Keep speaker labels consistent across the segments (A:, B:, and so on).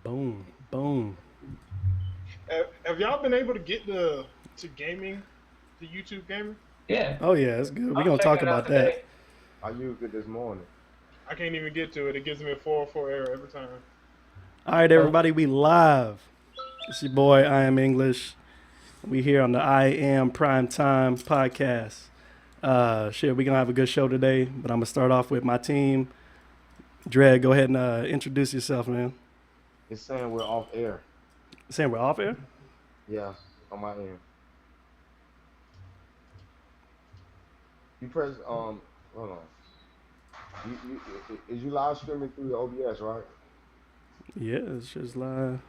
A: Boom, boom.
B: Have y'all been able to get to gaming, to YouTube gaming?
C: Yeah,
A: Oh yeah, it's good. We're
C: I'm
A: gonna
C: checking
A: talk
C: it out
A: about that.
C: today.
D: I used it this morning.
B: I can't even get to it. It gives me a 404 error every time.
A: All right,
C: Oh,
A: everybody, we live. It's your boy, I am English. We here on the I Am Prime Time podcast. We're gonna have a good show today, but I'm gonna start off with my team. Dred, go ahead and introduce yourself, man.
D: It's saying we're off air.
A: Saying we're off air?
D: Yeah, on my end. You press hold on. Is you live streaming through your OBS, right?
A: Yeah, it's just live.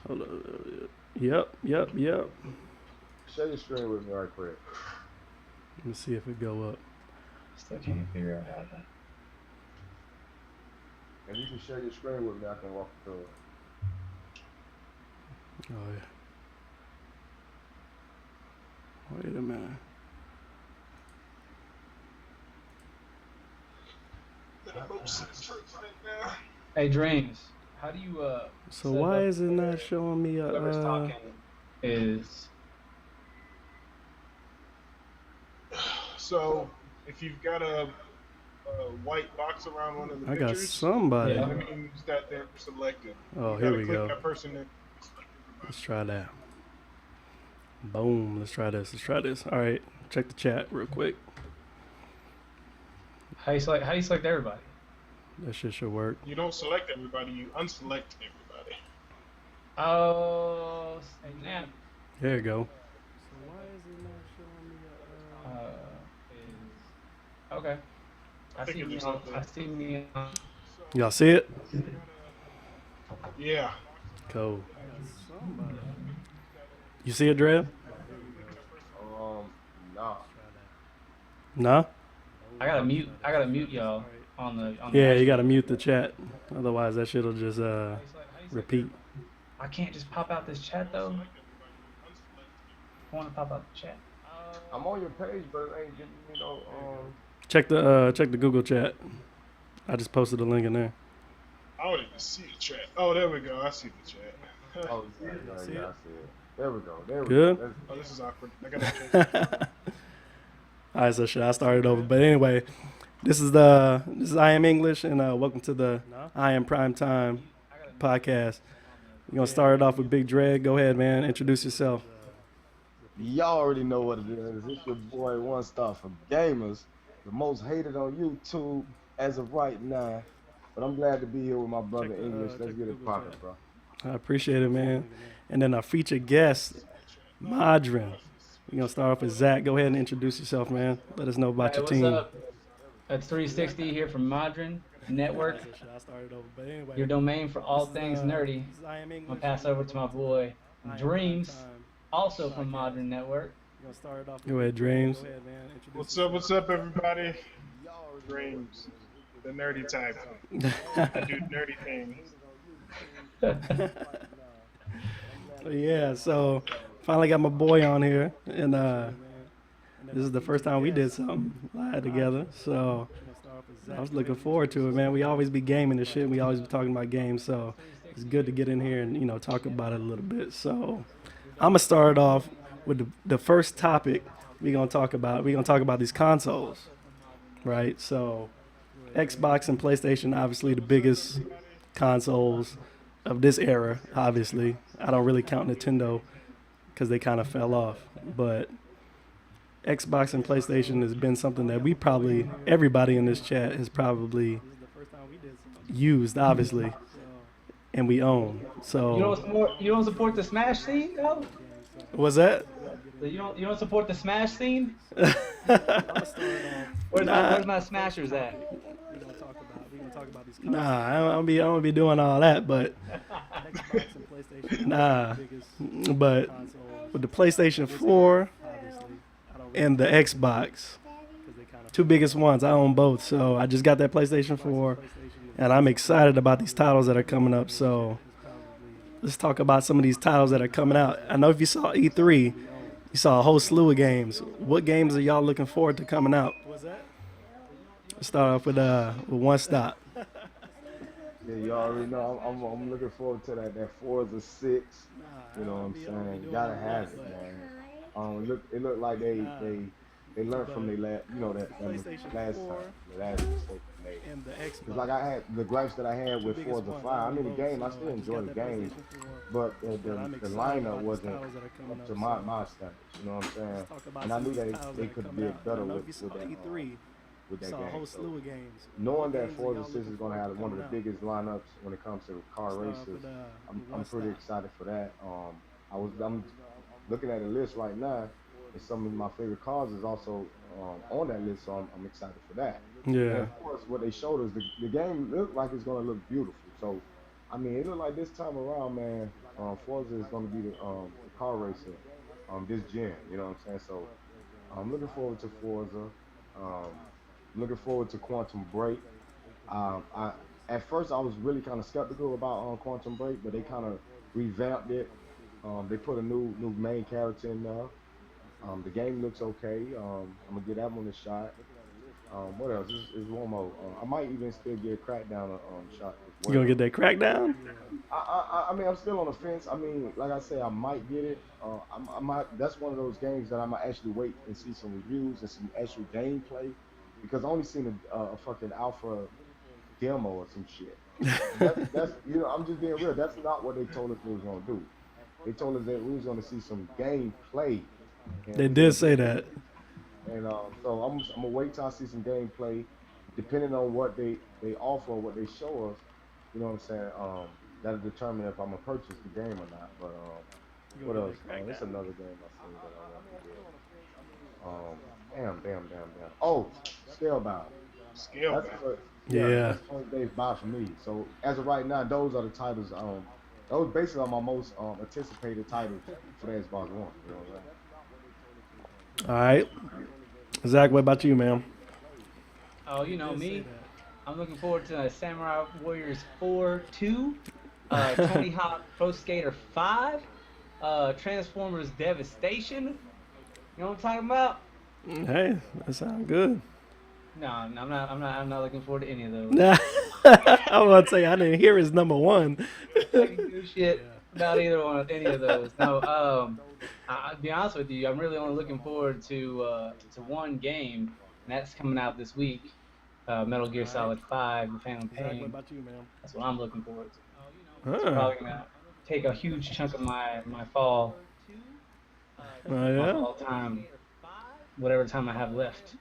A: Hold on. Yep.
D: Share your screen with me right quick.
A: Let me see if it go up.
C: still can't figure out how to.
D: If you can share your screen with me, I can walk you through it.
A: Oh yeah. Wait a minute.
C: Hey, Dreams, how do you
A: So
C: set
A: why
C: up
A: is it not showing me
C: whoever's talking is
B: So if you've got a white box around one of the
A: I got
B: pictures,
A: somebody.
C: Yeah.
B: that means that they're selected.
A: Oh,
B: You
A: here
B: gotta
A: we
B: click
A: go.
B: that person and
A: Let's try that. Boom. Let's try this. All right. Check the chat real quick.
C: how do you select everybody?
A: That shit should work.
B: you don't select everybody, you unselect everybody.
C: Oh, snap.
A: There you go.
C: Okay.
B: I think it just looked
C: I
B: good.
C: see me.
A: Y'all see it?
B: Yeah.
A: Cool. You see it, Dre?
D: Nah.
A: Nah?
C: I gotta mute y'all on the.
A: Yeah, you gotta mute the chat. Otherwise, that shit'll just repeat.
C: I can't just pop out this chat though. I want to pop out the chat.
D: I'm on your page, but it ain't giving me no
A: Check the Google chat. I just posted a link in there.
B: I don't even see the chat. Oh, there we go. I see the chat.
D: oh yeah, I see it. There we go.
A: Good?
D: Go.
B: Oh, this is awkward. I gotta change it.
A: All right, so shit, I started over. But anyway, this is I Am English, and welcome to the I Am Prime Time podcast. We're gonna start it off with Big Dreg. Go ahead, man. Introduce yourself.
D: Y'all already know what it is. It's your boy One Star for Gamers, the most hated on YouTube as of right now. But I'm glad to be here with my brother English. Let's get it poppin', bro.
A: I appreciate it, man. And then our featured guest, Moddren. We're gonna start off with Zach. Go ahead and introduce yourself, man. Let us know about
C: Hey,
A: your
C: what's
A: team.
C: up? That's 360 here from Moddren Network,
A: I started over, but anyway.
C: your domain for all things nerdy.
A: This is I Am
C: I'm
A: English.
C: gonna pass over to my boy Dreams, also from Moddren Network.
A: We're gonna start it off. Go ahead, Dreams. Go ahead, man. Introduce
B: What's up, everybody? Dreams. The nerdy type. I do nerdy things.
A: Yeah, so finally got my boy on here, and this is the first time we did something live together. So I was looking forward to it, man. We always be gaming and shit. We always be talking about games, so it's good to get in here and talk about it a little bit. So I'm gonna start off with the first topic we're gonna talk about. We're gonna talk about these consoles, right? So Xbox and PlayStation, obviously the biggest consoles of this era. Obviously, I don't really count Nintendo because they kind of fell off, but Xbox and PlayStation has been something that everybody in this chat has probably used, obviously, and we own. So
C: You don't support the Smash scene, though?
A: what's that?
C: You don't support the Smash scene? Where's my Smashers at?
A: Nah, I don't be doing all that, but nah. But with the PlayStation 4 and the Xbox, two biggest ones, I own both. So I just got that PlayStation 4, and I'm excited about these titles that are coming up. So let's talk about some of these titles that are coming out. I know if you saw E3, you saw a whole slew of games. What games are y'all looking forward to coming out? Let's start off with One Stop.
D: Yeah, you already know. I'm looking forward to that Forza 6. You know what I'm saying? Gotta have it, man. It looked like they learned from their last, last time, the last mistake they made. Cause like I had the gripes that I had with Forza 5. I mean, the game, I still enjoy the game, but the lineup wasn't up to my standards. You know what I'm saying? And I knew they could have did better with that game. So knowing that Forza 6 is going to have one of the biggest lineups when it comes to car races, I'm pretty excited for that. I'm looking at a list right now, and some of my favorite cars is also on that list, so I'm excited for that. And
A: Yeah.
D: of course, what they showed us, the game looked like it's going to look beautiful. So, I mean, it looked like this time around, man, Forza is going to be the car racer this gen. You know what I'm saying? So, I'm looking forward to Forza. Looking forward to Quantum Break. I At first I was really kind of skeptical about Quantum Break, but they kind of revamped it. They put a new main character in there. The game looks okay. I'm gonna give that one a shot. What else? Is one more. I might even still give Crackdown a shot as
A: You gonna
D: well.
A: get that crackdown?
D: I mean, I'm still on the fence. I mean, like I say, I might get it. I might. That's one of those games that I might actually wait and see some reviews and some actual gameplay, because I only seen a fucking alpha demo or some shit. That's I'm just being real. That's not what they told us they was gonna do. They told us that we was gonna see some gameplay, and
A: They
D: we're gonna
A: did
D: get
A: say
D: that.
A: that.
D: And so I'm gonna wait till I see some gameplay, depending on what they offer, what they show us. You know what I'm saying? That'll determine if I'm gonna purchase the game or not. But
A: You
D: what
A: gonna
D: else?
A: get that
D: It's
A: crackdown?
D: another game I seen that I want to get. Damn. Oh, Scalebound. That's
B: Scalebound.
D: yeah,
A: Yeah.
D: that's the only thing buy for me. So as of right now, those are the titles. Those basically are my most anticipated titles for the Xbox One. You know what I'm
A: All right. Zach, what about you, man?
C: Oh, you know me. I'm looking forward to Samurai Warriors 4 2, Tony Hawk Pro Skater 5, Transformers Devastation. You know what I'm talking about?
A: Hey, that sounds good.
C: No, I'm not looking forward to any of those.
A: Nah, I was about to say I didn't hear his number one.
C: I can give a shit about either one, any of those. No, I'll be honest with you. I'm really only looking forward to one game, and that's coming out this week. Metal Gear
A: All right.
C: Solid 5: The Phantom
A: Zach, what
C: Pain.
A: about you, man?
C: That's what I'm looking forward to. It's
A: Huh.
C: probably gonna take a huge chunk of my fall,
A: Oh
C: my
A: yeah.
C: fall time, whatever time I have left.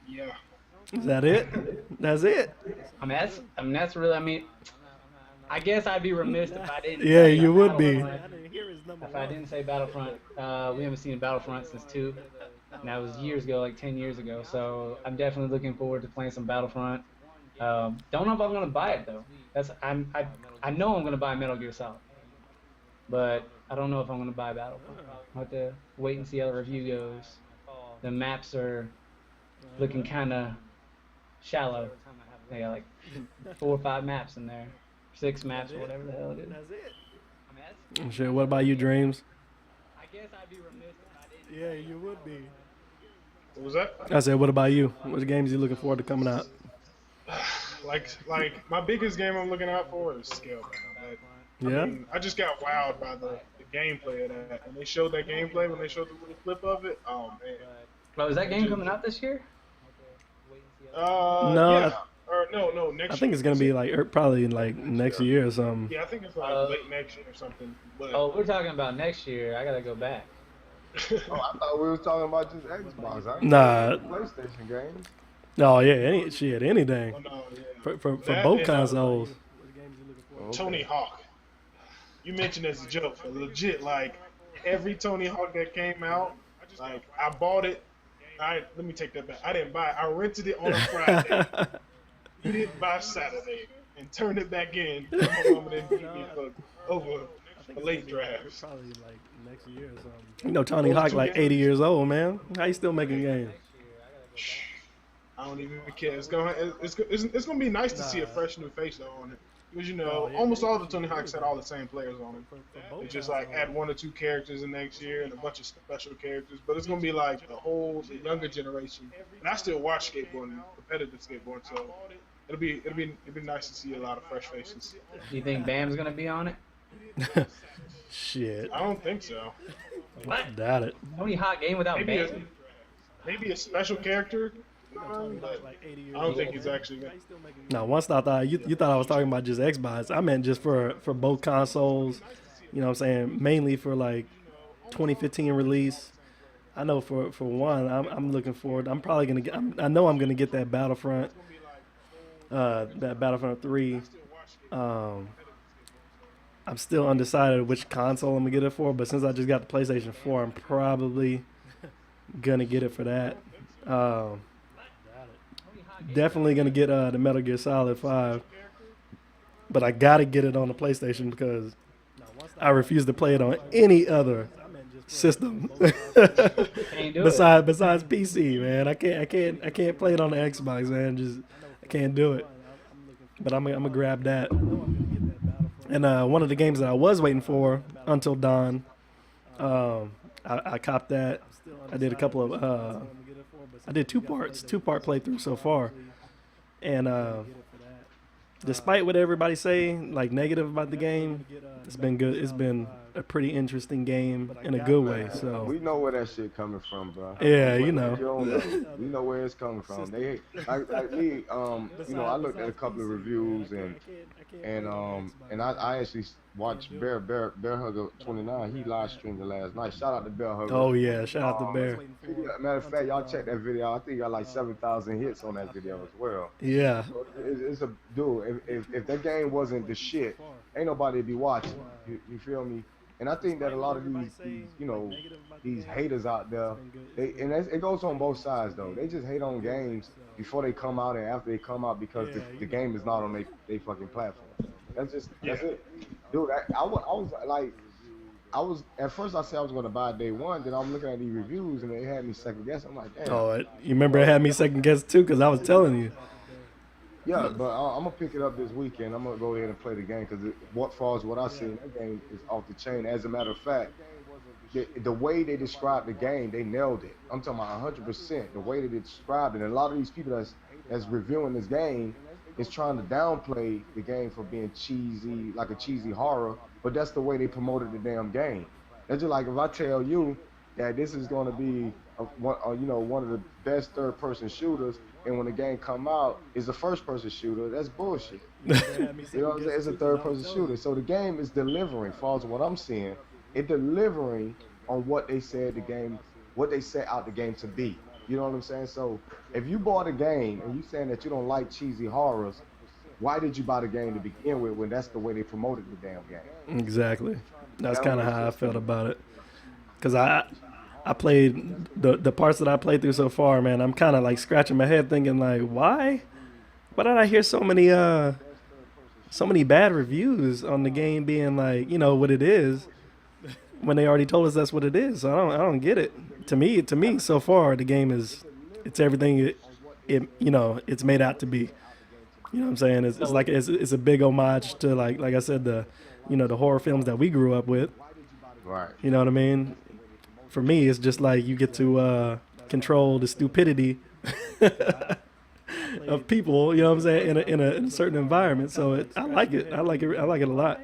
B: Yeah.
A: Is that it? That's it.
C: I mean that's really. I mean, I guess I'd be remiss if I didn't
A: Yeah,
C: say
A: you would be.
C: Battlefront. If I didn't say Battlefront, we haven't seen Battlefront since 2, and that was years ago, like 10 years ago. So I'm definitely looking forward to playing some Battlefront. Don't know if I'm gonna buy it though. I know I'm gonna buy Metal Gear Solid, but I don't know if I'm gonna buy Battlefront. I'll have to wait and see how the review goes. The maps are looking kind of shallow. They got like 4 or 5 maps in there, 6 maps or whatever the hell it is.
A: Shit, what about you, Dreams?
C: I guess I'd be remiss if I didn't.
A: Yeah, you would be.
B: What was that?
A: I said, what about you? What games you looking forward to coming out?
B: Like my biggest game I'm looking out for is Scalebound.
A: Yeah.
B: I just got wowed by the gameplay of that, and they showed that gameplay when they showed the little clip of it. Oh man.
C: Oh, is that game coming out this year?
A: No,
B: Yeah. Or no, next.
A: I think it's gonna be like probably like next year or something.
B: Yeah, I think it's like late next year or something. But
C: Oh, we're talking about next year. I gotta go back.
D: Oh, I thought we were talking about just Xbox. I
A: Nah.
D: PlayStation games.
A: Oh yeah, anything
B: oh, no, yeah.
A: for
B: That
A: both
B: and,
A: consoles.
B: Tony Hawk. You mentioned as a joke, but legit, like every Tony Hawk that came out, like I bought it. Let me take that back. I didn't buy it. I rented it on a Friday. Beat it by Saturday and turned it back in. My mama didn't beat me for over a late draft.
A: Probably like next year or something. You know, Tony
B: Those
A: Hawk
B: two
A: like
B: games?
A: 80 years old, man. How you still making games?
B: I don't even care. It's gonna be nice to see a fresh new face though on it. Because almost all the Tony Hawks had all the same players on them. They just like add 1 or 2 characters in next year and a bunch of special characters. But it's gonna be like the younger generation. And I still watch skateboarding, competitive skateboarding. So it'll be nice to see a lot of fresh faces.
C: Do you think Bam's gonna be on it?
A: Shit,
B: I don't think so.
C: What?
A: doubt it.
C: Tony Hawk game without
B: Maybe a
C: Bam?
B: maybe a special character, but I don't think he's actually gonna.
A: No, once I thought you thought I was talking about just Xbox. I meant just for both consoles. You know what I'm saying? Mainly for like 2015 release. I know for one, I'm looking forward. I'm probably gonna get. I know I'm gonna get that Battlefront 3. Um, I'm still undecided which console I'm gonna get it for, but since I just got the PlayStation 4, I'm probably gonna get it for that. Um, Definitely gonna get the Metal Gear Solid 5, but I gotta get it on the PlayStation because I refuse to play it on any other system
C: Can't do it.
A: besides PC, man. I can't play it on the Xbox, man. Just I can't do it. But I'm gonna grab that. And one of the games that I was waiting for, Until Dawn, I copped that. I did a couple of I did two part playthrough so far, and despite what everybody say, like negative about the game, it's been good. It's been a pretty interesting game in a good way. So
D: We know where that shit coming from, bro.
A: yeah, you
D: You
A: know.
D: don't know. We know where it's coming from. They like me. I looked at a couple of reviews and I actually watched Bear Hugger 29. He live streamed it last night. Shout out to Bear Hugger.
A: Oh yeah, shout out to Bear.
D: Matter of fact, y'all check that video. I think he got like 7,000 hits on that video as well.
A: Yeah,
D: So it's a dude. If that game wasn't the shit, ain't nobody be watching. You feel me? And I think that a lot of these haters out there, it goes on both sides though. They just hate on games before they come out and after they come out because the game is not on they fucking platform. That's it, dude. I was at first I said I was gonna buy it day one, then I'm looking at these reviews and they had me second guessing. I'm like, damn.
A: you remember it had me second guess too because I was telling you.
D: Yeah, but I'm gonna pick it up this weekend. I'm gonna go ahead and play the game because what I seen, that game is off the chain. As a matter of fact, the way they described the game, they nailed it. I'm talking about 100%. The way they described it, and a lot of these people that's reviewing this game is trying to downplay the game for being cheesy, like a cheesy horror. But that's the way they promoted the damn game. That's just like if I tell you that this is going to be one of the best third-person shooters, and when the game come out is a first-person shooter, that's bullshit. You know what I'm saying? It's a third-person shooter. So the game is delivering, far as what I'm seeing, it delivering on what they said what they set out the game to be. You know what I'm saying? So if you bought a game and you saying that you don't like cheesy horrors, why did you buy the game to begin with when that's the way they promoted the damn game?
A: Exactly. That's kind of how I felt about it. Cause I played the parts that I played through so far, man. I'm kind of like scratching my head, thinking like, why did I hear so many bad reviews on the game being like, what it is, when they already told us that's what it is. So I don't get it. To me, so far the game it's everything it's made out to be. You know what I'm saying? It's like it's a big homage to like I said the horror films that we grew up with.
D: Right.
A: You know what I mean? For me, it's just like you get to control the stupidity of people. You know what I'm saying? In a certain environment. So I like it. I like it a lot.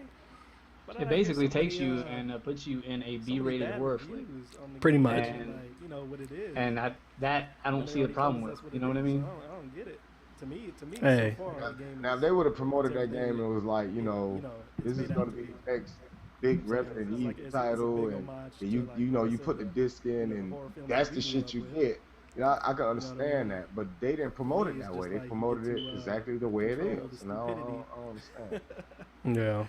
C: It basically takes you and puts you in a B-rated horror flick.
A: Pretty much.
C: And I don't see a problem with. You know what I mean?
A: Hey.
D: Now if they would have promoted that game and was like, this is gonna be the next big Resident Evil title, and you put the disc in, and that's the shit you get. I can understand that, but they didn't promote it that way. They promoted it exactly the way it is, and I don't understand.
A: Yeah.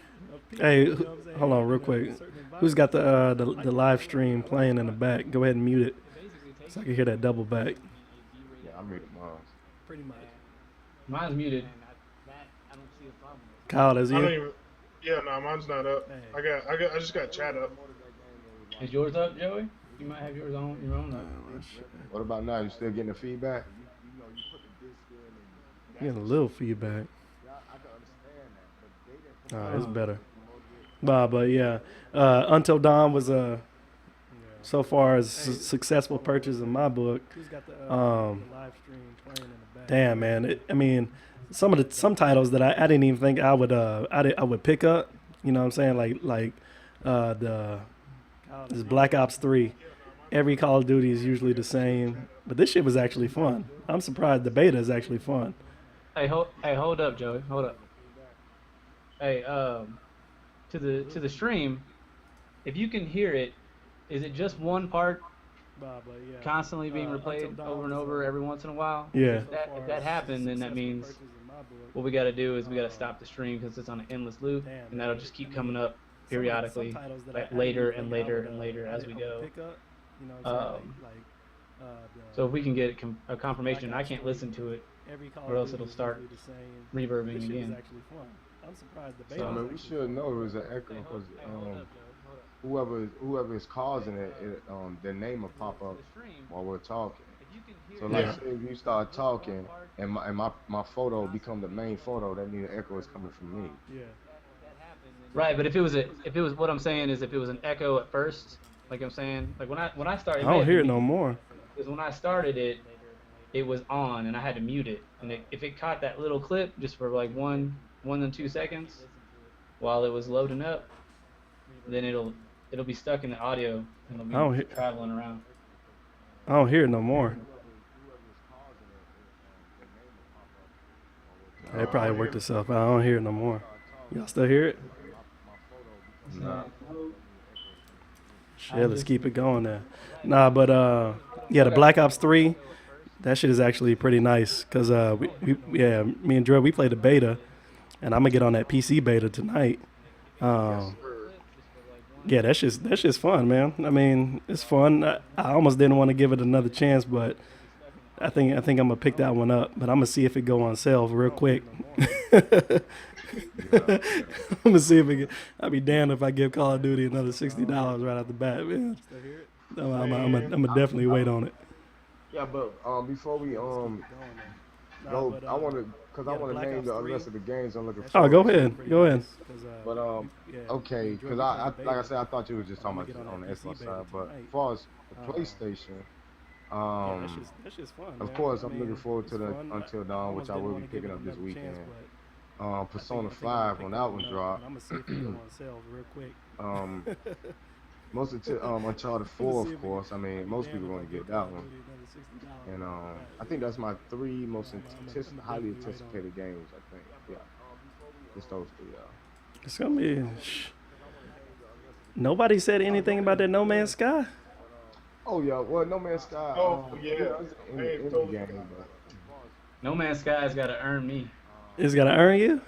A: Hey, hold on real quick. Who's got the live stream playing in the back? Go ahead and mute it so I can hear that double back.
D: Yeah, I'm reading mine.
A: Pretty much.
C: Mine's muted.
A: Kyle, that's
B: I don't
A: you?
B: even. Yeah, no, mine's not up. I just got chat up.
C: Is yours up, Joey? You might have yours on your own.
D: What about now? You still getting the feedback?
A: Getting a little feedback. Oh, it's better. But yeah, Until Dawn was so far as successful purchase in my book. Damn, man. some titles that I didn't even think I would pick up. You know what I'm saying? The this Black Ops 3. Every Call of Duty is usually the same, but this shit was actually fun. I'm surprised the beta is actually fun.
C: Hey, hold up, Joey. Hold up. Hey, to the stream, if you can hear it, is it just one part constantly being replayed over and over every once in a while?
A: Yeah.
C: If that happened, then that means what we got to do is we got to stop the stream because it's on an endless loop, and that'll just keep coming up periodically, like later and later and later as we go. So if we can get a confirmation, I can't listen to it, or else it'll start reverbing again.
D: So, I mean, we should know there's an echo because whoever is causing it, their name will pop up while we're talking. So, like, say if you start talking and my photo become the main photo, that means the echo is coming from me.
C: Right, but if it was what I'm saying is if it was an echo at first, like I'm saying, like when I started,
A: I don't hear it no more.
C: Because when I started it was on and I had to mute it, and if it caught that little clip just for like 1 to 2 seconds while it was loading up, then it'll be stuck in the audio and it'll be traveling around.
A: I don't hear it no more. It probably worked itself out. I don't hear it no more. Y'all still hear it?
D: Nah.
A: Shit, let's keep it going then. Nah, but yeah, the Black Ops 3, that shit is actually pretty nice because me and Dre, we played the beta, and I'm gonna get on that PC beta tonight. Yeah, that's just fun, man. I mean, it's fun. I almost didn't want to give it another chance, but I think I'm gonna pick that one up. But I'm gonna see if it go on sale real quick. I'm gonna see if it. I'd be damned if I give Call of Duty another $60 right out the bat, man. No, I'm gonna definitely wait on it.
D: Yeah, but before we go, I want to name the rest of the games I'm looking for.
A: Oh, go ahead.
D: But okay, because I like I said, I thought you were just talking about on the Xbox side, but as far as the PlayStation,
A: that's just fun.
D: of course, I'm looking forward to the Until Dawn, which I will be picking up this weekend. Persona 5 when that one dropped.
A: I'm gonna see if it go on sale real quick.
D: Most of Uncharted 4, of course. I mean, most people are going to get that one. And I think that's my 3 most highly anticipated games, I think. Yeah. Just those 3, yeah.
A: It's going to be... Nobody said anything about that No Man's Sky?
D: Oh, yeah. Well, No Man's Sky...
B: Yeah.
D: It's an indie game, but...
C: No Man's Sky's got to earn me.
A: It's got to earn you?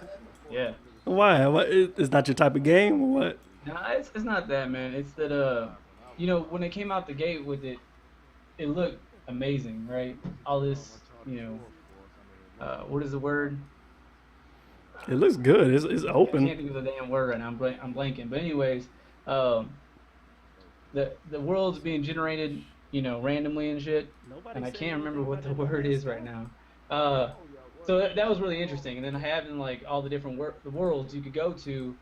C: Yeah.
A: Why? It's not your type of game or what?
C: No, it's not that, man. It's that when they came out the gate with it, it looked amazing, right? All this, what is the word?
A: It looks good. It's open.
C: I can't think of the damn word right now. I'm blanking. But anyways, the world's being generated, randomly and shit. And I can't remember what the word is right now. So that was really interesting. And then having like all the different worlds you could go to.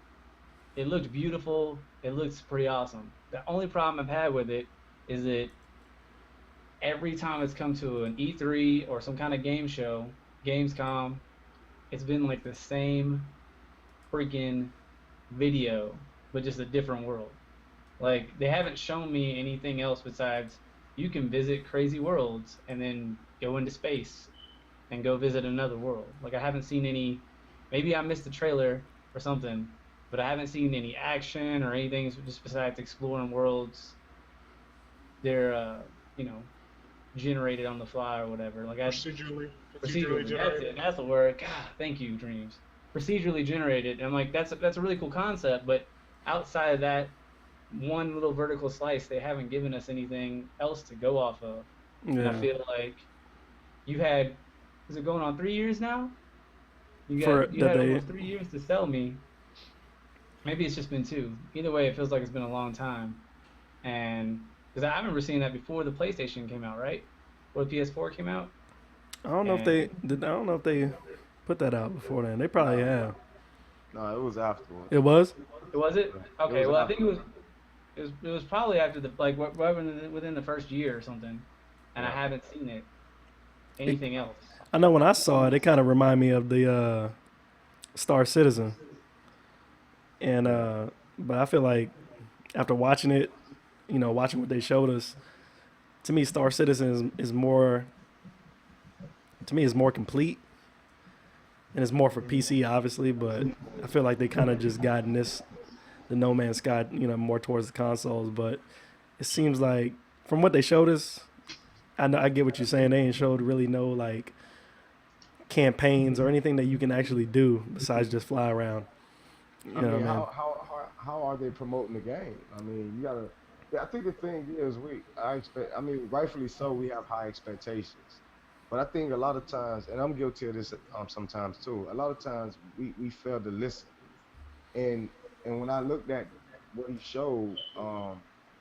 C: It looked beautiful. It looks pretty awesome. The only problem I've had with it is that every time it's come to an E3 or some kind of game show, Gamescom, it's been like the same freaking video, but just a different world. Like, they haven't shown me anything else besides you can visit crazy worlds and then go into space and go visit another world. Like, I haven't seen any, maybe I missed the trailer or something, but I haven't seen any action or anything just besides exploring worlds. They're, generated on the fly or whatever. Like
B: procedurally
C: generated. That's the word. God, thank you, Dreams. Procedurally generated. And I'm like, that's a really cool concept, but outside of that one little vertical slice, they haven't given us anything else to go off of.
A: Yeah.
C: And I feel like you've had, is it going on 3 years now? You had almost 3 years to sell me. Maybe it's just been 2. Either way, it feels like it's been a long time. And because I remember seeing that before the PlayStation came out, right? Or the PS4 came out.
A: I don't know if they put that out before then. They probably have.
D: No, it was afterwards.
A: It was?
C: Was it? Okay,
D: was
C: well, I think it was probably after right within the first year or something. And I haven't seen anything else.
A: I know when I saw it, it kind of reminded me of the Star Citizen, and
D: Yeah.
A: but I feel like after watching it, watching what they showed us, to me, Star Citizen is more to me is more complete and it's more for PC, obviously. But I feel like they kind of just gotten the No Man's Sky, more towards the consoles. But it seems like from what they showed us, I know I get what you're saying. They ain't showed really no like campaigns or anything that you can actually do besides just fly around. You
D: I
A: know,
D: mean,
A: man.
D: how are they promoting the game? I mean, you gotta. Yeah, I think the thing is, I expect. I mean, rightfully so, we have high expectations, but I think a lot of times, and I'm guilty of this sometimes too. A lot of times we fail to listen, and when I looked at what he showed,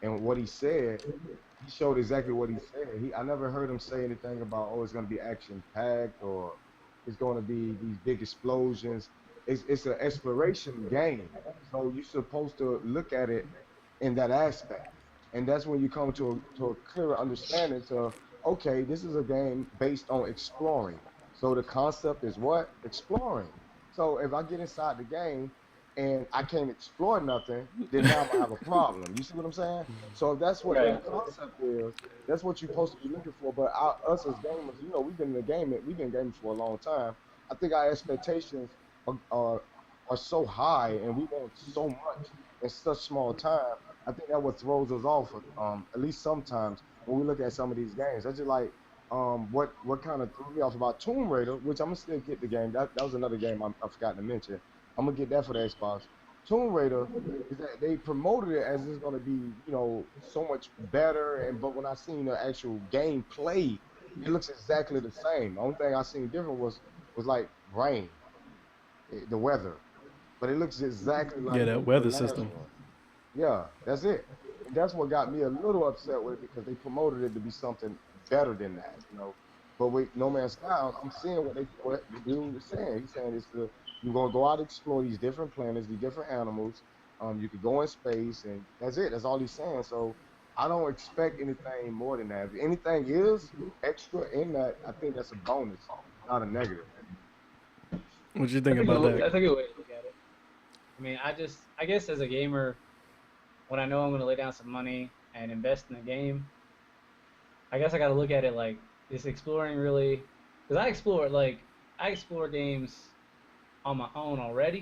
D: and what he showed exactly what he said. I never heard him say anything about, oh, it's going to be action packed or it's going to be these big explosions. It's an exploration game, so you're supposed to look at it in that aspect, and that's when you come to a clearer understanding. To okay, this is a game based on exploring. So the concept is what exploring. So if I get inside the game and I can't explore nothing, then now I'm gonna have a problem. You see what I'm saying? So if that's what the
C: Right.
D: concept is, that's what you're supposed to be looking for. But us as gamers, we've been in the game, we've been gaming for a long time. I think our expectations are, are are so high, and we want so much in such small time. I think that what throws us off, at least sometimes when we look at some of these games. That's just like what kind of threw me off about Tomb Raider, which I'm gonna still get the game. That was another game I forgot to mention. I'm gonna get that for the Xbox. Tomb Raider is that they promoted it as it's gonna be, so much better. And but when I seen the actual gameplay, it looks exactly the same. The only thing I seen different was like rain, the weather, but it looks exactly
A: Yeah,
D: like
A: that
D: the
A: weather
D: last
A: system.
D: one. Yeah, that's it. And that's what got me a little upset with it because they promoted it to be something better than that. But with No Man's Sky, I'm seeing what the dude is saying. He's saying you're gonna go out and explore these different planets, these different animals. You could go in space, and that's it. That's all he's saying. So I don't expect anything more than that. If anything is extra in that, I think that's a bonus, not a negative.
A: What you think about that?
C: That's a good way to look at it. I mean, I guess as a gamer, when I know I'm gonna lay down some money and invest in a game, I guess I gotta look at it like, is exploring really? Because I explore games on my own already.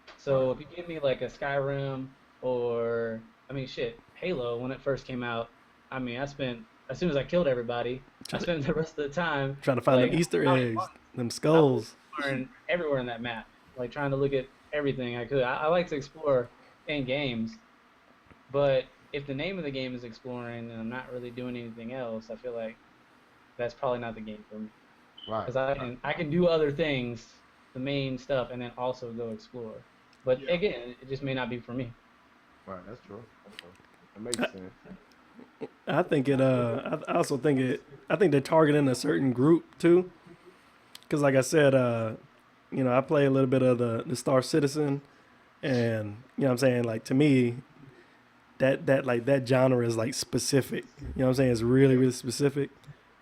D: Right.
C: So if you give me like a Skyrim or I mean shit, Halo when it first came out, I mean I spent as soon as I killed everybody, I
A: Trying to
C: spent the rest of the time
A: trying to find them
C: like
A: Easter
C: counting
A: eggs,
C: months.
A: them
C: I was
A: skulls.
C: exploring everywhere in that map, like trying to look at everything I could. I like to explore in games, but if the name of the game is exploring and I'm not really doing anything else, I feel like that's probably not the game for me.
D: Right.
C: Because I can do other things, the main stuff, and then also go explore. But again, it just may not be for me.
D: Right. That's true. That's true. It makes sense.
A: I think it. I also think it. I think they're targeting a certain group too. Because like I said, I play a little bit of the Star Citizen, and what I'm saying, like to me, that like that genre is like specific. What I'm saying? It's really really specific.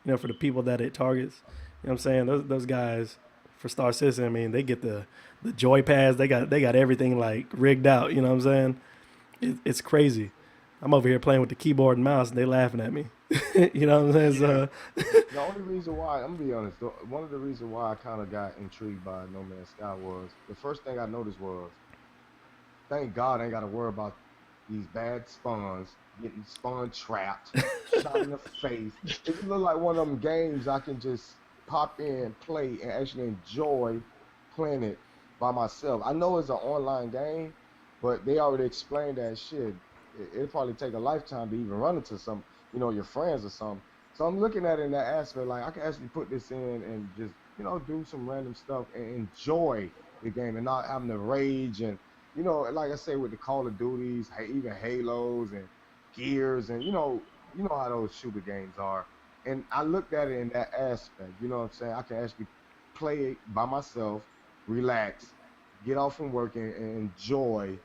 A: For the people that it targets. What I'm saying? Those guys for Star Citizen, I mean, they get the joy pads. They got everything like rigged out. You know what I'm saying? It's crazy. I'm over here playing with the keyboard and mouse, and they laughing at me. You know what I'm saying?
B: Yeah.
A: So,
D: The only reason why, I'm gonna be honest, one of the reasons why I kind of got intrigued by No Man's Sky was the first thing I noticed was, thank God I ain't got to worry about these bad spawns getting spawn trapped, shot in the face. It just looked like one of them games I can just pop in, play, and actually enjoy playing it by myself. I know it's an online game, but they already explained that shit. It'll probably take a lifetime to even run into some, your friends or something. So I'm looking at it in that aspect, like I can actually put this in and just, do some random stuff and enjoy the game and not having to rage and like I say with the Call of Duties, even Halos and Gears, and you know how those shooter games are. And I looked at it in that aspect. You know what I'm saying? I can actually play it by myself, relax, get off from work, and enjoy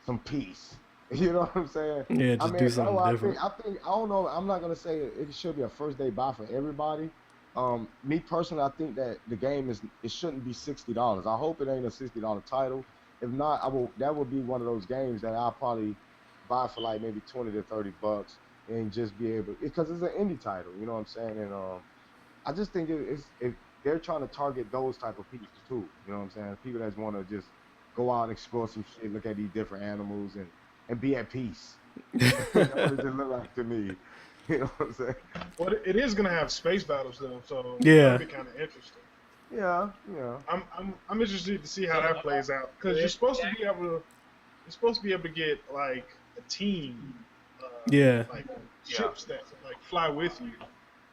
D: some peace. You know what I'm saying?
A: yeah,
D: I
A: just
D: mean,
A: do
D: that's
A: something
D: why
A: different.
D: I think I don't know. I'm not gonna say it should be a first day buy for everybody, Me personally, I think that the game it shouldn't be $60. I hope it ain't a $60 title. If not, I will. That would be one of those games that I'll probably buy for like maybe 20 to 30 bucks and just be able because it's an indie title. You know what I'm saying? And I just think if they're trying to target those type of people too. You know what I'm saying? People that want to just go out and explore some shit, look at these different animals and be at peace. That's what it just look like to me. You know what I'm saying?
B: Well, it is gonna have space battles though, so that'll
A: Yeah.
B: be kind of interesting.
D: Yeah, yeah.
B: I'm interested to see how that plays out because you're supposed to be able to get like a team,
A: Yeah.
B: like
D: Yeah.
B: ships that like fly with you.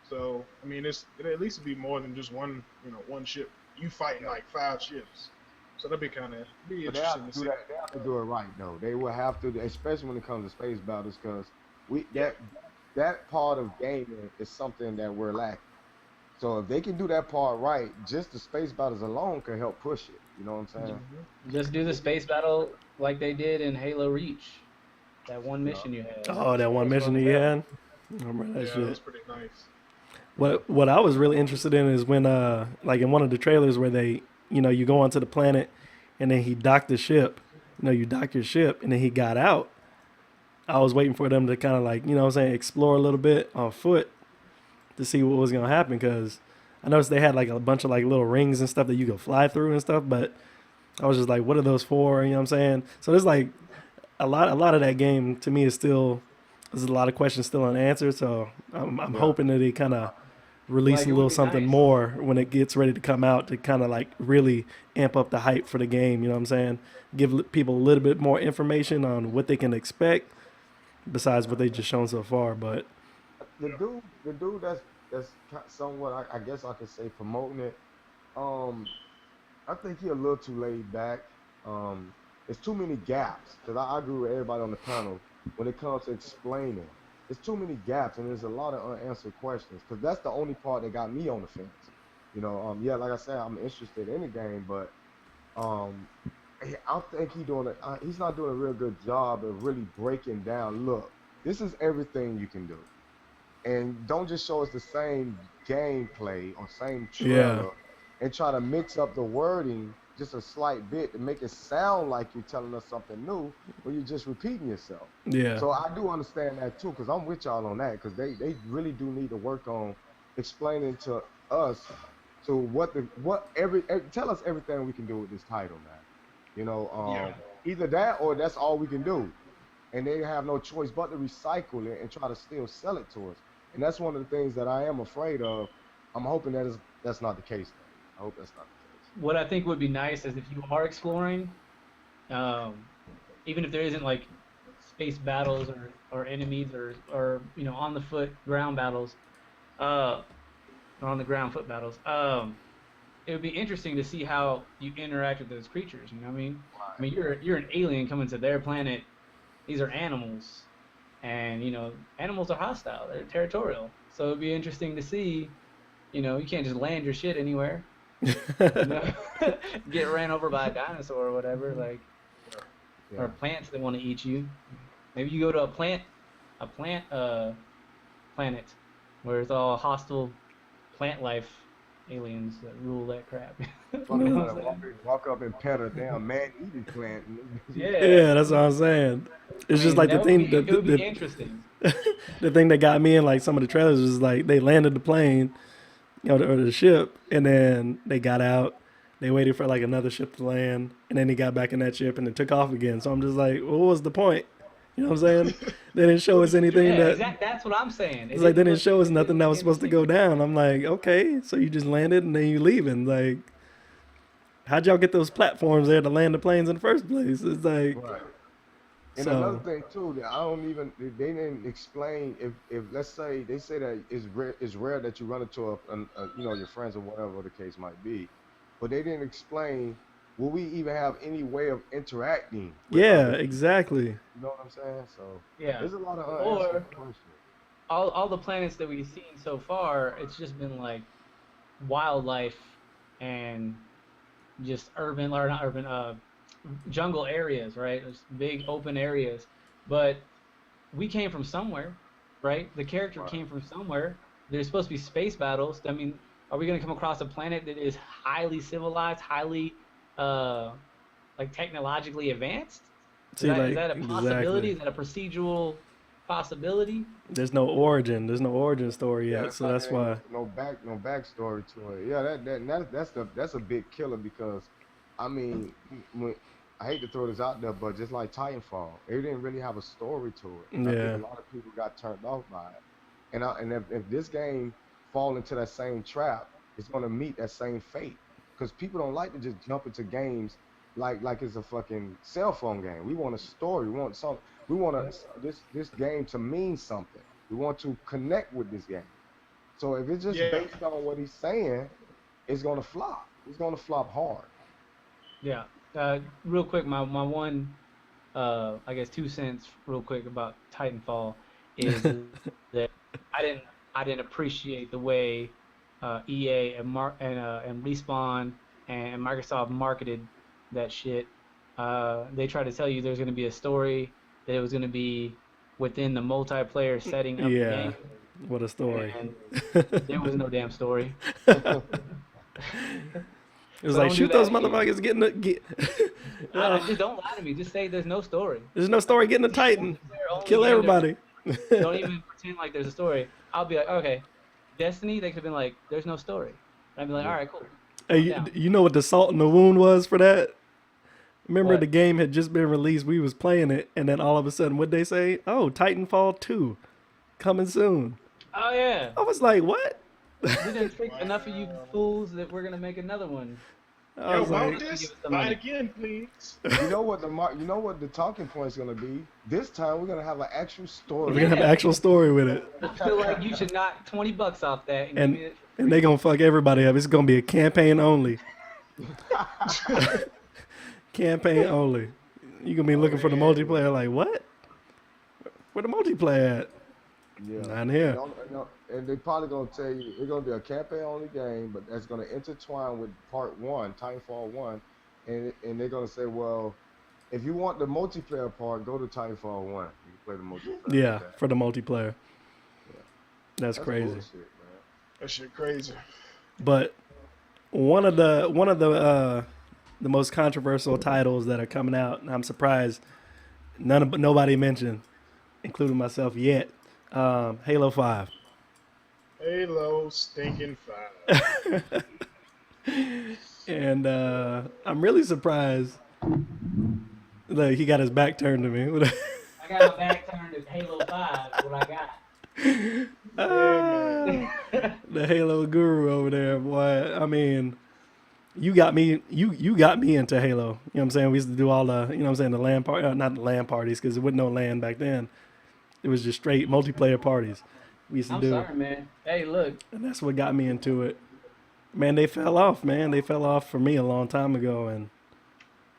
B: So I mean, it at least be more than just one, one ship. You fighting like 5 ships, so that'd be kind of be
D: But they
B: interesting
D: have
B: to
D: to do
B: see.
D: that. They have to do it right though. They will have to, especially when it comes to space battles, because we that part of gaming is something that we're lacking. So if they can do that part right, just the space battles alone can help push it. You know what I'm saying?
C: Just do the space battle like they did in Halo Reach. That one
D: Yeah.
C: mission you had.
A: Oh, that one
C: Was
A: mission
C: fun
A: that
C: as
A: you
C: hell.
A: had. I remember that
B: Yeah, that
A: shit.
B: was pretty nice.
D: Yeah.
A: What I was really interested in is when like in one of the trailers where they you go onto the planet and then he docked the ship. You dock your ship and then he got out. I was waiting for them to kind of like what I'm saying explore a little bit on foot to see what was gonna happen because I noticed they had like a bunch of like little rings and stuff that you could fly through and stuff, but I was just like, what are those for? You know what I'm saying? So there's like a lot of that game to me is still there's a lot of questions still unanswered. So I'm
D: Yeah.
A: hoping that they kind of release
C: Like
A: a
C: it would
A: little
C: be
A: something
C: nice.
A: more when it gets ready to come out to kind of like really amp up the hype for the game. You know what I'm saying? Give people a little bit more information on what they can expect besides what they just shown so far. But
D: The dude that's somewhat, I guess I could say, promoting it. Um, I think he a little too laid back. There's too many gaps because I agree with everybody on the panel when it comes to explaining. There's too many gaps and there's a lot of unanswered questions because that's the only part that got me on the fence. Yeah, like I said, I'm interested in the game, but um, I think he's not doing a real good job of really breaking down. Look, this is everything you can do, and don't just show us the same gameplay or same
A: yeah,
D: trailer and try to mix up the wording just a slight bit to make it sound like you're telling us something new when you're just repeating yourself.
A: yeah,
D: So I do understand that too, because I'm with y'all on that, because they really do need to work on explaining to us to tell us everything we can do with this title, man.
B: Yeah.
D: Either that or that's all we can do and they have no choice but to recycle it and try to still sell it to us. And that's one of the things that I am afraid of. I'm hoping that's not the case though. I hope that's not the case.
C: What I think would be nice is if you are exploring, um, even if there isn't like space battles or enemies or on the foot ground battles, uh, or on the ground foot battles, it would be interesting to see how you interact with those creatures. You know what I mean? I mean, you're an alien coming to their planet. These are animals, and animals are hostile. They're territorial. So it'd be interesting to see. You can't just land your shit anywhere. You know, get ran over by a dinosaur or whatever, like, or
D: Yeah.
C: plants that want to eat you. Maybe you go to a plant planet where it's all hostile plant life aliens that rule that crap. You
D: Fucking
C: know
D: trying
C: what
D: to
C: I'm saying?
D: walk up and pet a damn man-eating plant.
C: Yeah.
A: yeah. That's what I'm saying.
C: I
A: It's just
C: mean,
A: like the
C: that would
A: thing
C: be
A: that
C: it would be
A: the,
C: interesting.
A: the thing that got me in like some of the trailers was like they landed the plane, or the ship, and then they got out. They waited for like another ship to land, and then he got back in that ship and it took off again. So I'm just like, what was the point? You know what I'm saying? They didn't show
B: What
A: us
B: is he
A: anything
B: doing?
C: Yeah,
A: that
C: exact. That's what I'm saying. It
A: it's like they
C: didn't
A: didn't
C: look.
A: show us
C: It didn't
A: nothing that
C: look
A: was supposed to go
C: interesting.
A: down. I'm like, okay, so you just landed and then you leaving. Like, how'd y'all get those platforms there to land the planes in the first place? It's like,
D: Right. And another
A: so
D: thing too that I don't even they didn't explain if let's say they say that it's rare that you run into your friends or whatever the case might be, but they didn't explain will we even have any way of interacting with
A: yeah,
D: other people?
A: exactly.
D: You know what I'm saying? So
C: Yeah.
D: there's a lot of unanswered
C: Or
D: questions.
C: all the planets that we've seen so far, it's just been like wildlife and just urban or not urban, jungle areas, right? There's big open areas, but we came from somewhere, right? The character
D: Right.
C: came from somewhere. There's supposed to be space battles. I mean, Are we gonna come across a planet that is highly civilized, highly like technologically advanced?
A: See,
C: Is
A: like
C: that a possibility?
A: exactly.
C: Is that a procedural possibility?
A: There's no origin. There's no origin story
D: Yeah,
A: yet,
D: it's
A: so
D: like
A: that's
D: there ain't
A: why.
D: no backstory to it. Yeah, that's a big killer because, I mean, I hate to throw this out there, but just like Titanfall, it didn't really have a story to it, and I think a
A: Yeah,
D: lot of people got turned off by it. And if this game fall into that same trap, it's gonna meet that same fate because people don't like to just jump into games like it's a fucking cell phone game. We want a story. We want some. We want this game to mean something. We want to connect with this game. So if it's just
B: Yeah,
D: based on what he's saying, it's gonna flop. It's gonna flop hard.
C: Yeah. Real quick, my one, I guess 2 cents, real quick about Titanfall, is that I didn't I didn't appreciate the way EA and Respawn and Microsoft marketed that shit. They tried to tell you there's going to be a story, that it was going to be within the multiplayer setting of the
A: yeah.
C: game,
A: What a story.
C: and there was no damn story.
A: It was
C: So
A: like
C: don't do
A: shoot those
C: that shit.
A: motherfuckers, get.
C: I
A: Oh,
C: just don't lie to me. Just say there's no story.
A: there's no story getting a Titan.
C: Their only
A: Kill
C: game.
A: everybody.
C: Don't even pretend like there's a story. I'll be like, okay, Destiny. They could have been like, there's no story. And I'd be like, all
D: Yeah.
C: right, cool,
A: Hey,
C: I'm
A: you,
C: down.
A: you know what the salt in the wound was for that? Remember the
C: What?
A: game had just been released. We was playing it, and then all of a sudden, what they say? Oh, Titanfall 2 coming soon.
C: Oh yeah,
A: I was like, what?
C: we didn't trick enough of you
B: wow.
C: fools that we're gonna make another one.
A: I
B: Yo,
A: was
B: want
A: like,
C: Give
B: this?
C: us the
B: Buy it
C: money.
B: again, please.
D: You know what the talking point's gonna be? This time we're gonna have an actual
A: we're
D: story.
A: gonna have an
C: Yeah,
A: actual story with it,
C: I feel like you should knock $20 off that and give
A: and
C: me it for
A: and
C: free.
A: they gonna fuck everybody up. It's gonna be a campaign only. Campaign only. You gonna be looking for the multiplayer? Like what? Where the multiplayer at?
D: Yeah,
A: Not here.
D: and they probably gonna tell you it's gonna be a campaign only game, but that's gonna intertwine with part one, Titanfall one, and they're gonna say, well, if you want the multiplayer part, go to Titanfall one. You can play the multiplayer with
A: Yeah,
D: that.
A: for the multiplayer.
D: Yeah,
A: That's
D: that's
A: crazy.
D: bullshit, man.
B: That shit crazy.
A: But one of the most controversial titles that are coming out, and I'm surprised nobody mentioned, including myself yet. Halo 5.
B: Halo stinking fire.
A: And I'm really surprised that he got his back turned to me.
C: I got my back turned to Halo 5. What I got.
B: Yeah, man.
A: The Halo guru over there, boy. I mean, you got me into Halo. You know what I'm saying? We used to do all the, you know what I'm saying, the LAN part, not the LAN parties, because there wasn't no LAN back then. It was just straight multiplayer parties we used to
C: I'm
A: do,
C: sorry, man. Hey, look.
A: and that's what got me into it. Man, they fell off, man. They fell off for me a long time ago, and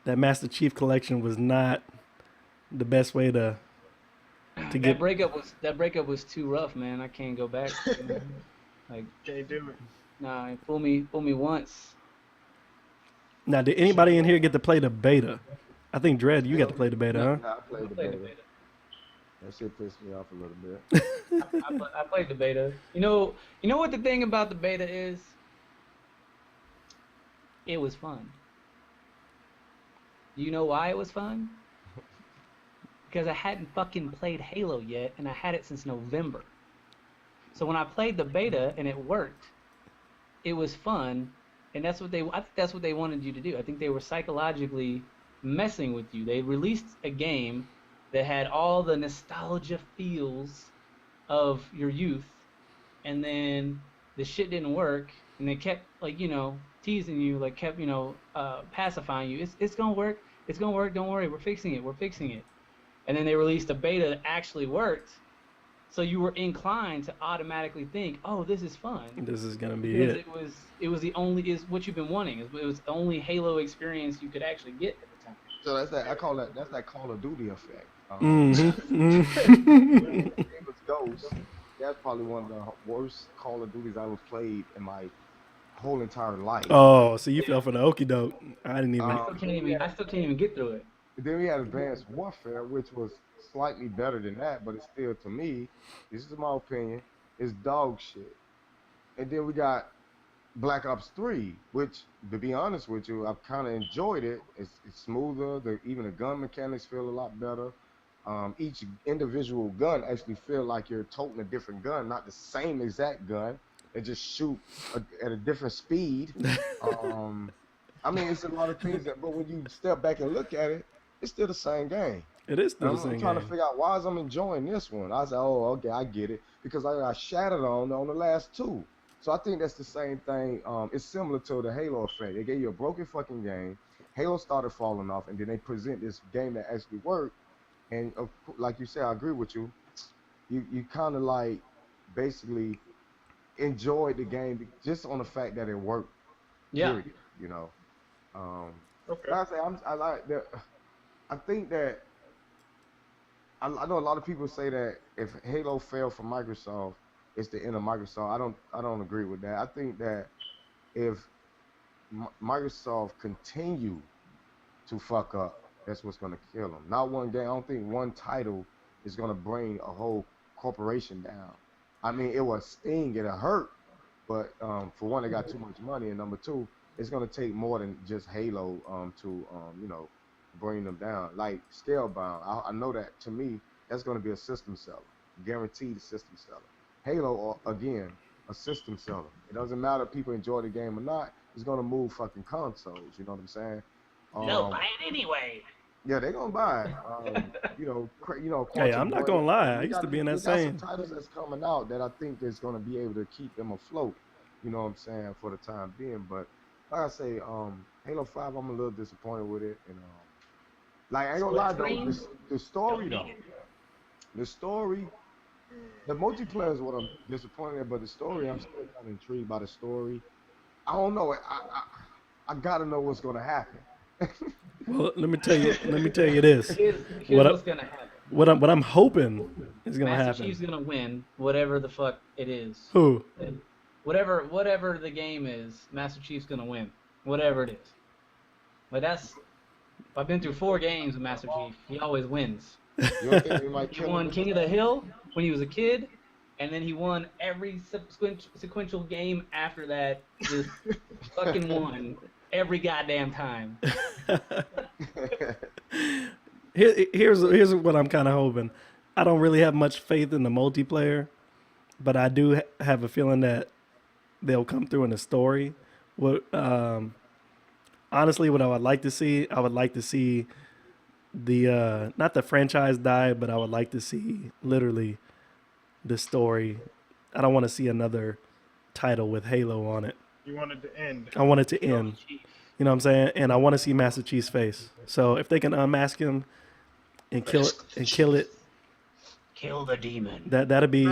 A: that Master Chief collection was not the best way to
C: That
A: get.
C: breakup was too rough, man. I can't go back. Like,
B: Can't do it.
C: nah, fool me once.
A: Now, did anybody in here get to play the beta? I think Dredd, you got to
D: Yeah,
A: play the beta,
C: No,
A: huh?
D: nah, I played
C: I
D: the
C: played the
D: beta.
C: beta.
D: That shit pissed me off a little bit.
C: I played the beta. You know what the thing about the beta is? It was fun. You know why it was fun? Because I hadn't fucking played Halo yet, and I had it since November. So when I played the beta and it worked, it was fun, and I think that's what they wanted you to do. I think they were psychologically messing with you. They released a game that had all the nostalgia feels of your youth, and then the shit didn't work, and they kept like teasing you, like kept pacifying you. It's gonna work. It's gonna work. Don't worry. We're fixing it. We're fixing it. And then they released a beta that actually worked, so you were inclined to automatically think, oh, this is fun.
A: This is gonna be
C: Because
A: it.
C: it was the only is what you've been wanting. It was the only Halo experience you could actually get at the time.
D: So that's that Call of Duty effect.
A: Mm-hmm.
D: Game was Ghost. That's probably one of the worst Call of Duties I ever played in my whole entire life.
A: Oh, so you fell for the okie doke. I didn't even.
C: I still can't even get through it.
D: Then we had Advanced Warfare, which was slightly better than that, but it's still, to me, this is my opinion, it's dog shit. And then we got Black Ops 3, which, to be honest with you, I've kind of enjoyed it. It's smoother. Even the gun mechanics feel a lot better. Each individual gun actually feel like you're toting a different gun, not the same exact gun. They just shoot at a different speed. Um, I mean, it's a lot of things that, but when you step back and look at it, it's still the same game.
A: It is
D: And
A: still the
D: I'm
A: same
D: trying to
A: game.
D: figure out why I'm enjoying this one. I was like, oh, okay, I get it. Because I got shattered on the last two. So I think that's the same thing. It's similar to the Halo effect. They gave you a broken fucking game. Halo started falling off, and then they present this game that actually worked. And like you said, I agree with you. You kind of like basically enjoyed the game just on the fact that it worked.
C: Yeah.
D: Period. You know. Um,
B: Okay.
D: like I say, I like that. I think that I know a lot of people say that if Halo failed for Microsoft, it's the end of Microsoft. I don't agree with that. I think that if Microsoft continue to fuck up, that's what's gonna kill them. Not one game. I don't think one title is gonna bring a whole corporation down. I mean, it will sting, it'll hurt, but for one, they got too much money, and number two, it's gonna take more than just Halo to bring them down. Like Scalebound, I know that to me, that's gonna be a system seller, guaranteed system seller. Halo, again, a system seller. It doesn't matter if people enjoy the game or not. It's gonna move fucking consoles. You know what I'm saying?
C: They'll
D: Um,
C: buy it anyway.
D: yeah, they're gonna buy it.
A: Hey,
D: Quantum
A: I'm not
D: Break.
A: gonna lie. I
D: You
A: used to
D: got
A: be in
D: you
A: that
D: got some
A: same.
D: titles that's coming out that I think is gonna be able to keep them afloat. You know what I'm saying, for the time being. But like I say, Halo 5, I'm a little disappointed with it. And like I ain't gonna
C: Split
D: lie though,
C: screen.
D: the story
C: Don't
D: though,
C: need it.
D: the story, the multiplayer is what I'm disappointed in, but the story, I'm still kind of intrigued by the story. I don't know. I gotta know what's gonna happen.
A: Well, let me tell you. Let me tell you this.
C: Here's
A: What I,
C: what's gonna happen.
A: what I'm hoping is gonna
C: Master
A: happen.
C: Chief's gonna win whatever the fuck it is.
A: Who?
C: Whatever the game is, Master Chief's gonna win. Whatever it is. But I've been through 4 games with Master Chief. He always wins.
D: You don't think they might
C: He
D: kill
C: won
D: him?
C: King of the Hill when he was a kid, and then he won every sequential game after that. Just fucking won every goddamn time.
A: Here's what I'm kind of hoping. I don't really have much faith in the multiplayer, but I do have a feeling that they'll come through in the story. What honestly, what I would like to see the not the franchise die, but I would like to see literally the story. I don't want to see another title with Halo on it.
B: You wanted to end.
A: I want it to
C: Kill
A: end.
C: the Chief.
A: You know what I'm saying? And I want to see Master Chief's face. So if they can unmask him and kill it,
C: Kill the demon.
A: that'd be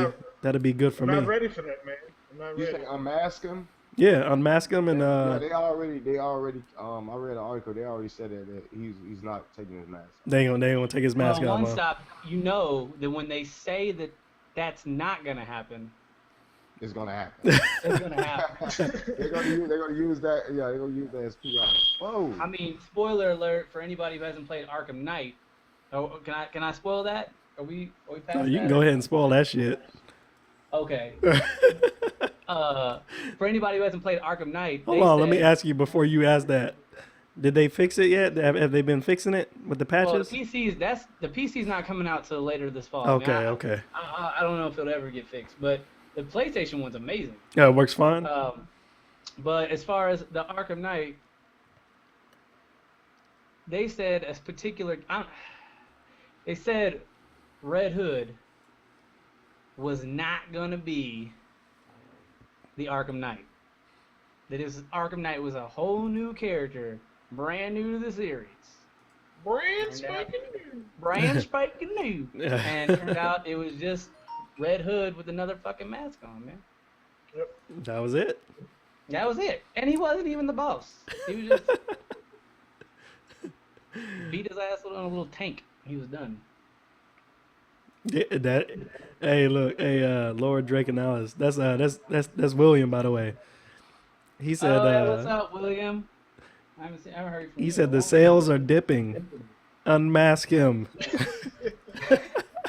A: good for
B: I'm not
A: me.
B: ready for that, man. I'm not
D: You
B: ready.
D: say unmask him?
A: Yeah, unmask him and
D: Yeah, they already. I read an article. They already said that he's not taking his mask.
A: they ain't gonna take his mask
C: Well,
A: off.
C: one
A: Huh?
C: stop. You know that when they say that that's not gonna happen,
D: It's gonna happen.
C: it's gonna happen.
D: they're gonna use that. Yeah, they're gonna use that as PR. Whoa.
C: I mean, spoiler alert for anybody who hasn't played Arkham Knight. Oh, can I spoil that? Are we past
A: Oh, you can
C: that?
A: go ahead and spoil that shit.
C: Okay. For anybody who hasn't played Arkham Knight,
A: Hold on, let me ask you before you ask that. Did they fix it yet? Have they been fixing it with the
C: Well,
A: patches?
C: the PC's not coming out till later this fall.
A: Okay,
C: I mean,
A: okay.
C: I don't know if it'll ever get fixed, but the PlayStation one's amazing.
A: Yeah, it works fine.
C: But as far as the Arkham Knight, they said they said Red Hood was not gonna be the Arkham Knight. Arkham Knight was a whole new character, brand new to the series.
B: Brand spanking new.
C: Brand spanking new. And it turned out it was just Red Hood with another fucking mask on, man.
A: That was it.
C: That was it. And he wasn't even the boss. He was just beat his ass on a little tank. He was done.
A: Yeah, hey, look, hey, Lord Drake and Alice. That's William, by the way. He said,
C: Oh, yeah, what's up, William? I haven't heard from
A: he
C: you
A: said
C: in a
A: the
C: long
A: sales are dipping. Unmask him.
C: time.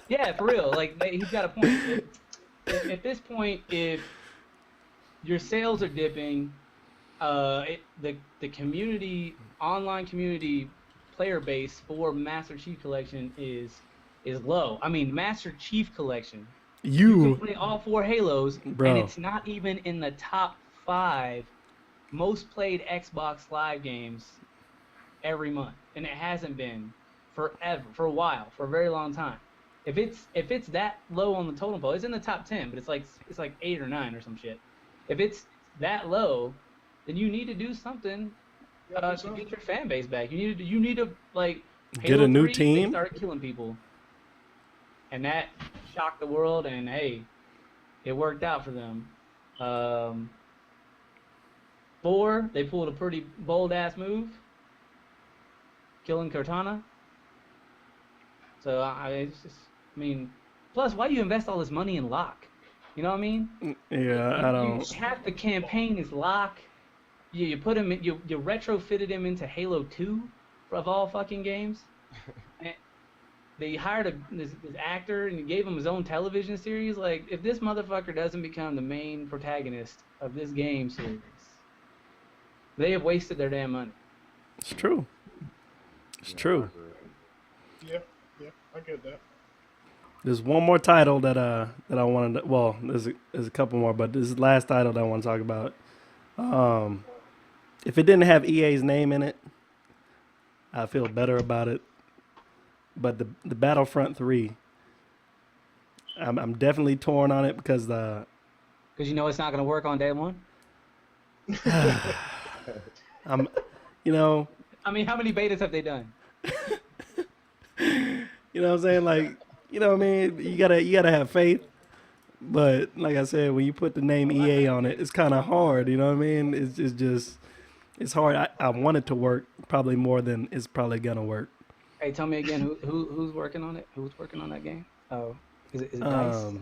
C: Yeah, for real. Like he's got a point. At this point, if your sales are dipping, The community, online community player base for Master Chief Collection is low. I mean, Master Chief Collection. You can play all 4 Halos,
A: Bro.
C: and it's not even in the top 5 most played Xbox Live games every month, and it hasn't been forever, for a while, for a very long time. If it's that low on the totem pole, it's in the top 10, but it's like 8 or 9 or some shit. If it's that low, then you need to do something to get your fan base back. You need to like
A: get a new
C: 3,
A: team.
C: They started killing people, and that shocked the world. And hey, it worked out for them. 4, they pulled a pretty bold ass move, killing Cortana. So I mean, plus, why do you invest all this money in Locke? You know what I mean?
A: Yeah, I don't.
C: Half the campaign is Locke. You put him in, you retrofitted him into Halo 2 of all fucking games. And they hired this actor and gave him his own television series. Like, if this motherfucker doesn't become the main protagonist of this game series, they have wasted their damn money.
A: It's true. It's true.
B: Yeah, I get that.
A: There's one more title that I wanted to, well, there's a couple more, but this is the last title that I want to talk about. If it didn't have EA's name in it, I feel better about it. But the Battlefront 3, I'm definitely torn on it because
C: you know it's not gonna work on day one.
A: I'm, you know.
C: I mean, how many betas have they done?
A: You know what I'm saying? Like, you know what I mean? You gotta have faith. But like I said, when you put the name EA on it, it's kind of hard. You know what I mean? It's just, it's hard. I want it to work probably more than it's probably gonna work.
C: Hey, tell me again, who's working on it? Who's working on that game? Oh, is it DICE?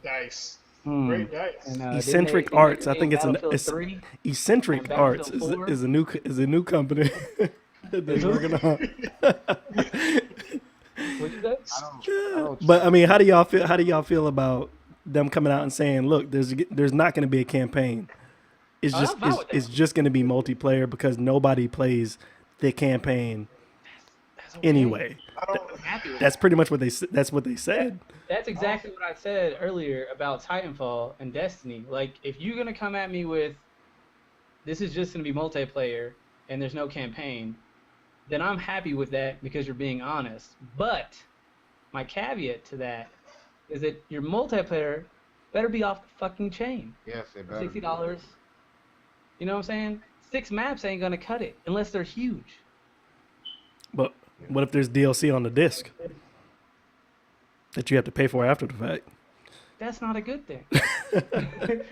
B: DICE. Great DICE.
C: And,
A: Eccentric Arts. I think it's Eccentric
C: and
A: Arts
C: Battlefield
A: is a new company that they're working on.
C: What'd you say?
A: But I mean, how do y'all feel about them coming out and saying, look, there's not going to be a campaign. It's just going to be multiplayer because nobody plays the campaign anyway. That's pretty much what they said.
C: That's exactly what I said earlier about Titanfall and Destiny. Like, if you're going to come at me with, this is just going to be multiplayer and there's no campaign, then I'm happy with that because you're being honest. But my caveat to that is that your multiplayer better be off the fucking chain.
D: Yes, it better.
C: $60. You know what I'm saying? 6 maps ain't gonna cut it unless they're huge.
A: But what if there's DLC on the disc that you have to pay for after the fact?
C: That's not a good thing.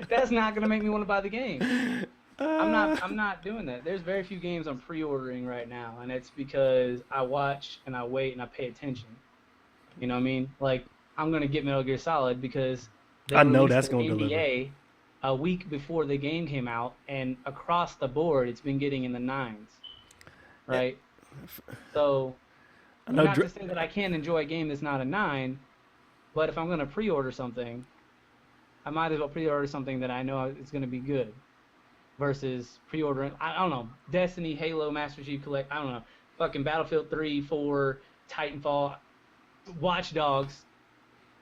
C: That's not gonna make me want to buy the game. I'm not doing that. There's very few games I'm pre-ordering right now, and it's because I watch and I wait and I pay attention. You know what I mean? Like, I'm gonna get Metal Gear Solid because
A: I know
C: released
A: that's
C: the
A: gonna
C: NDA
A: deliver.
C: a week before the game came out, and across the board, it's been getting in the 9s, right? So, not to say that I can't enjoy a game that's not a 9, but if I'm gonna pre-order something, I might as well pre-order something that I know is gonna be good. Versus pre-ordering, I don't know, Destiny, Halo, Master Chief Collect, I don't know, fucking Battlefield 3, 4, Titanfall, Watch Dogs.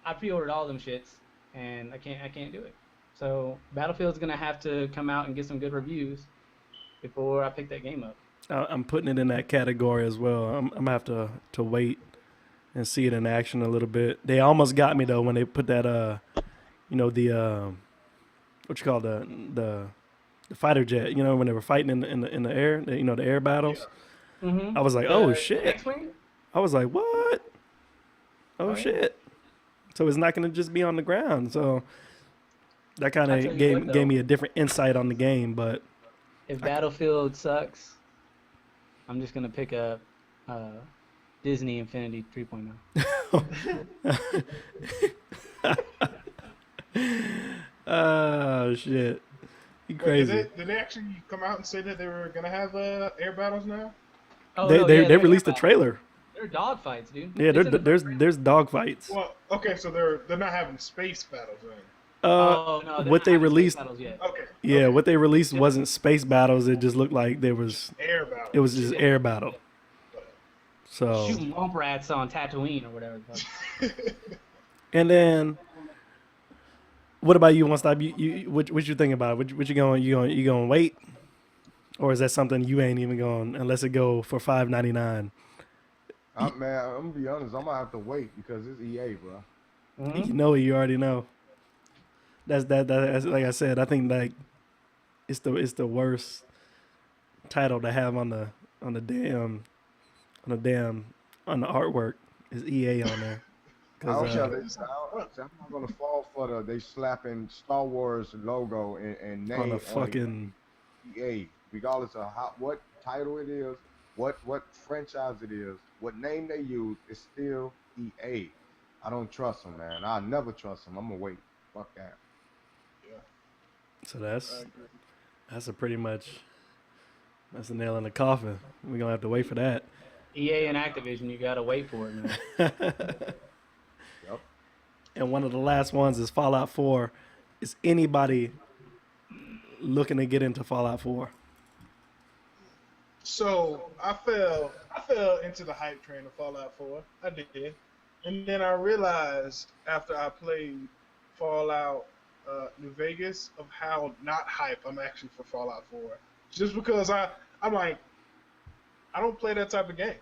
C: I pre-ordered all them shits, and I can't do it. So Battlefield's gonna have to come out and get some good reviews before I pick that game up.
A: I'm putting it in that category as well. I'm gonna have to wait and see it in action a little bit. They almost got me though when they put that the what you call the fighter jet, when they were fighting in the air, the air battles.
C: Yeah. Mm-hmm.
A: I was like, oh shit.
C: X-Wing?
A: I was like, what? Oh shit. So it's not going to just be on the ground. So that kind of gave me a different insight on the game. But
C: if Battlefield sucks, I'm just going to pick up Disney Infinity 3.0.
A: Oh shit. You crazy.
B: Did they actually come out and say that they were gonna have air battles now?
C: Oh,
A: they released a trailer.
C: They're dogfights, dude.
A: Yeah, there's dogfights.
B: Well, okay, so they're not having space battles then.
C: Oh no, they're
A: what
C: not
A: they
C: having space
A: released,
C: battles yet.
B: Okay.
A: yeah,
B: Okay.
A: what they released wasn't space battles. It just looked like
B: Air
A: it was
B: battles.
A: just
C: Yeah.
A: air battle. So,
C: Shooting womp rats on Tatooine or whatever.
A: and then what about you? One stop. What you think about it? What you going wait, or is that something you ain't even going unless it go for $5.99?
D: Man, I'm gonna be honest. I'm gonna have to wait because it's EA, bro.
A: You know it. You already know. That's like I said. I think like it's the worst title to have on the damn on the damn on the artwork is EA on there
D: I
A: because
D: don't care.
B: It's not fun.
D: I'm not gonna fall for they slapping Star Wars logo and
A: on the
D: name on a
A: fucking
D: EA, regardless of what title it is, what franchise it is, what name they use, it's still EA. I don't trust them, man. I never trust them. I'm gonna wait. Fuck that.
B: Yeah,
A: so
B: I
A: that's
B: agree.
A: that's a pretty much that's a nail in the coffin. We're gonna have to wait for that.
C: EA and Activision, you gotta wait for it, man.
D: Yep.
A: And one of the last ones is Fallout 4. Is anybody looking to get into Fallout 4?
B: So I fell into the hype train of Fallout 4. I did, and then I realized after I played Fallout New Vegas of how not hype I'm actually for Fallout 4. Just because I'm like I don't play that type of game,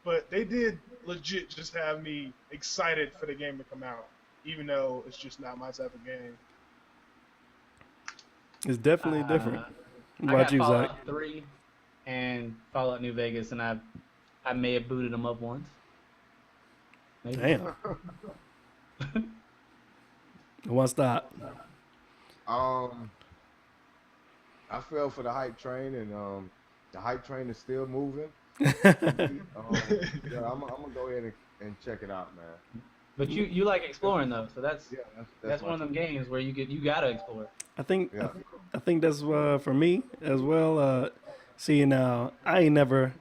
B: but they did legit just have me excited for the game to come out, even though it's just not my type of game.
A: It's definitely different.
C: Uh,
A: What
C: I
A: about
C: got
A: you, Zach?
C: Fallout 3 and Fallout New Vegas, and I may have booted them up once. Maybe.
A: Damn. One stop.
D: Um, I fell for the hype train, and the hype train is still moving. Yeah, I'm gonna go ahead and check it out, man.
C: But you like exploring though, so that's
D: Yeah,
C: that's one of them games where you gotta explore.
A: I think
D: Yeah.
A: I think that's for me as well. See now, I ain't never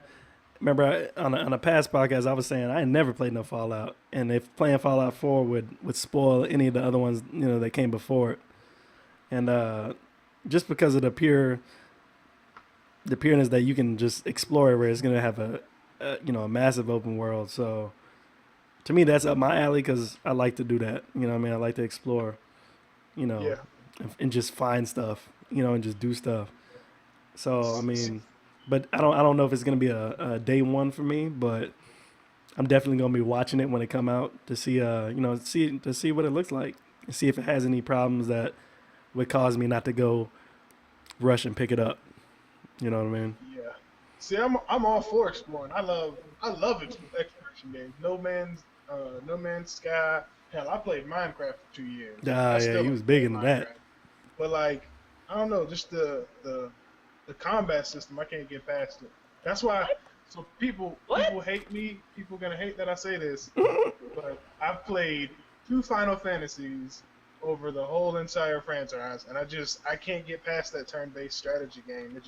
A: remember on a past podcast I was saying I ain't never played no Fallout, and if playing Fallout 4 would spoil any of the other ones that came before it, and just because of the pureness that you can just explore it, where it's gonna have a massive open world. So to me that's up my alley because I like to do that. You know what I mean? I like to explore. You know,
B: Yeah.
A: and just find stuff. And just do stuff. So I mean, but I don't know if it's gonna be a day one for me, but I'm definitely gonna be watching it when it come out to see see what it looks like and see if it has any problems that would cause me not to go rush and pick it up. You know what I mean?
B: Yeah. See, I'm all for exploring. I love exploration games. No Man's Sky. Hell, I played Minecraft for 2 years.
A: Ah,
B: I
A: yeah,
B: still
A: he was
B: play
A: big into that.
B: Minecraft. But like, I don't know, just the combat system, I can't get past it. That's why. So people hate me. People gonna hate that I say this, but I've played 2 Final Fantasies over the whole entire franchise, and I can't get past that turn-based strategy game. It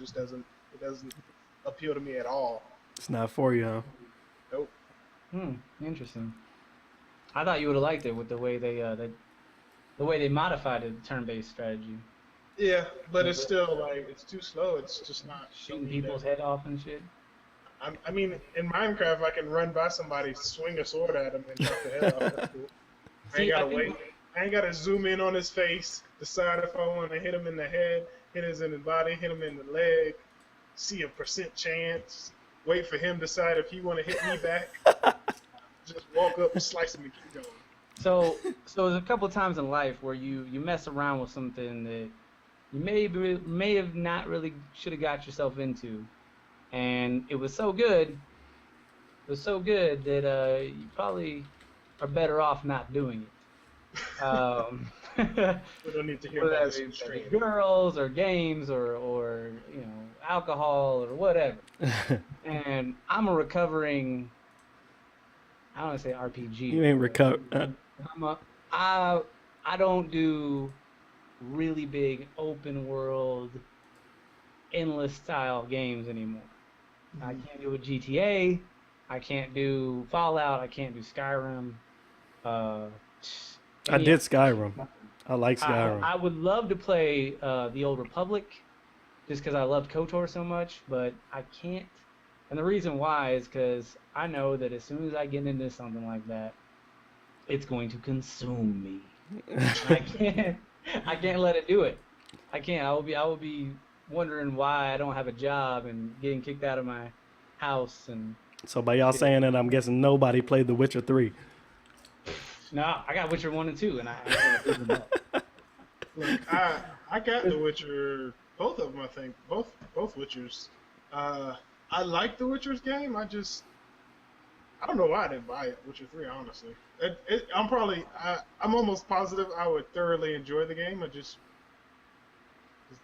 B: doesn't appeal to me at all.
A: It's not for you, huh?
B: Nope.
C: Interesting. I thought you would have liked it with the way the way they modified the turn-based strategy,
B: Yeah, but it's still like it's too slow. It's just not
C: shooting people's head off and shit.
B: I mean, in Minecraft, I can run by somebody, swing a sword at him, and chop the head off. That's cool. I ain't
C: See, I
B: gotta
C: think-
B: wait. I ain't gotta zoom in on his face, decide if I want to hit him in the head, hit him in the body, hit him in the leg, see a percent chance, wait for him to decide if he want to hit me back. Just walk up and slice him and keep going.
C: So there's a couple of times in life where you mess around with something that you may have not really should have got yourself into, and it was so good. It was so good that you probably are better off not doing it.
B: We don't need to hear
C: Whether
B: about
C: that
B: this
C: be
B: straight.
C: girls or games or alcohol or whatever. And I'm a recovering, I don't want to say RPG.
A: You ain't recover.
C: I don't do really big open world, endless style games anymore. I can't do a GTA. I can't do Fallout. I can't do Skyrim.
A: I did Skyrim. I like Skyrim.
C: I would love to play the Old Republic, just because I loved KOTOR so much, but I can't. And the reason why is because I know that as soon as I get into something like that, it's going to consume me. I can't. I can't let it do it. I can't. I will be wondering why I don't have a job and getting kicked out of my house and.
A: So by y'all saying that, I'm guessing nobody played The Witcher 3.
C: No, I got Witcher 1 and 2, and I
B: Look, I got The Witcher, both of them. I think both Witchers. I like The Witcher's game. I don't know why I didn't buy it. Witcher 3, honestly. I'm almost positive I would thoroughly enjoy the game. I just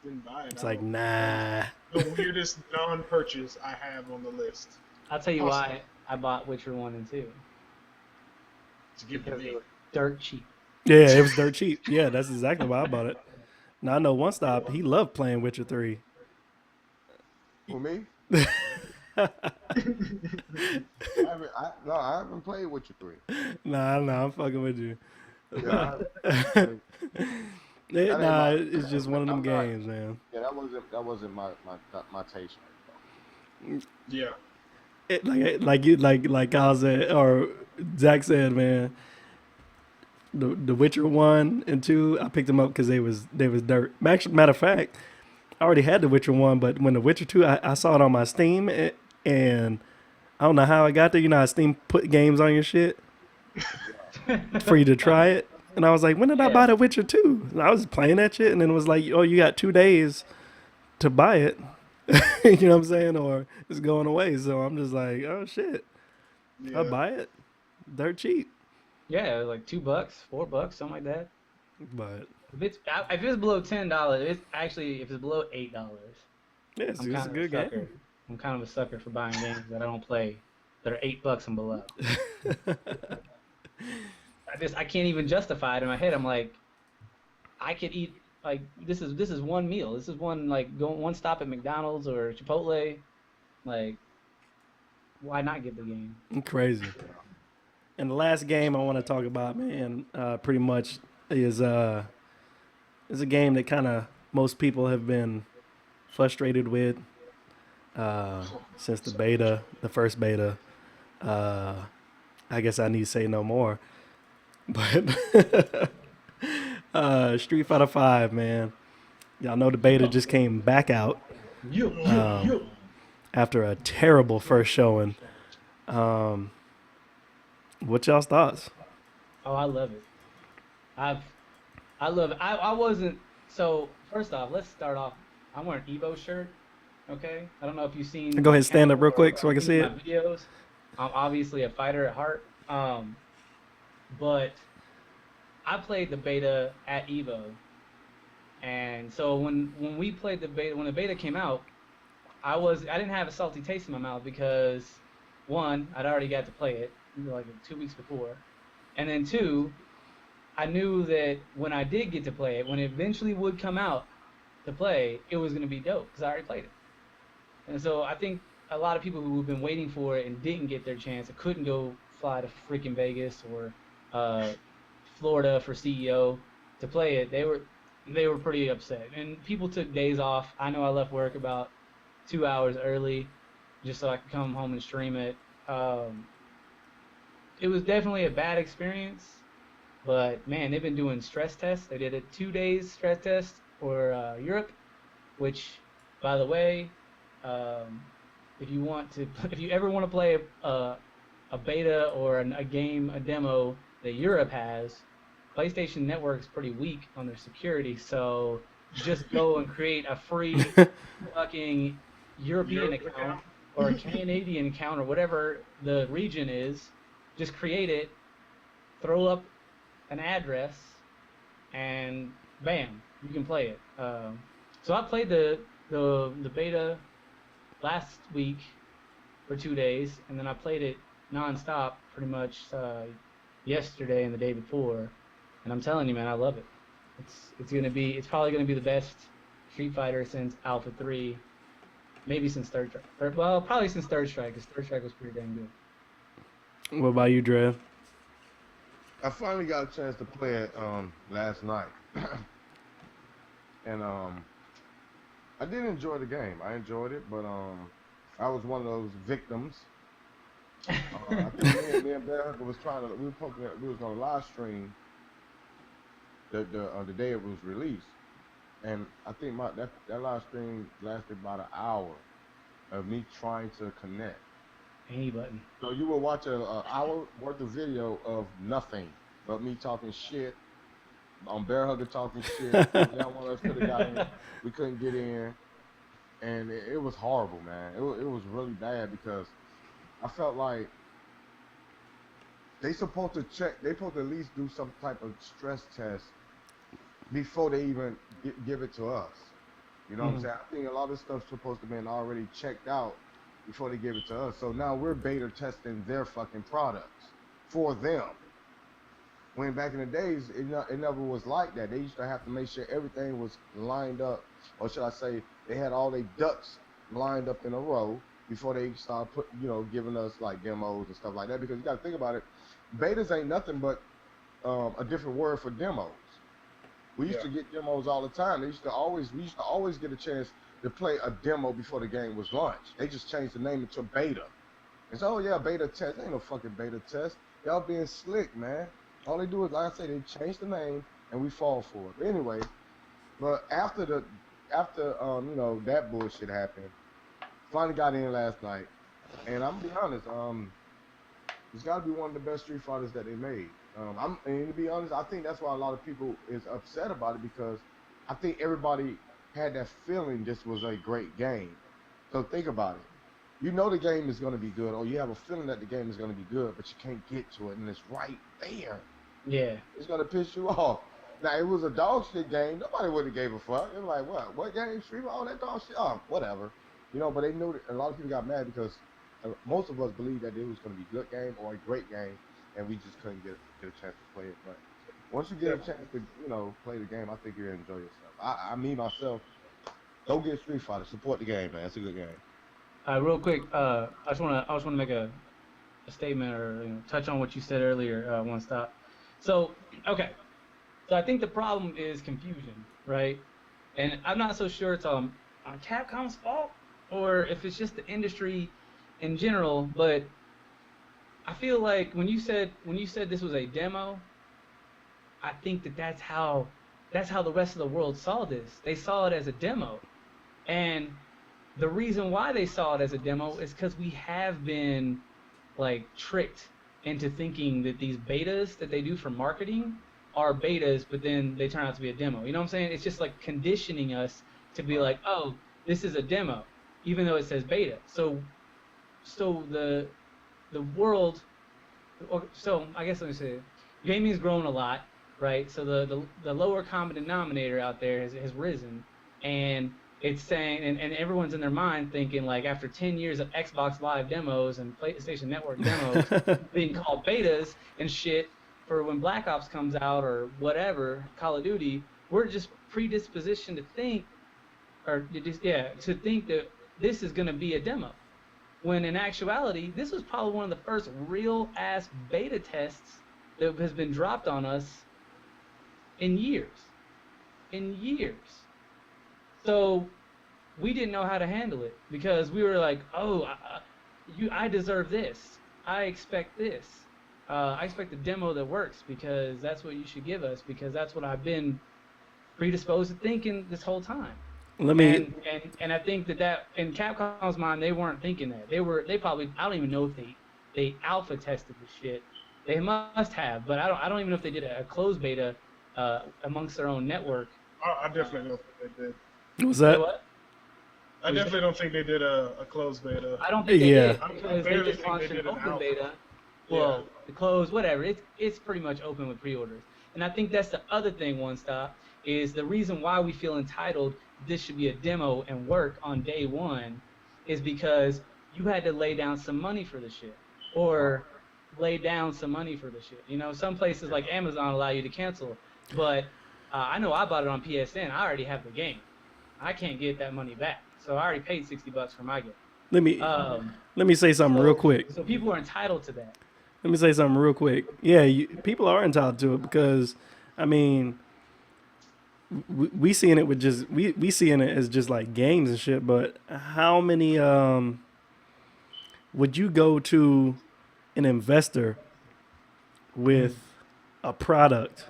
B: didn't buy it.
A: It's like, nah.
B: The weirdest non-purchase I have on the list.
C: I'll tell you why I bought Witcher 1 and 2.
B: To give
C: Because
B: me.
C: they were dirt cheap.
A: Yeah, it was dirt cheap. Yeah, that's exactly why I bought it. Now I know One Stop, he loved playing Witcher 3.
D: For me? I haven't played Witcher 3.
A: Nah, I'm fucking with you.
D: Yeah,
A: It's just one of them
D: I'm not-
A: games, man.
D: yeah, that wasn't my taste.
B: Yeah.
A: Like Kyle said, or Zach said, man. The Witcher 1 and 2, I picked them up because they was dirt. Actually, matter of fact, I already had The Witcher 1, but when The Witcher 2, I saw it on my Steam, and I don't know how I got there. You know how Steam put games on your shit for you to try it? And I was like, when did I buy The Witcher 2? And I was playing that shit, and then it was like, oh, you got 2 days to buy it. You know what I'm saying? Or it's going away. So I'm just like, oh, shit.
B: Yeah.
A: I'll buy it. Dirt cheap.
C: Yeah, it was like $2, $4, something like that.
A: But
C: If it's below $10, if it's below $8,
A: yeah, it's
C: I'm
A: a
C: kind of
A: good
C: a sucker.
A: game.
C: I'm kind of a sucker for buying games that I don't play that are $8 and below. I can't even justify it in my head. I'm like, I could eat like this is one meal. This is one stop at McDonald's or Chipotle. Like, why not get the game?
A: Crazy. And the last game I want to talk about, man, pretty much is a game that kind of most people have been frustrated with since the first beta. I guess I need to say no more. But Street Fighter 5, man. Y'all know the beta just came back out after a terrible first showing. What y'all's thoughts?
C: Oh, I love it. I love it. I wasn't so. First off, let's start off. I'm wearing Evo shirt. Okay. I don't know if you've seen.
A: Go ahead, stand up real
C: or
A: quick so I can see
C: my
A: it.
C: videos. I'm obviously a fighter at heart. But I played the beta at Evo, and so when we played the beta, when the beta came out, I didn't have a salty taste in my mouth because one, I'd already got to play it like 2 weeks before, and then two, I knew that when I did get to play it, when it eventually would come out to play, it was gonna be dope because I already played it. And so I think a lot of people who have been waiting for it and didn't get their chance, or couldn't go fly to freaking Vegas or Florida for CEO to play it, they were pretty upset. And people took days off. I know I left work about 2 hours early just so I could come home and stream it. It was definitely a bad experience, but man, they've been doing stress tests. They did a 2 days stress test for Europe, which, by the way, if you ever want to play a beta or a game, a demo that Europe has, PlayStation Network's pretty weak on their security, so just go and create a free fucking European account or a Canadian account or whatever the region is. Just create it, throw up an address, and bam, you can play it. So I played the beta last week for 2 days, and then I played it non-stop pretty much yesterday and the day before, and I'm telling you, man, I love it. It's probably gonna be the best Street Fighter since Alpha 3, maybe since Third Strike. Well, probably since Third Strike, because Third Strike was pretty damn good.
A: What about you, Drev?
D: I finally got a chance to play it last night. And I did enjoy the game. I enjoyed it, but I was one of those victims. I think me and Bear Hooker was trying to we was gonna live stream the day it was released, and I think that live stream lasted about an hour of me trying to connect.
C: Any button.
D: So you will watch a hour worth of video of nothing but me talking shit. On Bear Hugger talking shit. Y'all want us could have got in. We couldn't get in, and it was horrible, man. It was really bad because I felt like they supposed to check. They supposed to at least do some type of stress test before they even give it to us. You know what I'm saying? I think a lot of stuff's supposed to be already checked out before they give it to us. So now we're beta testing their fucking products for them. When back in the days, it never was like that. They used to have to make sure everything was lined up, or should I say, they had all their ducks lined up in a row before they start giving us like demos and stuff like that. Because you got to think about it, betas ain't nothing but a different word for demos. We used to get demos all the time. We used to always get a chance to play a demo before the game was launched. They just changed the name into beta. It's beta test. Ain't no fucking beta test. Y'all being slick, man. All they do is, like I say, they change the name and we fall for it. But anyway, but after that bullshit happened, finally got in last night, and I'm gonna be honest, it's got to be one of the best Street Fighters that they made. And to be honest, I think that's why a lot of people is upset about it, because I think everybody had that feeling this was a great game. So think about it. You know the game is going to be good, or you have a feeling that the game is going to be good, but you can't get to it, and it's right there.
C: Yeah.
D: It's going to piss you off. Now, it was a dog shit game. Nobody would have gave a fuck. It was like, what? What game? Street? Oh, that dog shit? Oh, whatever. But they knew that a lot of people got mad because most of us believed that it was going to be a good game or a great game, and we just couldn't get a chance to play it. But once you get a chance to, play the game, I think you'll enjoy yourself. Me, myself, go get Street Fighter. Support the game, man. It's a good game.
C: Real quick, I just want to make a statement or touch on what you said earlier. One stop. So, okay. So I think the problem is confusion, right? And I'm not so sure it's on Capcom's fault or if it's just the industry in general. But I feel like when you said this was a demo, I think that's how the rest of the world saw this. They saw it as a demo, and the reason why they saw it as a demo is because we have been like tricked into thinking that these betas that they do for marketing are betas, but then they turn out to be a demo. You know what I'm saying? It's just like conditioning us to be like, oh, this is a demo, even though it says beta. So the world. So I guess let me say, gaming's grown a lot, right? So the lower common denominator out there has risen, and it's saying, and everyone's in their mind thinking, like, after 10 years of Xbox Live demos and PlayStation Network demos being called betas and shit for when Black Ops comes out or whatever, Call of Duty, we're just predispositioned to think, to think that this is going to be a demo. When in actuality, this was probably one of the first real-ass beta tests that has been dropped on us in years. So we didn't know how to handle it because we were like, oh, I deserve this. I expect this. I expect a demo that works because that's what you should give us, because that's what I've been predisposed to thinking this whole time. And I think that in Capcom's mind, they weren't thinking that. They probably, I don't even know if they alpha tested the shit. They must have, but I don't even know if they did a closed beta amongst their own network.
B: I definitely don't think they did.
A: Was that?
C: What?
B: I definitely don't think they did a closed beta.
C: I don't think they did,
B: I
C: because they just
B: think
C: launched
B: they
C: an
B: did an
C: open
B: alpha.
C: beta. Well, the closed, whatever. It's pretty much open with pre-orders. And I think that's the other thing, One Stop, is the reason why we feel entitled this should be a demo and work on day one is because you had to lay down some money for the shit. Or lay down some money for the shit. Some places like Amazon allow you to cancel. But I know I bought it on PSN. I already have the game. I can't get that money back. So I already paid $60 for my game.
A: Let me say something real quick.
C: So people are entitled to that.
A: Let me say something real quick. Yeah, people are entitled to it because, I mean, we seeing it with just we seeing it as just like games and shit. But how many would you go to an investor with a product?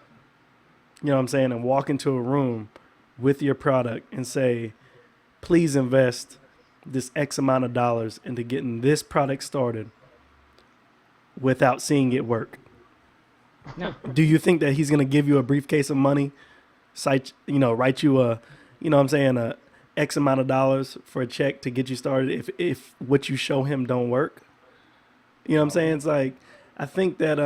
A: You know what I'm saying, and walk into a room with your product and say, please invest this X amount of dollars into getting this product started without seeing it work.
C: No.
A: Do you think that he's gonna give you a briefcase of money, write you a, you know what I'm saying, a X amount of dollars for a check to get you started if what you show him don't work? You know what I'm saying? It's like I think that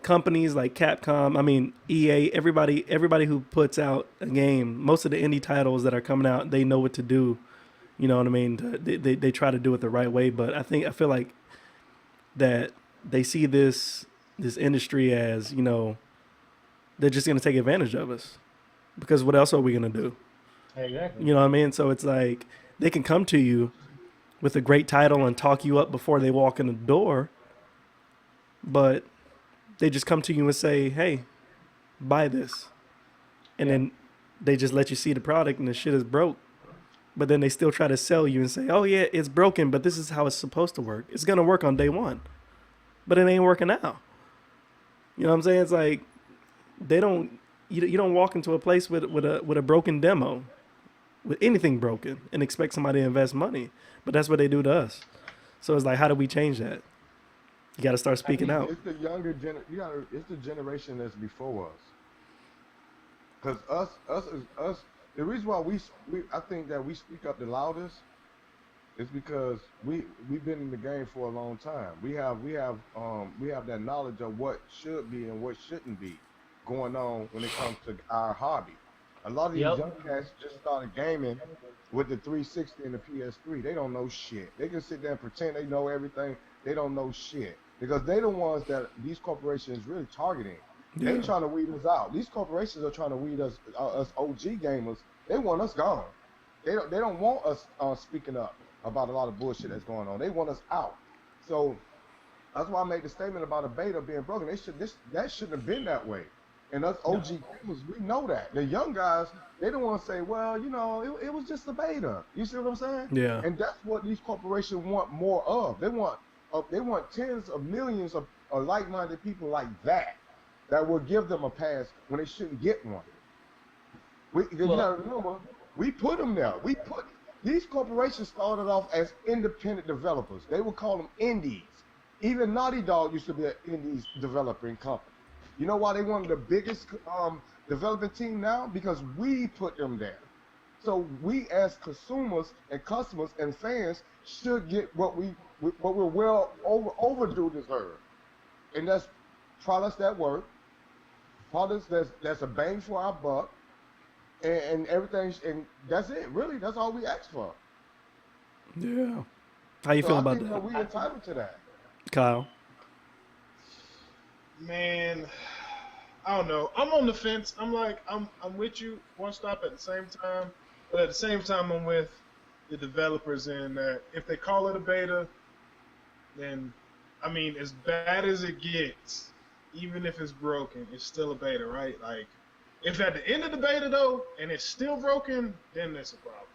A: companies like Capcom, I mean EA, everybody who puts out a game, most of the indie titles that are coming out, they know what to do. You know what I mean? They try to do it the right way, but I feel like that they see this industry as, they're just gonna take advantage of us because what else are we gonna do?
C: Exactly.
A: You know what I mean? So it's like they can come to you with a great title and talk you up before they walk in the door, but they just come to you and say, "Hey, buy this," and
C: Yeah.
A: then they just let you see the product and the shit is broke. But then they still try to sell you and say, "Oh yeah, it's broken, but this is how it's supposed to work. It's gonna work on day one," but it ain't working out. You know what I'm saying? It's like they don't. You don't walk into a place with a broken demo, with anything broken, and expect somebody to invest money. But that's what they do to us. So it's like, how do we change that? You got to start
C: I
A: speaking
C: think
A: out.
D: It's the younger it's the generation that's before us. Cause us. The reason why I think that we speak up the loudest is because we've been in the game for a long time. We have that knowledge of what should be and what shouldn't be going on when it comes to our hobby. A lot of these
C: Yep.
D: young cats just started gaming with the 360 and the PS3. They don't know shit. They can sit there and pretend they know everything. They don't know shit because they the ones that these corporations really targeting. They
A: Yeah.
D: trying to weed us out. These corporations are trying to weed us OG gamers. They want us gone. They don't want us speaking up about a lot of bullshit that's going on. They want us out. So that's why I made the statement about a beta being broken. That shouldn't have been that way. And us
C: No.
D: OG gamers, we know that. The young guys, they don't want to say, well, it was just a beta. You see what I'm saying?
A: Yeah.
D: And that's what these corporations want more of. They want tens of millions of like-minded people like that will give them a pass when they shouldn't get one. You
C: Well,
D: gotta remember, we put them there. These corporations started off as independent developers. They would call them indies. Even Naughty Dog used to be an indies developing company. You know why they one of the biggest developing team now? Because we put them there. So we as consumers and customers and fans should get what we're well overdue deserve. And that's products that work, products that's a bang for our buck, and everything, and that's it. Really, that's all we ask for.
A: Yeah. How you
D: So
A: feel
D: I
A: about
D: think
A: that,
D: we entitled to that.
A: Kyle?
B: Man, I don't know. I'm on the fence. I'm with you one stop at the same time, but at the same time I'm with the developers in that if they call it a beta, then I mean as bad as it gets, even if it's broken, it's still a beta, right? Like if at the end of the beta though and it's still broken, then that's a problem.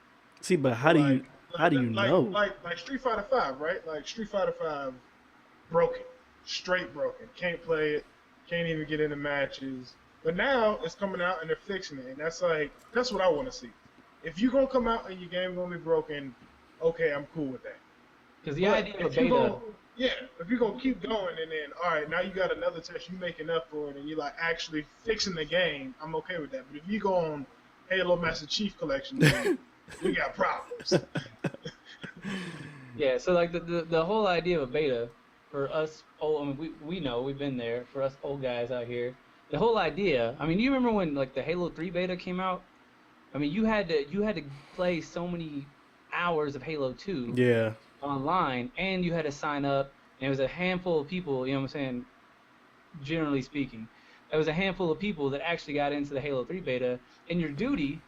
A: See, but
B: So like
A: how do you know?
B: like Street Fighter Five, right? Like Street Fighter Five broken, straight broken. Can't play it. Can't even get into matches. But now it's coming out and they're fixing it, and that's what I want to see. If you gonna come out and your game gonna be broken, okay, I'm cool with that.
C: because the
B: But
C: idea of a
B: if you
C: beta,
B: go, yeah, if you're gonna keep going and then all right, now you got another test, you making up for it, and you like actually fixing the game, I'm okay with that. But if you go on Halo Master Chief Collection, then we got problems.
C: yeah. So like the whole idea of a beta for us, I mean, we know we've been there. For us old guys out here, the whole idea. I mean, you remember when like the Halo 3 beta came out? I mean, you had to play so many hours of Halo 2
A: Yeah.
C: online, and you had to sign up. And it was a handful of people. You know what I'm saying? Generally speaking, it was a handful of people that actually got into the Halo 3 beta. And your duty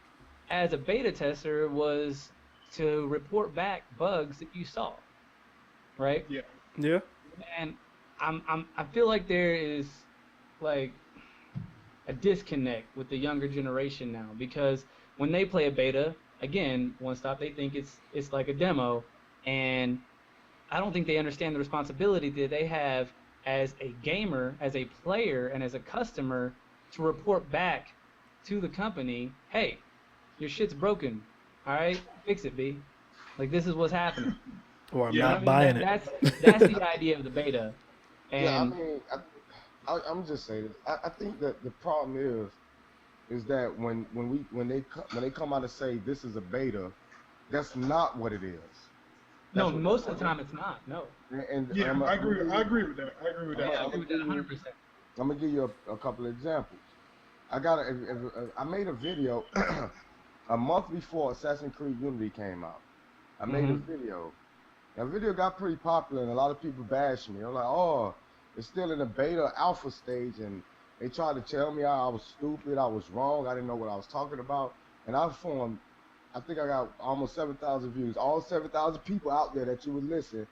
C: as a beta tester was to report back bugs that you saw, right?
B: Yeah.
A: Yeah.
C: And I feel like there is like a disconnect with the younger generation now because when they play a beta, again, one stop, they think it's like a demo, and I don't think they understand the responsibility that they have as a gamer, as a player, and as a customer to report back to the company, hey, your shit's broken. All right, fix it, B. Like this is what's happening.
A: Or I'm
C: You know
B: Yeah.
C: what I
A: not
C: mean?
A: buying it.
C: That's the idea of the beta.
D: Yeah, I
C: And
D: mean, I'm just saying this. I think that the problem is that when they come out and say this is a beta, that's not what it is.
C: no,
D: That's what
C: most of the time it's not. No.
D: and
B: Yeah, I agree. I agree with that. I agree with that.
C: Yeah, I
D: I'm
C: agree
D: gonna
C: with that
D: give you
C: 100%.
D: I'm gonna give you a couple of examples. I made a video a month before Assassin's Creed Unity came out. I made a
C: Mhm.
D: video. That video got pretty popular, and a lot of people bashed me. I'm like, oh, it's still in the beta alpha stage, and they tried to tell me I was stupid, I was wrong, I didn't know what I was talking about. And I think I got almost 7,000 views. All 7,000 people out there that you would listen,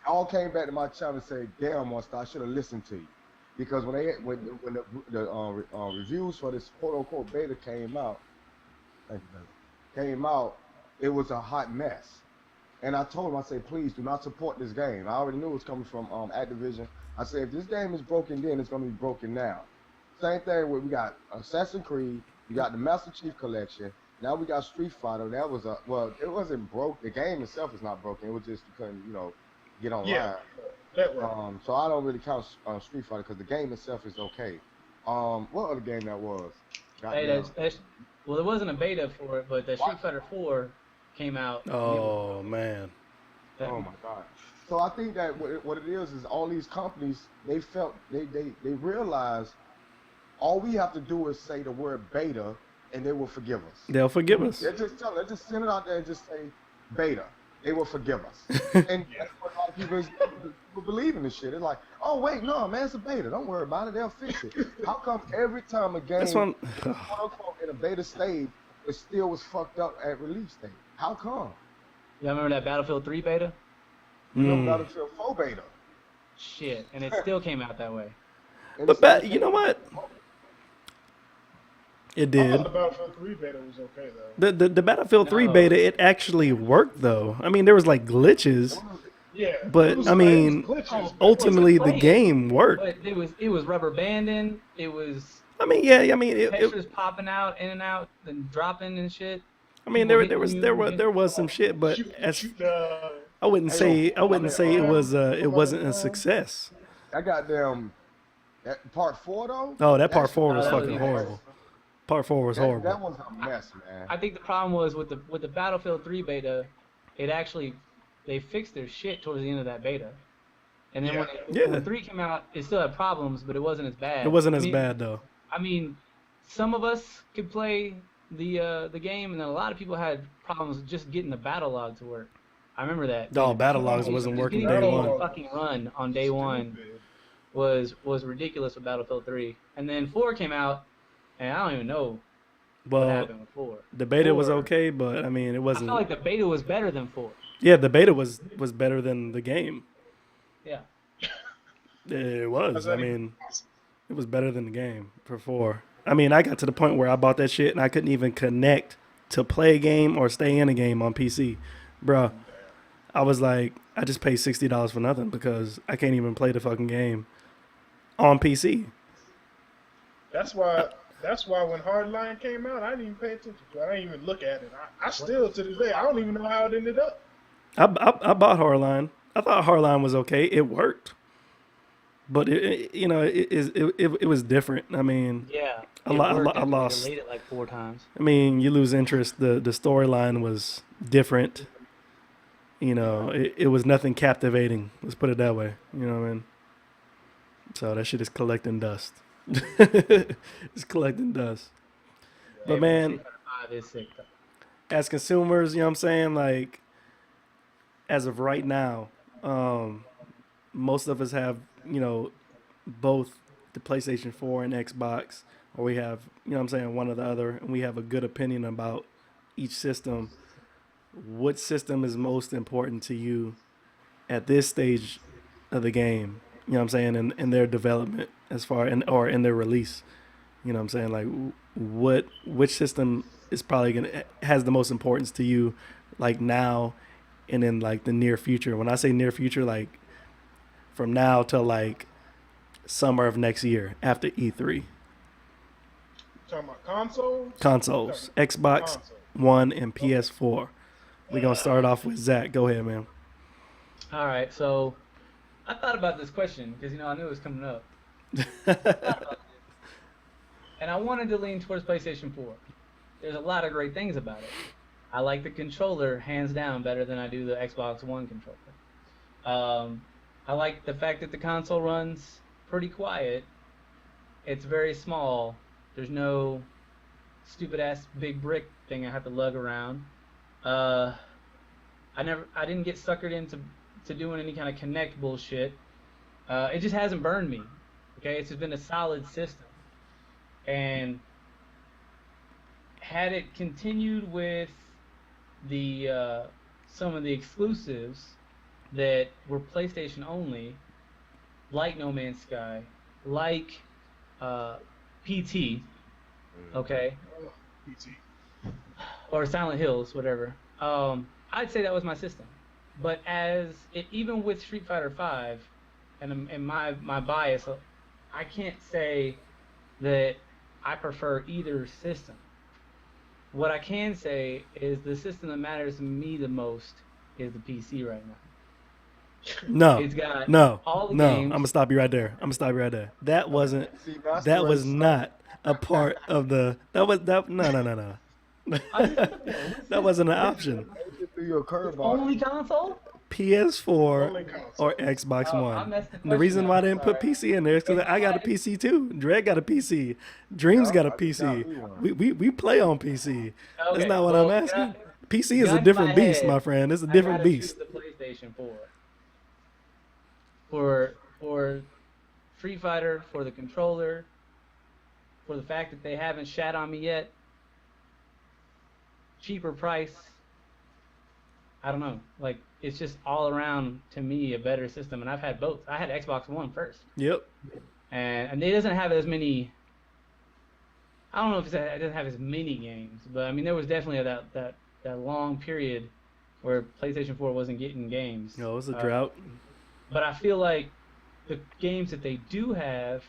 D: all came back to my channel and said, damn, Monster, I should have listened to you. Because when the reviews for this quote unquote beta thank you, baby, came out, it was a hot mess. And I told him, I said, please do not support this game. I already knew it was coming from Activision. I said, if this game is broken then, it's going to be broken now. Same thing with, we got Assassin's Creed, we got the Master Chief Collection, now we got Street Fighter. That was well, it wasn't broke. The game itself is not broken. It was just you couldn't, get
B: Yeah,
D: online.
B: that way.
D: So I don't really count Street Fighter because the game itself is okay. What other game that was?
C: Hey,
D: Goddamn.
C: well, there wasn't a beta for it, but the Street Fighter 4 came out. And it was,
A: Oh man.
D: Oh my God. So I think that what it is all these companies, they felt they realized all we have to do is say the word beta and they will forgive us.
A: They'll forgive us.
D: Let's just send it out there and just say beta. They will forgive us. And that's what a lot of people believe in this shit. It's like, oh wait, no, man, it's a beta. Don't worry about it. They'll fix it. How come every time a game
A: That's one.
D: quote unquote in a beta stage, it still was fucked up at release stage? How come?
C: y'all remember that Battlefield 3 beta?
D: Remember Battlefield 4 beta.
C: Shit, and it still came out that way.
D: And
A: But
D: it's
A: you know what? It
B: I
A: did.
B: thought the Battlefield 3 beta was okay though.
A: The Battlefield 3
C: No.
A: beta, it actually worked though. I mean, there was like glitches,
B: Yeah,
A: but
B: it was,
A: I mean,
B: it was glitches.
A: ultimately the
C: playing.
A: game worked.
C: But it was rubber banding. It was
A: I mean, yeah, I mean,
C: textures popping out, in and out, and dropping and shit.
A: I mean,
C: People
A: there
C: hitting
A: there
C: you.
A: was some shit, but
B: shoot,
A: as
B: shoot,
A: I wouldn't say it wasn't a success.
D: that goddamn part 4 though.
A: Oh, that part
D: shit-
A: 4 was
C: that was
A: fucking
C: a mess.
A: horrible. Part 4 was
D: That
A: horrible.
D: was a mess, man.
C: I think the problem was with the Battlefield 3 beta, it actually they fixed their shit towards the end of that beta. And then
A: Yeah.
C: when 3 came out, it still had problems, but it wasn't as bad.
A: It wasn't
C: I
A: as
C: mean-
A: bad though.
C: I mean, some of us could play the game, and then a lot of people had problems just getting the battle log to work. I remember that.
A: No, battle logs wasn't working day
C: Getting a
A: one.
C: fucking run on day one was ridiculous with Battlefield 3. And then 4 came out, and I don't even know what
A: Well,
C: happened with 4.
A: the beta was
C: 4
A: okay, but I mean, it
C: I
A: wasn't.
C: felt like the beta was better than 4.
A: Yeah, the beta was better than the game.
C: Yeah.
A: It was.
B: How's
A: I
B: that even
A: mean, it was better than the game for 4. I mean, I got to the point where I bought that shit and I couldn't even connect to play a game or stay in a game on PC. Bruh, I was like, I just paid $60 for nothing because I can't even play the fucking game on PC.
B: That's why when Hardline came out, I didn't even pay attention to it. I didn't even look at it. I still to this day, I don't even know how it ended up.
A: I bought Hardline. I thought Hardline was okay. It worked. But it was different. I mean,
C: Yeah.
A: I
C: it
A: lo- I
C: worked
A: lo- I
C: after we
A: lost.
C: delayed it like 4 times.
A: I mean, you lose interest. The storyline was different. It was nothing captivating. Let's put it that way. You know what I mean? So that shit is collecting dust. It's collecting dust. But
C: Hey,
A: man,
C: Street Fighter 5 is sick though.
A: as consumers, you know what I'm saying? Like, as of right now, most of us have, both the PlayStation 4 and Xbox, or we have, what I'm saying, one or the other, and we have a good opinion about each system. What system is most important to you at this stage of the game? You know what I'm saying? In their development or in their release. You know what I'm saying? Like, which system is probably gonna has the most importance to you, like now, and in like the near future. When I say near future, like from now till like summer of next year after E3.
B: Talking about consoles?
A: Consoles, Xbox
B: Console.
A: One and
B: Okay.
A: PS4. We're gonna start off with Zach. Go ahead, man.
C: All right, so I thought about this question because I knew it was coming up. Thought about this, and I wanted to lean towards PlayStation 4. There's a lot of great things about it. I like the controller hands down better than I do the Xbox One controller. I like the fact that the console runs pretty quiet. It's very small. There's no stupid ass big brick thing I have to lug around. Uh, I didn't get suckered into doing any kind of Connect bullshit. It just hasn't burned me. Okay, it's just been a solid system. And had it continued with the some of the exclusives that were PlayStation only, like No Man's Sky, like PT, okay,
B: Oh, PT.
C: or Silent Hills, whatever. I'd say that was my system. But even with Street Fighter V, and my bias, I can't say that I prefer either system. What I can say is the system that matters to me the most is the PC right now.
A: No,
C: It's got
A: no,
C: all the
A: no. I'm
C: games.
A: gonna stop you right there. I'm gonna stop you right there. That wasn't.
D: See, that's
A: That
D: where
A: was
D: it's
A: not a part of the. That was that. No, no, no, no. That wasn't an option.
D: through your curveball.
C: Only console?
A: PS4
B: Only console.
A: or Xbox
C: Oh, I
A: One.
C: messed the
A: And the reason
C: question
A: why I
C: up.
A: didn't put
C: Sorry.
A: PC in there is because I got a PC too. Dre got a PC. Dreams got a
D: I just got
A: PC.
D: me one.
A: We play on PC. That's
C: Okay,
A: not what
C: well,
A: I'm asking. PC is a
C: gun to
A: different
C: my
A: beast,
C: head,
A: my friend. It's a
C: I
A: different
C: gotta
A: beast.
C: choose the PlayStation 4 for Street Fighter, for the controller, for the fact that they haven't shat on me yet. Cheaper price. I don't know. Like it's just all around to me a better system, and I've had both. I had Xbox One first,
A: Yep.
C: and it doesn't have as many. I don't know if it doesn't have as many games, but I mean there was definitely that long period where PlayStation 4 wasn't getting games.
A: No, it's a drought.
C: But I feel like the games that they do have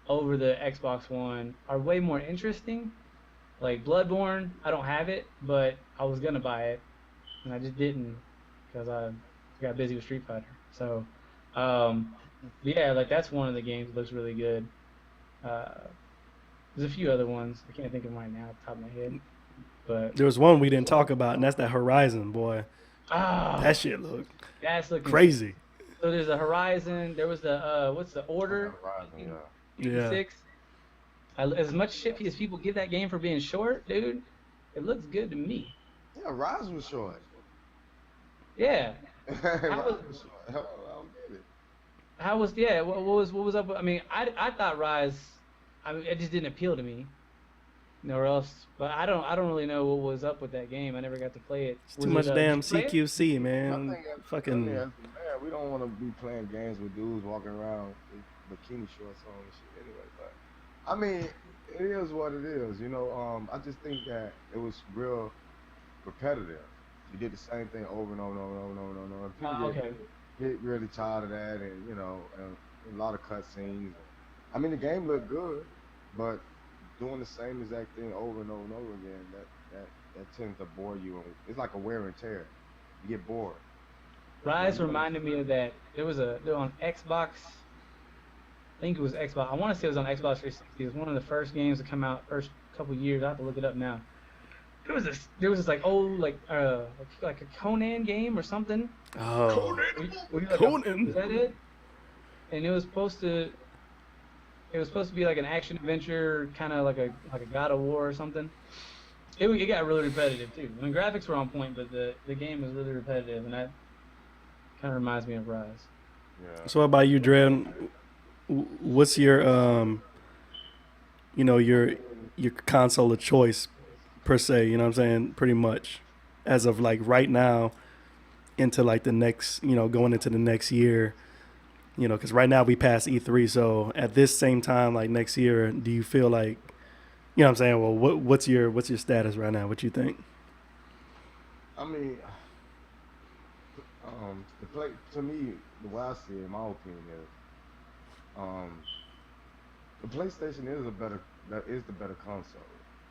C: over the Xbox One are way more interesting. Like Bloodborne, I don't have it, but I was gonna buy it, and I just didn't because I got busy with Street Fighter. So, yeah, like that's one of the games that looks really good. There's a few other ones I can't think of right now off the top of my head, but
A: There was one we didn't talk about, and that's that Horizon, boy.
C: ah,
A: That shit looked
C: that's looking
A: crazy.
C: So there's the Horizon. There was the what's the Order?
D: Horizon,
A: Yeah.
C: 86. As much shit as people give that game for being short, dude, it looks good to me.
D: Yeah, Rise was short.
C: Yeah.
D: Rise was short. I don't get it.
C: How was what was up? I mean, I thought Rise. I mean, it just didn't appeal to me. Nor else, but I don't really know what was up with that game. I never got to play it.
A: It's too much damn
C: did you play it?
A: CQC,
D: I
A: man.
D: think as
A: Fucking.
D: man, we don't want to be playing games with dudes walking around with bikini shorts on and shit anyway. But I mean, it is what it is, you know. I just think that it was real repetitive. You did the same thing over and over and over and over and over and over. People
C: Okay.
D: get really tired of that, and and a lot of cutscenes. I mean, the game looked good, but doing the same exact thing over and over and over again, that tends to bore you. And it's like a wear and tear. You get bored.
C: Rise reminded me of that. There on Xbox. I think it was Xbox. I want to say it was on Xbox 360. It was one of the first games to come out first couple years. I have to look it up now. There was this like old like a Conan game or something.
A: Oh.
C: Were you like
A: Conan.
C: is that it? And it was supposed to be like an action adventure, kind of like a God of War or something. It got really repetitive too. I mean, graphics were on point, but the game was really repetitive, and that kind of reminds me of Rise.
D: Yeah.
A: So what about you, Dre? What's your your console of choice per se? You know what I'm saying? Pretty much, as of like right now, into like the next, going into the next year. You know, because right now we passed E3. So at this same time, like next year, do you feel like, you know what I'm saying? Well, what's your status right now? What you think?
D: I mean, the play to me, the way I see it, in my opinion is, um, the PlayStation is a better that is the better console.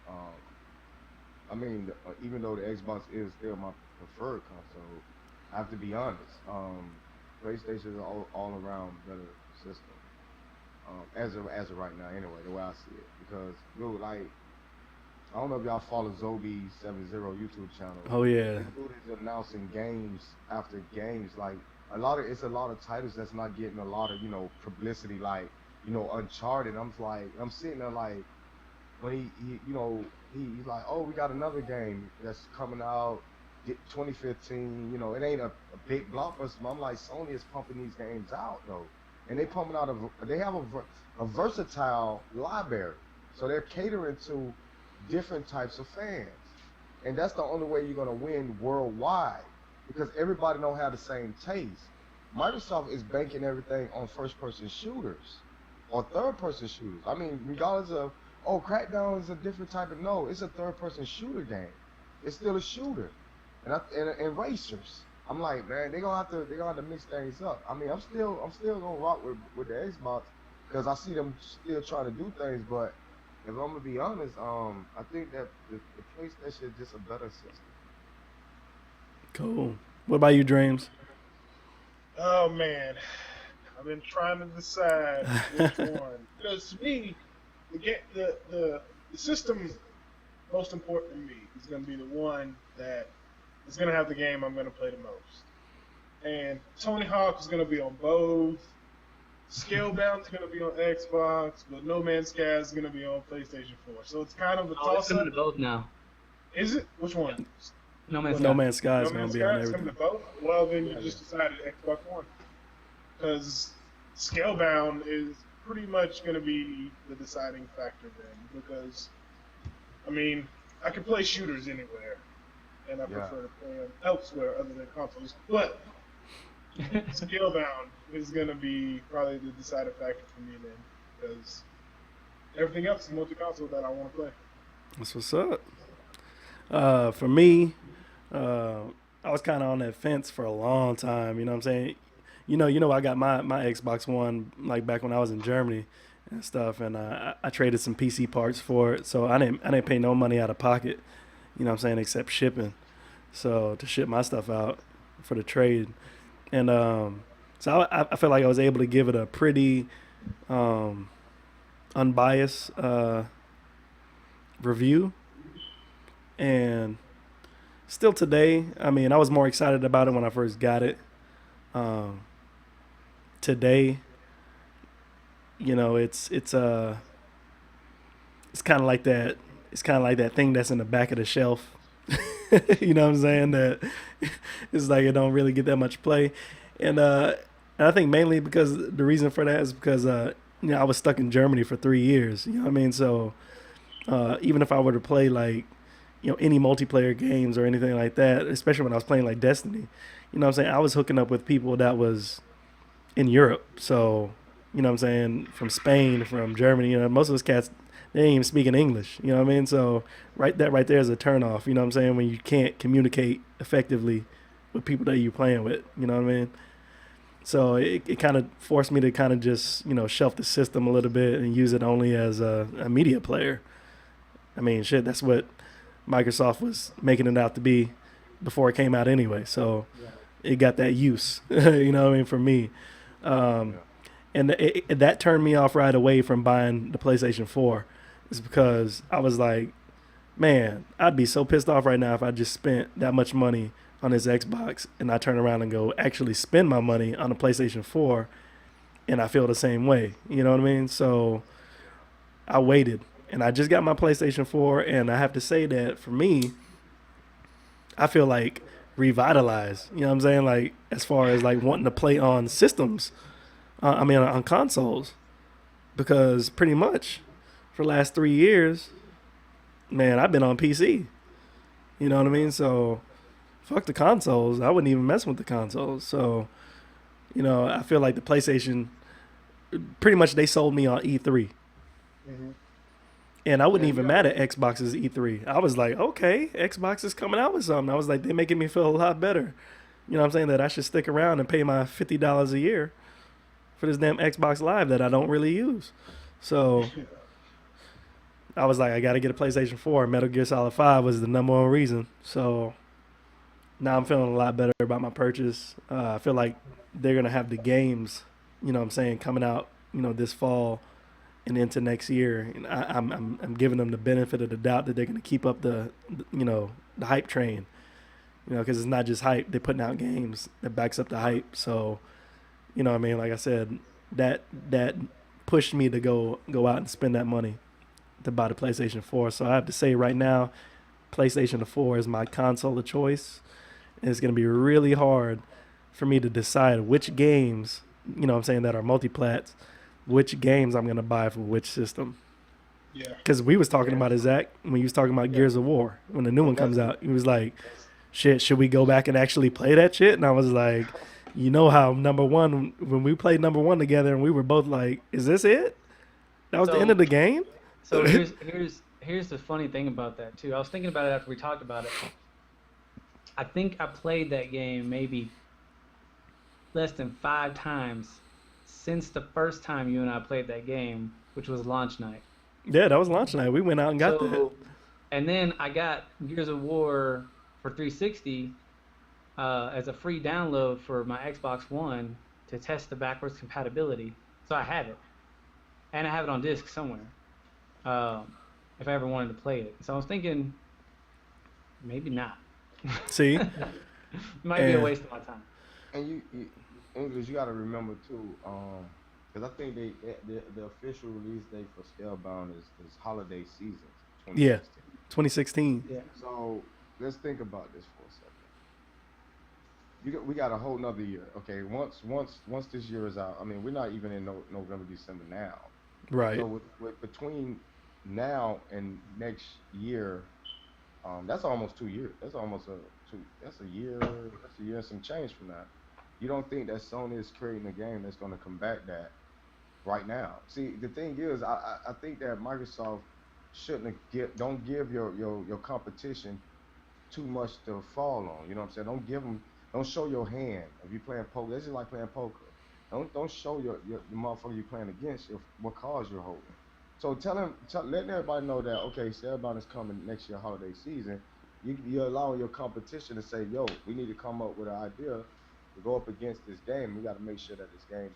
D: Um, I mean, even though the Xbox is still my preferred console, I have to be honest. PlayStation is all around better system. As of right now, anyway, the way I see it, because dude, like I don't know if y'all follow Zobi70 YouTube channel.
A: Oh yeah.
D: That dude is announcing games after games. Like it's a lot of titles that's not getting a lot of publicity. Like Uncharted. I'm sitting there like when he's like, oh, we got another game that's coming out 2015. It ain't a big blockbuster. But I'm like, Sony is pumping these games out though, and they have a versatile library, so they're catering to different types of fans, and that's the only way you're gonna win worldwide because everybody don't have the same taste. Microsoft is banking everything on first-person shooters or third-person shooters. I mean, regardless of Crackdown is a different type of it's a third-person shooter game. It's still a shooter, and racers. I'm like, man, they gonna have to mix things up. I mean, I'm still gonna rock with the Xbox because I see them still trying to do things, but if I'm gonna be honest, I think that the PlayStation is just a better system.
A: Cool. What about you, Dreams?
B: Oh man, I've been trying to decide which one. Because to me, the system most important to me is going to be the one that is going to have the game I'm going to play the most. And Tony Hawk is going to be on both. Scalebound is going to be on Xbox, but No Man's Sky is going to be on PlayStation 4. So it's kind of a
C: Oh, it's coming
B: toss-up.
C: to both now.
B: Is it? Which one?
C: No Man's
A: No
C: Sky.
A: Man's Sky is
B: No
A: gonna
B: Man's
A: be
B: Sky
A: on
B: is coming
A: everything.
B: to both? Well, then you just decided Xbox One. Because Scalebound is pretty much going to be the deciding factor then. Because, I mean, I can play shooters anywhere, and I
D: Yeah.
B: prefer to play them elsewhere other than consoles. But Scalebound is going to be probably the deciding factor for me then. Because everything else is multi-console that I want to play.
A: That's what's up. For me, uh, I was kind of on that fence for a long time. You know what I'm saying? I got my Xbox One like back when I was in Germany and stuff, and I traded some PC parts for it, so I didn't pay no money out of pocket. You know what I'm saying, except shipping. So to ship my stuff out for the trade, and so I felt like I was able to give it a pretty um, unbiased review, and still today, I mean, I was more excited about it when I first got it. Um, Today, it's kind of like that. It's kind of like that thing that's in the back of the shelf. You know what I'm saying? That it's like it don't really get that much play, and I think mainly because the reason for that is because I was stuck in Germany for 3 years. You know what I mean? So even if I were to play like any multiplayer games or anything like that, especially when I was playing like Destiny, you know what I'm saying, I was hooking up with people that was in Europe. So, you know what I'm saying, from Spain, from Germany, most of those cats, they ain't even speaking English. You know what I mean? So that right there is a turnoff, you know what I'm saying, when you can't communicate effectively with people that you're playing with, you know what I mean? So it kind of forced me to kind of just, shelf the system a little bit and use it only as a media player. I mean, shit, that's what Microsoft was making it out to be before it came out anyway. So it got that use, you know what I mean, for me. Um,
D: Yeah.
A: and that turned me off right away from buying the PlayStation 4. Is because I was like, man, I'd be so pissed off right now if I just spent that much money on this Xbox and I turn around and go actually spend my money on the PlayStation 4 and I feel the same way. You know what I mean? So I waited and I just got my PlayStation 4, and I have to say that for me, I feel like revitalized. You know what I'm saying? Like as far as like wanting to play on systems, on consoles, because pretty much for the last 3 years, man, I've been on PC. You know what I mean? So fuck the consoles. I wouldn't even mess with the consoles. So I feel like the PlayStation, pretty much they sold me on E3.
C: Hmm.
A: And I wasn't
D: Yeah,
A: even
D: you
A: mad
D: gotta.
A: at Xbox's E3. I was like, okay, Xbox is coming out with something. I was like, they're making me feel a lot better. You know what I'm saying? That I should stick around and pay my $50 a year for this damn Xbox Live that I don't really use. So I was like, I got to get a PlayStation 4. Metal Gear Solid 5 was the number one reason. So now I'm feeling a lot better about my purchase. I feel like they're going to have the games, what I'm saying, coming out, this fall and into next year. And I'm giving them the benefit of the doubt that they're going to keep up the hype train. Because it's not just hype; they're putting out games that backs up the hype. So what I mean. Like I said, that pushed me to go out and spend that money to buy the PlayStation 4. So I have to say right now, PlayStation 4 is my console of choice. And it's going to be really hard for me to decide which games, what I'm saying, that are multiplats, which games I'm going to buy for which system.
B: Yeah.
A: Because we was talking
D: Yeah,
A: about it, Zach, when you was talking about
D: yeah,
A: Gears of War. When the new one
D: and
A: comes
D: that's
A: out, he was like,
D: that's
A: shit, should we go back and actually play that shit? And I was like, you know how number one, when we played number one together and we were both like, is this it? That was the end of
C: So
A: the game?
C: so here's the funny thing about that too. I was thinking about it after we talked about it. I think I played that game maybe less than 5 times since the first time you and I played that game, which was launch night.
A: Yeah, that was launch night. We went out and got that.
C: So, and then I got Gears of War for 360 as a free download for my Xbox One to test the backwards compatibility. So I have it, and I have it on disc somewhere. If I ever wanted to play it, so I was thinking maybe not.
A: See?
C: Might be a
A: And
C: waste of my time.
D: and you English. You got to remember too, because I think the official release date for Scalebound is holiday season
A: yeah,
D: 2016.
A: 2016.
C: Yeah.
D: So let's think about this for a second. We got a whole nother year. Okay, once this year is out, I mean, we're not even in November, December now. So
A: Right.
D: with between now and next year, that's almost 2 years. That's almost a two. That's a year. That's a year and some change from now. You don't think that Sony is creating a game that's going to combat that right now? See, the thing is, I think that Microsoft shouldn't don't give your competition too much to fall on. You know what I'm saying? Don't give them, don't show your hand. If you're playing poker, that's just like playing poker. Don't show the motherfucker you're playing against what cards you're holding. So letting everybody know that okay, Starbound is coming next year holiday season. You're allowing your competition to say, yo, we need to come up with an idea to go up against this game. We got to make sure that this game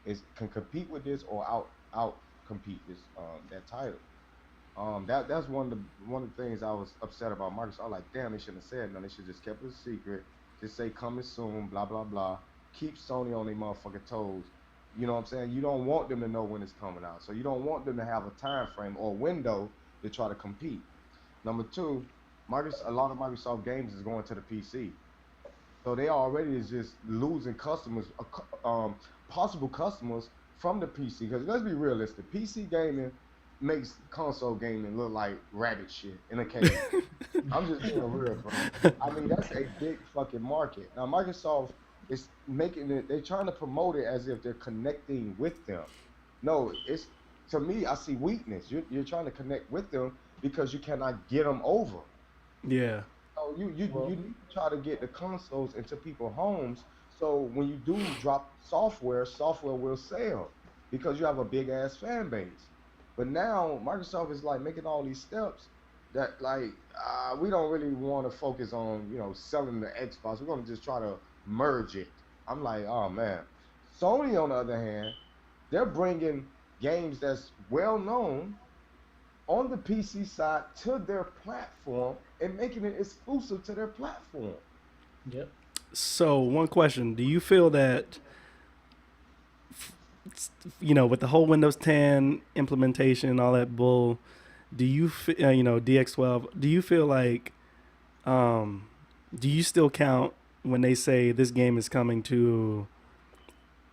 D: is can compete with this or out compete this that title. That's one of the things I was upset about Microsoft. I was like, damn, they shouldn't have said no. They should just kept it a secret. Just say coming soon, blah blah blah. Keep Sony on their motherfucking toes. You know what I'm saying? You don't want them to know when it's coming out, so you don't want them to have a time frame or window to try to compete. Number two, a lot of Microsoft games is going to the PC. So they already is just losing customers, possible customers from the PC. Because let's be realistic, PC gaming makes console gaming look like rabbit shit in a cave. I'm just being real, bro. I mean, that's a big fucking market. Now, Microsoft is making it, they're trying to promote it as if they're connecting with them. No, it's, to me, I see weakness. You're trying to connect with them because you cannot get them over.
A: Yeah.
D: So you
C: Well,
D: need to try to get the consoles into people's homes. So when you do drop software will sell because you have a big ass fan base. But now Microsoft is like making all these steps that like we don't really want to focus on selling the Xbox. We're gonna just try to merge it. I'm like, oh man. Sony on the other hand, they're bringing games that's well known on the PC side to their platform and making it exclusive to their platform.
C: yep.
A: So, one question. Do you feel that, with the whole Windows 10 implementation and all that bull, do you, DX12, do you feel like, um, do you still count when they say this game is coming to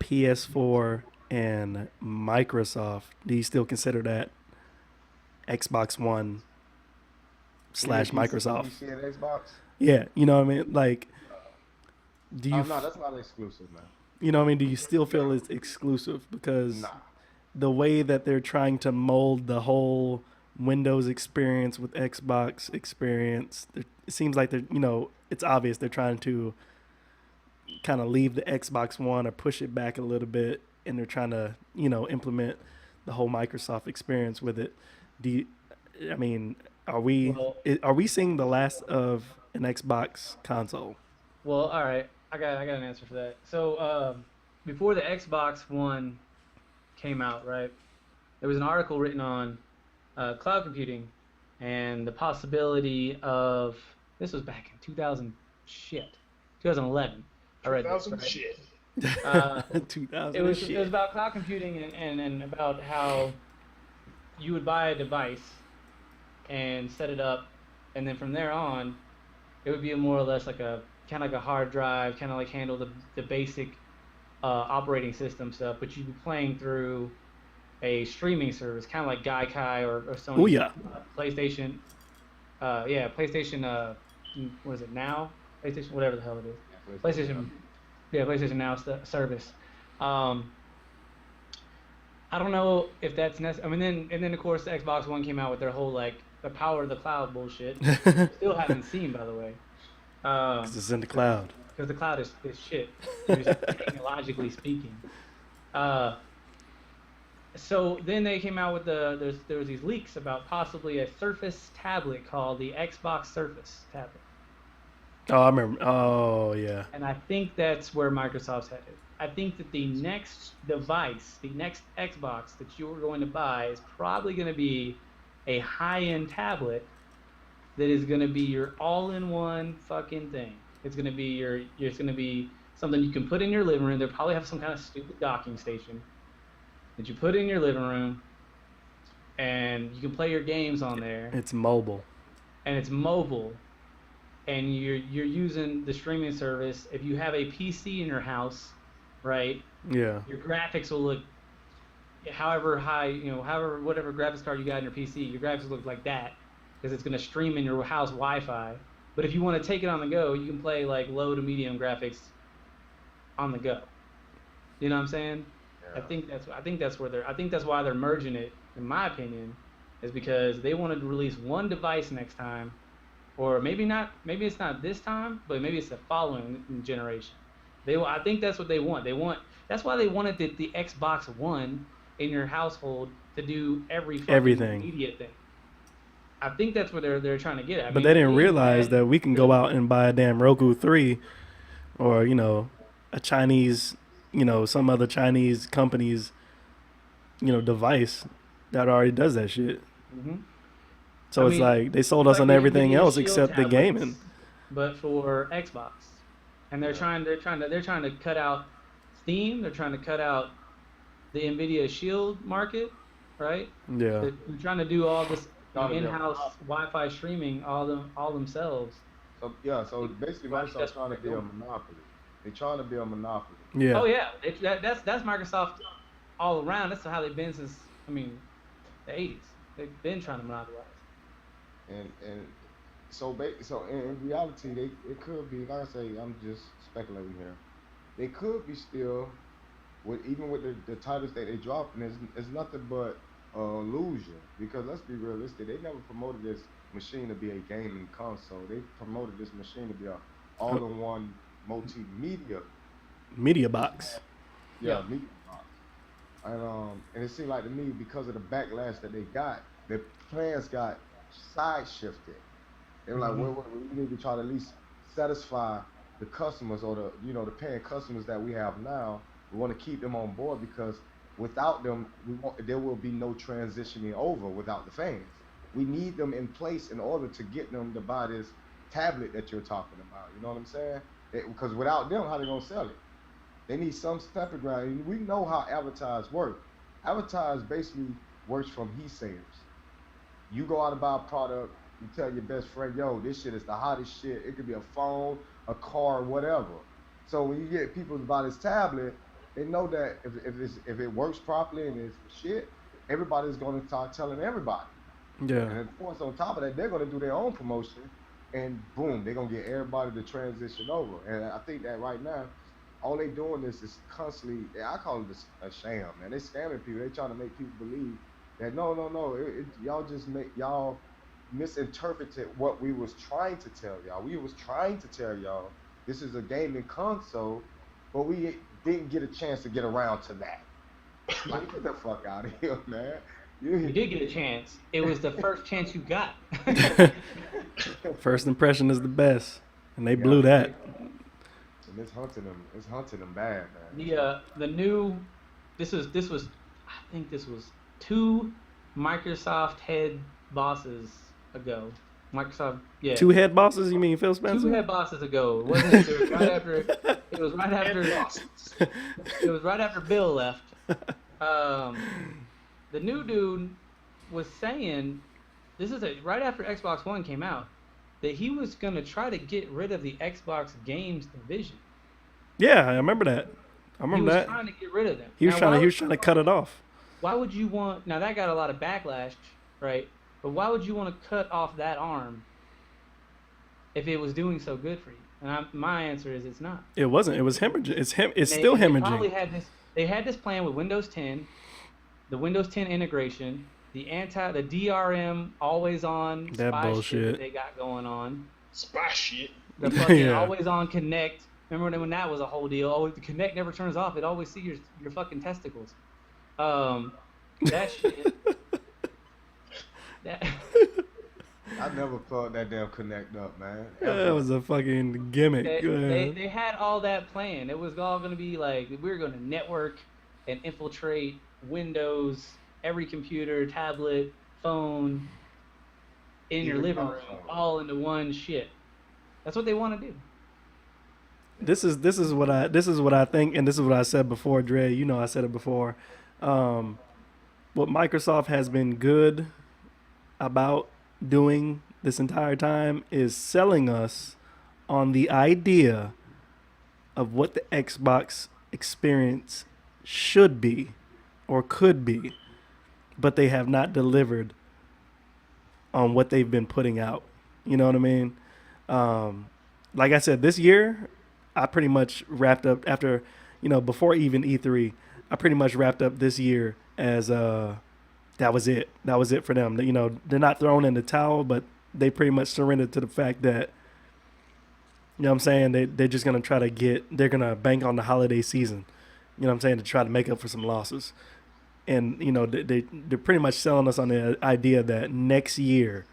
A: PS4 and Microsoft? Do you still consider that Xbox One
D: You mean
A: slash Microsoft?
D: PC and Xbox?
A: Yeah, you know what I mean? Like, do you?
D: No, that's not exclusive, man.
A: You know what I mean? Do you still feel it's exclusive? Because
D: Nah.
A: the way that they're trying to mold the whole Windows experience with Xbox experience, it seems like they're, it's obvious they're trying to kind of leave the Xbox One or push it back a little bit, and they're trying to, implement the whole Microsoft experience with it. Do you, I mean, are we
C: Well,
A: are we seeing the last of an Xbox console?
C: well, all right. I got an answer for that. So, before the Xbox One came out, right? There was an article written on cloud computing and the possibility of this was back in 2000 shit 2011. I read this,
B: 2000
C: right?
B: shit.
C: Uh, it
A: 2000 and
C: was it was
A: shit.
C: about cloud computing and about how you would buy a device and set it up, and then from there on, it would be more or less like a kind of like a hard drive, kind of like handle the basic operating system stuff, but you'd be playing through a streaming service, kind of like Gaikai or
A: Oh
C: Sony's
A: yeah.
C: PlayStation. Yeah, PlayStation. What is it now? PlayStation, whatever the hell it is.
D: Yeah, PlayStation Now.
C: PlayStation. Yeah, PlayStation Now service. Um, I don't know if that's necessary. I mean, then of course the Xbox One came out with their whole like the power of the cloud bullshit, which we still haven't seen, by the way.
A: Because it's in the
C: Because
A: cloud.
C: the cloud is shit, just technologically speaking. Uh, so then they came out with there was these leaks about possibly a Surface tablet called the Xbox Surface tablet,
A: Oh, I remember. Oh yeah.
C: and I think that's where Microsoft's headed. I think that the next device, the next Xbox that you're going to buy is probably going to be a high-end tablet that is going to be your all-in-one fucking thing. It's going to be it's going to be something you can put in your living room. They'll probably have some kind of stupid docking station that you put in your living room, and you can play your games on there,
A: It's mobile.
C: and it's mobile, and you're using the streaming service. If you have a PC in your house, right,
A: Yeah.
C: your graphics will look however high, however whatever graphics card you got in your PC, your graphics will look like that because it's going to stream in your house Wi-Fi. But if you want to take it on the go, you can play like low to medium graphics on the go. You know what I'm saying?
D: Yeah.
C: I think that's why they're merging it, in my opinion, is because they wanted to release one device next time, or maybe not. Maybe it's not this time, but maybe it's the following generation. I think that's what they want. That's why they wanted the Xbox One in your household to do every fucking
A: Everything.
C: media thing. I think that's what they're trying to get at. I
A: But they
C: mean,
A: didn't
C: yeah, you
A: realize
C: had
A: that we can go
C: the
A: out and buy a damn Roku 3 or, a Chinese, some other Chinese company's, device that already does that shit.
C: hmm I
A: So it's
C: mean,
A: like they sold
C: it's
A: us
C: like
A: on
C: the
A: everything
C: NVIDIA
A: else
C: Shield
A: except the gaming.
C: tablets, but for Xbox. And
D: Yeah.
C: they're trying to cut out Steam. They're trying to cut out the NVIDIA Shield market, right?
A: Yeah.
C: They're trying to do all this,
D: Trying to be a
C: in-house
D: monopoly.
C: Wi-Fi streaming all themselves.
D: So yeah, so basically
C: I think
D: Microsoft's
C: that's what
D: trying to
C: they're
D: be a
C: doing.
D: monopoly. They're trying to be a monopoly.
A: Yeah.
C: Oh yeah, that's Microsoft all around. That's how they've been since the 80s. They've been trying to monopolize.
D: And so in reality they it could be like I say, I'm just speculating here. They could be still with even with the titles that they dropping is nothing but illusion because let's be realistic, they never promoted this machine to be a gaming console. They promoted this machine to be a
A: Oh,
D: all-in-one multimedia,
A: media box.
C: Yeah.
D: yeah, media box. And it seemed like to me because of the backlash that they got, their plans got side shifted. They were like,
C: hmm
D: we need to try to at least satisfy the customers or the paying customers that we have now. We want to keep them on board because without them, there will be no transitioning over without the fans. We need them in place in order to get them to buy this tablet that you're talking about. You know what I'm saying? Because without them, how they gonna sell it? They need some stepping ground. And we know how advertise work. Advertise basically works from he sayers. You go out and buy a product, you tell your best friend, yo, this shit is the hottest shit. It could be a phone, a car, whatever. So when you get people to buy this tablet, they know that if it works properly and it's the shit, everybody's gonna start telling everybody.
A: Yeah.
D: And of course on top of that, they're gonna do their own promotion and boom, they're gonna get everybody to transition over. And I think that right now all they doing is constantly. I call it a sham, man. They scamming people. They trying to make people believe that no. Y'all just make y'all misinterpreted what we was trying to tell y'all. We was trying to tell y'all this is a gaming console, but we didn't get a chance to get around to that. Like, get the fuck out of here, man.
C: You
D: You,
C: did get a chance. It was the first chance you got.
A: First impression is the best, and they
D: yeah,
A: blew that.
D: and it's hunting them. It's hunting them bad, man.
C: The new this was I think this was two Microsoft head bosses ago. Microsoft, yeah,
A: Two head bosses? You mean Phil
C: two
A: Spencer?
C: head bosses ago. It wasn't it? It was right after. It was right
B: And
C: after.
B: bosses.
C: It was right after Bill left. Um, the new dude was saying this is right after Xbox One came out that he was gonna try to get rid of the Xbox games division.
A: Yeah, I remember that. I
C: He
A: remember
C: was
A: that.
C: trying to get rid of them.
A: He was
C: Now,
A: trying to he was trying to cut it off.
C: why would you want? Now that got a lot of backlash, right? But why would you want to cut off that arm if it was doing so good for you? And my answer is it's not.
A: It wasn't. It was hemorrhaging. It's him. It's
C: And
A: still
C: they probably
A: hemorrhaging.
C: had this. They had this plan with Windows 10, the Windows 10 integration, the DRM always on
A: That
C: spy shit that
A: bullshit.
C: they got going on,
B: Spy shit.
C: the fucking
A: Yeah.
C: always on Connect. Remember when that was a whole deal? Oh, the Connect never turns off. It always see your fucking testicles. That shit. That
D: I never plugged that damn connect up, man.
A: That
D: Ever.
A: was a fucking gimmick.
C: they had all that planned. It was all gonna be like we were gonna network and infiltrate Windows, every computer, tablet, phone, in your
D: Even
C: living room,
D: console.
C: all into one shit. That's what they want to do.
A: This is what I think, and this is what I said before, Dre. You know, I said it before. Um, what Microsoft has been good about doing this entire time is selling us on the idea of what the Xbox experience should be or could be, but they have not delivered on what they've been putting out. You know what I mean? Um, like I said, this year, I pretty much wrapped up after, before even E3, I pretty much wrapped up this year as that was it. That was it for them. They're not thrown in the towel, but they pretty much surrendered to the fact that, what I'm saying, they're just going to they're going to bank on the holiday season, what I'm saying, to try to make up for some losses. And, they're pretty much selling us on the idea that next year,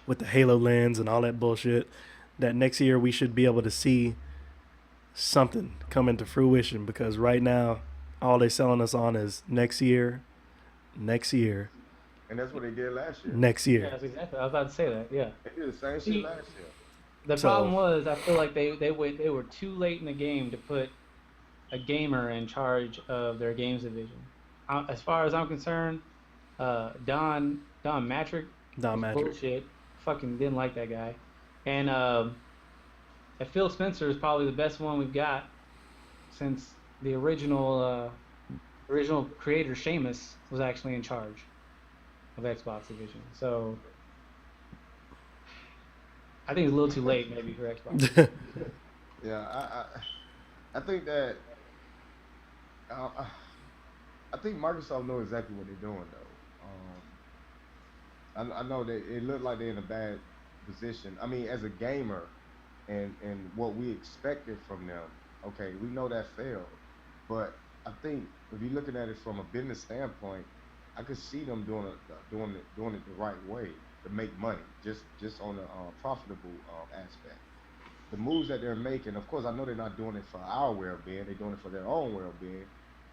A: with the Halo lens and all that bullshit, that next year we should be able to see something come into fruition, because right now all they're selling us on is next year, next year,
D: And that's what they did last year.
A: next
C: Yeah,
A: year.
C: that's exactly. I was about to say that. Yeah.
D: They did the same shit
C: See,
D: last year.
C: the problem
A: So
C: was I feel like they were too late in the game to put a gamer in charge of their games division. As far as I'm concerned, Don Matrick
A: Don
C: was
A: Matrick.
C: bullshit. Fucking didn't like that guy. And Phil Spencer is probably the best one we've got since the original creator Seamus was actually in charge of Xbox division. So I think it's a little too late maybe for Xbox.
D: Yeah, I think that uh, I think Microsoft know exactly what they're doing though. I know that it looked like they're in a bad position. I mean, as a gamer, and what we expected from them. Okay, we know that failed, but I think if you're looking at it from a business standpoint, I could see them doing it the right way to make money, just on the profitable aspect. The moves that they're making, of course, I know they're not doing it for our well-being; they're doing it for their own well-being,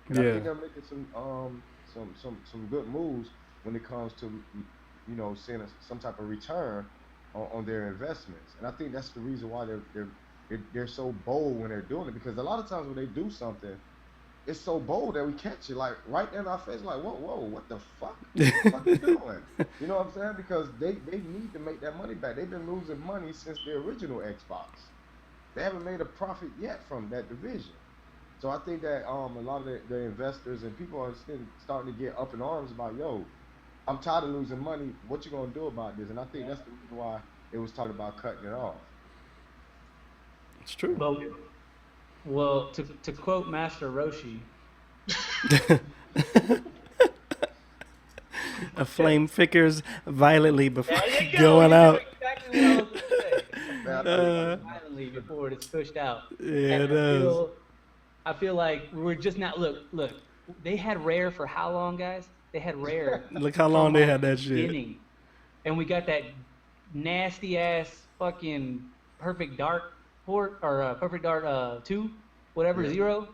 D: and I
A: Yeah.
D: think they're making some good moves when it comes to seeing some type of return on their investments. And I think that's the reason why they're so bold when they're doing it, because a lot of times when they do something, it's so bold that we catch it like right in our face, like whoa, what the fuck? What the fuck you doing? You know what I'm saying? Because they need to make that money back. They've been losing money since the original Xbox. They haven't made a profit yet from that division. So I think that a lot of the investors and people are starting to get up in arms about, yo, I'm tired of losing money. What you gonna do about this? And I think that's the reason why it was talking about cutting it off.
A: It's true.
C: But Well, to quote Master Roshi,
A: A flame flickers violently before
C: there you go.
A: going
C: You know
A: out.
C: exactly what I was gonna say. A
D: Man, I
C: flame
D: think
C: flickers violently before it is pushed out,
A: Yeah,
C: and
A: it does.
C: I feel like we're just not. Look. They had Rare for how long, guys? They had Rare
A: Look how long
C: from
A: they
C: like
A: had
C: the
A: that shit.
C: beginning, and we got that nasty ass fucking Perfect Dark port or Perfect Dark 2, whatever
D: yeah.
C: 0.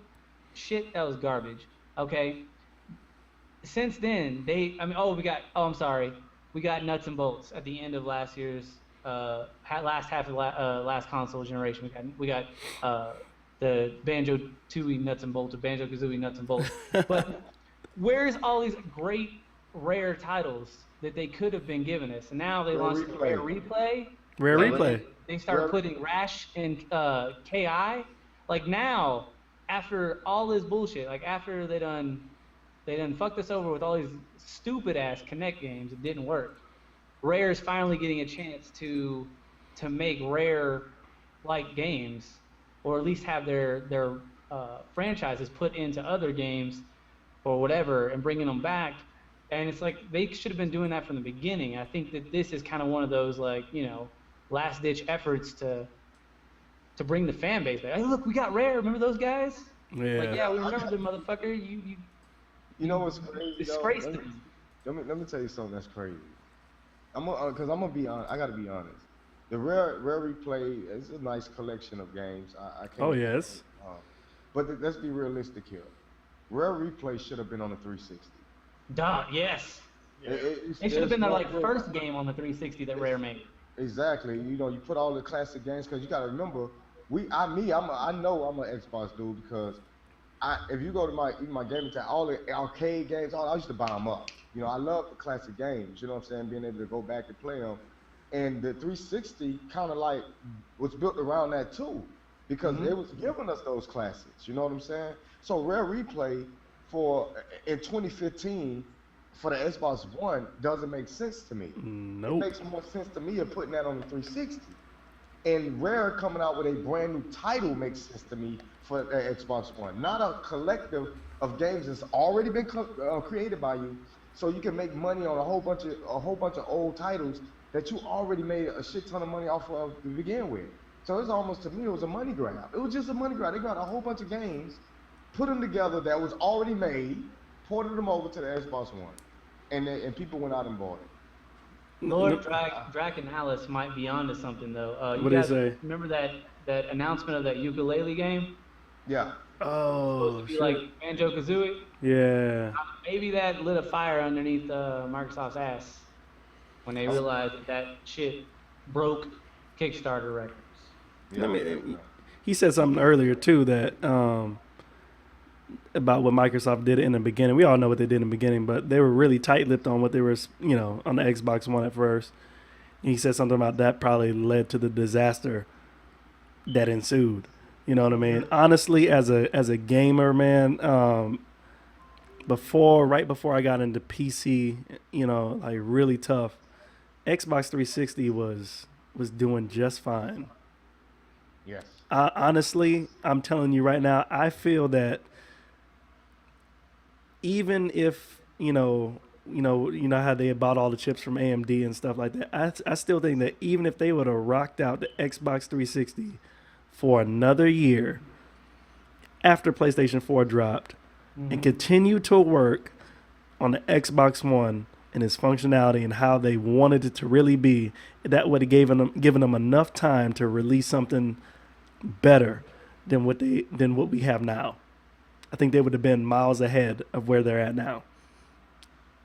C: Shit, that was garbage. Okay, since then I mean, I'm sorry, we got nuts and bolts at the end of last year's last half of last console generation. We got the Banjo Tooie nuts and bolts, or Banjo Kazooie nuts and bolts. But where's all these great rare titles that they could have been giving us? And now they
D: Rare
C: launched the Rare
D: replay.
C: Replay,
A: Rare
D: Yeah,
C: and
D: rare,
A: replay.
C: then they start
D: rare.
C: putting Rash and KI. Like now, after all this bullshit, like after they done fucked us over with all these stupid ass Connect games that didn't work. Rare is finally getting a chance to make Rare like games, or at least have their franchises put into other games or whatever, and bringing them back. And it's like they should have been doing that from the beginning. I think that this is kind of one of those, like, last ditch efforts to bring the fan base back. Hey, look, we got Rare. Remember those guys? Like,
A: Yeah.
C: yeah, we remember them, motherfucker.
D: You know
C: You
D: what's crazy though?
C: disgraced them.
D: Let me tell you something that's crazy. Cause I'm gonna be on. I gotta be honest. The rare replay is a nice collection of games. I can't.
A: Oh yes.
D: But let's be realistic here. Rare replay should have been on the 360.
C: Duh, yes.
B: Yeah.
C: It should have been the
D: there's
C: like first game on the 360 that Rare made.
D: Exactly. You put all the classic games because you got to remember, I know I'm an Xbox dude because if you go to my gaming time, all the arcade games, I used to buy them up. I love the classic games. You know what I'm saying? Being able to go back and play them, and the 360 kind of like was built around that too, because it was giving us those classics. You know what I'm saying? So Rare Replay for in 2015 for the Xbox One doesn't make sense to me. It
A: Nope.
D: makes more sense to me of putting that on the 360. And Rare coming out with a brand new title makes sense to me for Xbox One, not a collective of games that's already been created by you, so you can make money on a whole bunch of old titles that you already made a shit ton of money off of to begin with. So it's almost, to me, it was a money grab. It was just a money grab. They got a whole bunch of games, put them together that was already made, ported them over to the Xbox One, and people went out and bought it.
C: Lord Draken might be onto something though. You
A: What do you
C: guys
A: say?
C: remember that announcement of that ukulele game?
D: Yeah.
A: Oh
C: Supposed to be
A: shit.
C: like Banjo Kazooie.
A: Yeah.
C: Maybe that lit a fire underneath Microsoft's ass when they realized that shit broke Kickstarter records.
D: Yeah.
A: I mean, he said something earlier too that about what Microsoft did in the beginning. We all know what they did in the beginning, but they were really tight-lipped on what they were, on the Xbox One at first. And he said something about that probably led to the disaster that ensued. You know what I mean? Honestly, as a gamer, man, right before I got into PC, like really tough, Xbox 360 was doing just fine.
D: Yes.
A: Honestly, I'm telling you right now, I feel that even if how they bought all the chips from AMD and stuff like that, I still think that even if they would have rocked out the Xbox 360 for another year after PlayStation 4 dropped and continued to work on the Xbox One and its functionality and how they wanted it to really be, that would have given them enough time to release something better than what we have now. I think they would have been miles ahead of where they're at now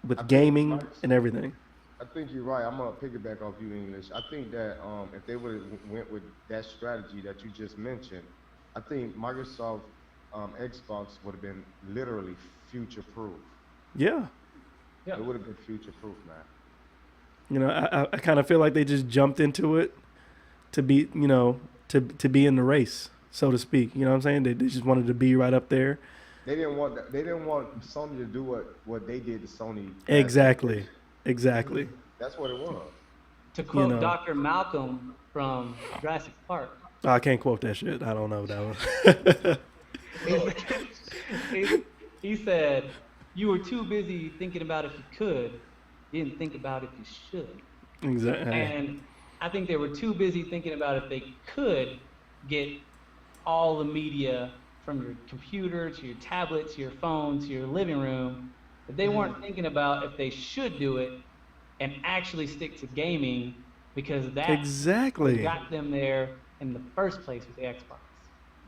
A: with gaming and everything.
D: I think you're right. I'm gonna piggyback off you, English. I think that if they would have went with that strategy that you just mentioned, I think Microsoft Xbox would have been literally future proof.
A: Yeah.
C: Yeah.
D: It would have been future proof, man.
A: I kind of feel like they just jumped into it to be, to be in the race, so to speak. You know what I'm saying? They just wanted to be right up there.
D: They didn't want Sony to do what they did to Sony.
A: Exactly.
D: That's what it was.
C: To quote
A: know.
C: Dr. Malcolm from Jurassic Park,
A: I can't quote that shit. I don't know that one.
C: He
B: Lord
C: said,
B: Jesus.
C: he said, you were too busy thinking about if you could, didn't think about if you should.
A: Exactly.
C: And I think they were too busy thinking about if they could get all the media from your computer to your tablet to your phone to your living room, that they weren't thinking about if they should do it and actually stick to gaming because that's what
A: Exactly.
C: got them there in the first place with the Xbox.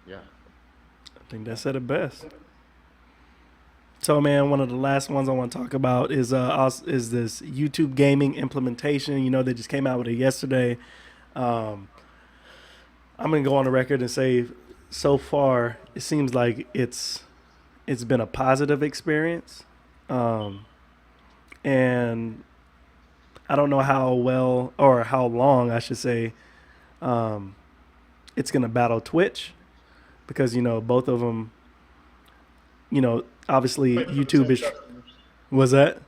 D: Yeah.
A: I think that said it best. So, man, one of the last ones I want to talk about is this YouTube gaming implementation. You know, they just came out with it yesterday. Um, I'm gonna go on the record and say, so far, it seems like it's been a positive experience, um, and I don't know how well or how long I should say um, it's gonna battle Twitch because both of them. Obviously
B: Fighting for the
A: YouTube
B: same
A: is
B: customers.
A: was that.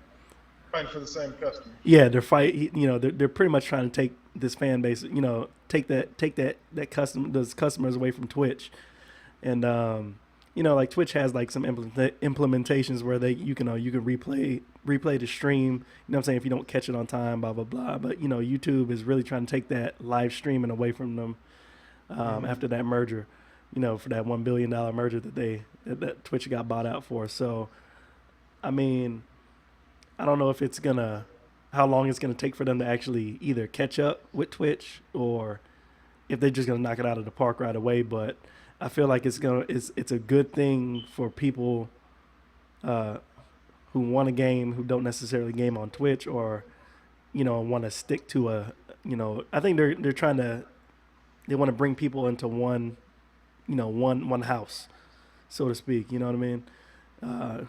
B: Fighting for the same customers.
A: Yeah, they're fight. They're pretty much trying to take this fan base. Take that those customers away from Twitch, and like Twitch has like some implementations where you can replay the stream. You know what I'm saying, if you don't catch it on time, blah blah blah. But YouTube is really trying to take that live streaming away from them after that merger. For that $1 billion merger that Twitch got bought out for. So, I mean, I don't know if how long it's gonna take for them to actually either catch up with Twitch or if they're just gonna knock it out of the park right away. But I feel like it's a good thing for people uh, who want a game who don't necessarily game on Twitch or want to stick to I think they're trying to they want to bring people into one house, so to speak. You know what I mean?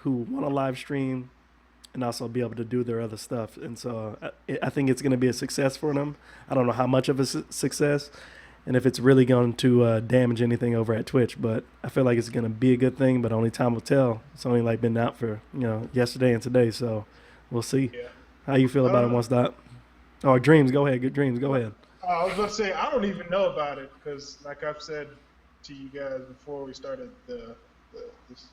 A: Who want to live stream and also be able to do their other stuff. And so I think it's going to be a success for them. I don't know how much of a success and if it's really going to damage anything over at Twitch, but I feel like it's going to be a good thing, but only time will tell. It's only like been out for, yesterday and today. So we'll see.
B: Yeah.
A: How you feel
B: I
A: about
B: don't
A: it
B: know.
A: once that? Oh, Dreams, go ahead. Good Dreams, go ahead.
B: I was about to say I don't even know about it because, like I've said to you guys before we started this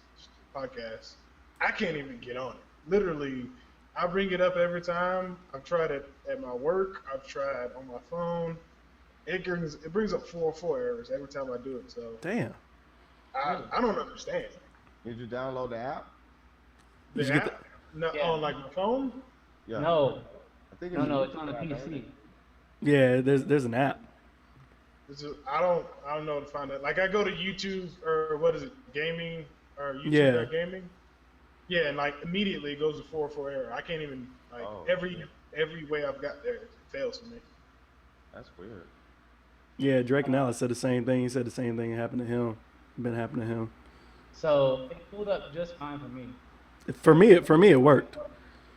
B: podcast, I can't even get on it. Literally, I bring it up every time. I've tried it at my work. I've tried on my phone. It brings up 404 errors every time I do it. So
A: Damn.
B: I don't understand.
D: Did you download the app?
B: The
A: Did you get
B: app no,
C: Yeah.
B: on like my phone.
D: Yeah.
C: No,
D: I think
C: no,
D: it's
C: it's on the PC.
A: Yeah, there's an app.
B: I don't know how to find it. Like I go to YouTube or what is it, gaming or
A: Yeah.
B: YouTube.gaming. Yeah, and like immediately it goes to 404 error. I can't even like
D: Oh,
B: every way I've got there it fails for me.
D: that's weird.
A: Yeah, Drake and Alice said the same thing. He said the same thing happened to him. Been happening to him.
C: So it pulled up just fine for me.
A: For me, it worked.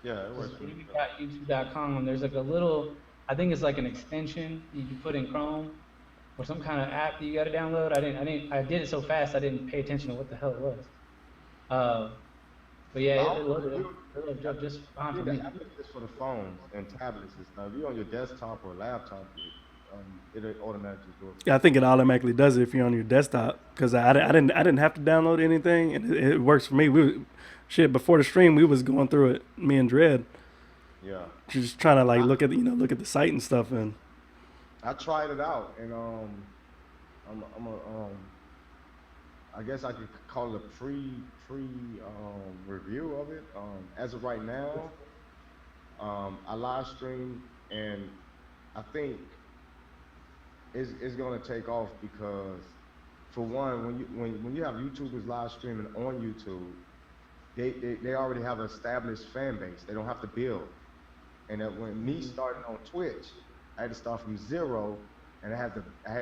D: Yeah, it works.
C: If you got YouTube.com, there's like a little, I think it's like an extension you can put in Chrome or some kind of app that you got to download. I did it so fast I didn't pay attention to what the hell it was. But yeah, it loaded up just fine for
D: The
C: me.
D: app is just for the phones and tablets and stuff. If you're on your desktop or laptop, it automatically do it.
A: Yeah, I think it automatically does it if you're on your desktop because I didn't have to download anything and it works for me. Before the stream we was going through it, me and Dread,
D: Yeah.
A: just trying to like look at the site and stuff and
D: I tried it out, and I guess I could call it a review of it. As of right now, I live stream, and I think it's gonna take off because, for one, when you have YouTubers live streaming on YouTube, they already have an established fan base. They don't have to build. And that when me starting on Twitch, I had to start from zero, and I had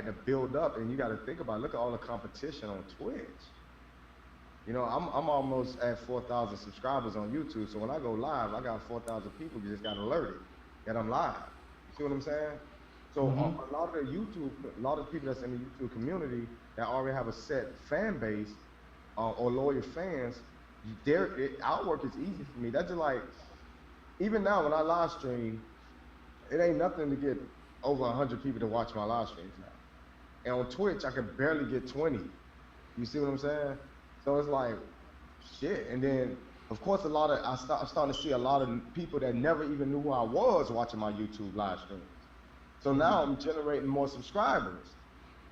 D: to build up. And you got to think about, look at all the competition on Twitch. I'm almost at 4,000 subscribers on YouTube. So when I go live, I got 4,000 people who just got alerted that I'm live. You see what I'm saying? So a lot of people that's in the YouTube community that already have a set fan base or loyal fans, our work is easy for me. That's just like, even now when I live stream, it ain't nothing to get over 100 people to watch my live streams now. and on Twitch I could barely get 20. You see what I'm saying? So it's like shit. And then of course I'm starting to see a lot of people that never even knew who I was watching my YouTube live streams. So now I'm generating more subscribers.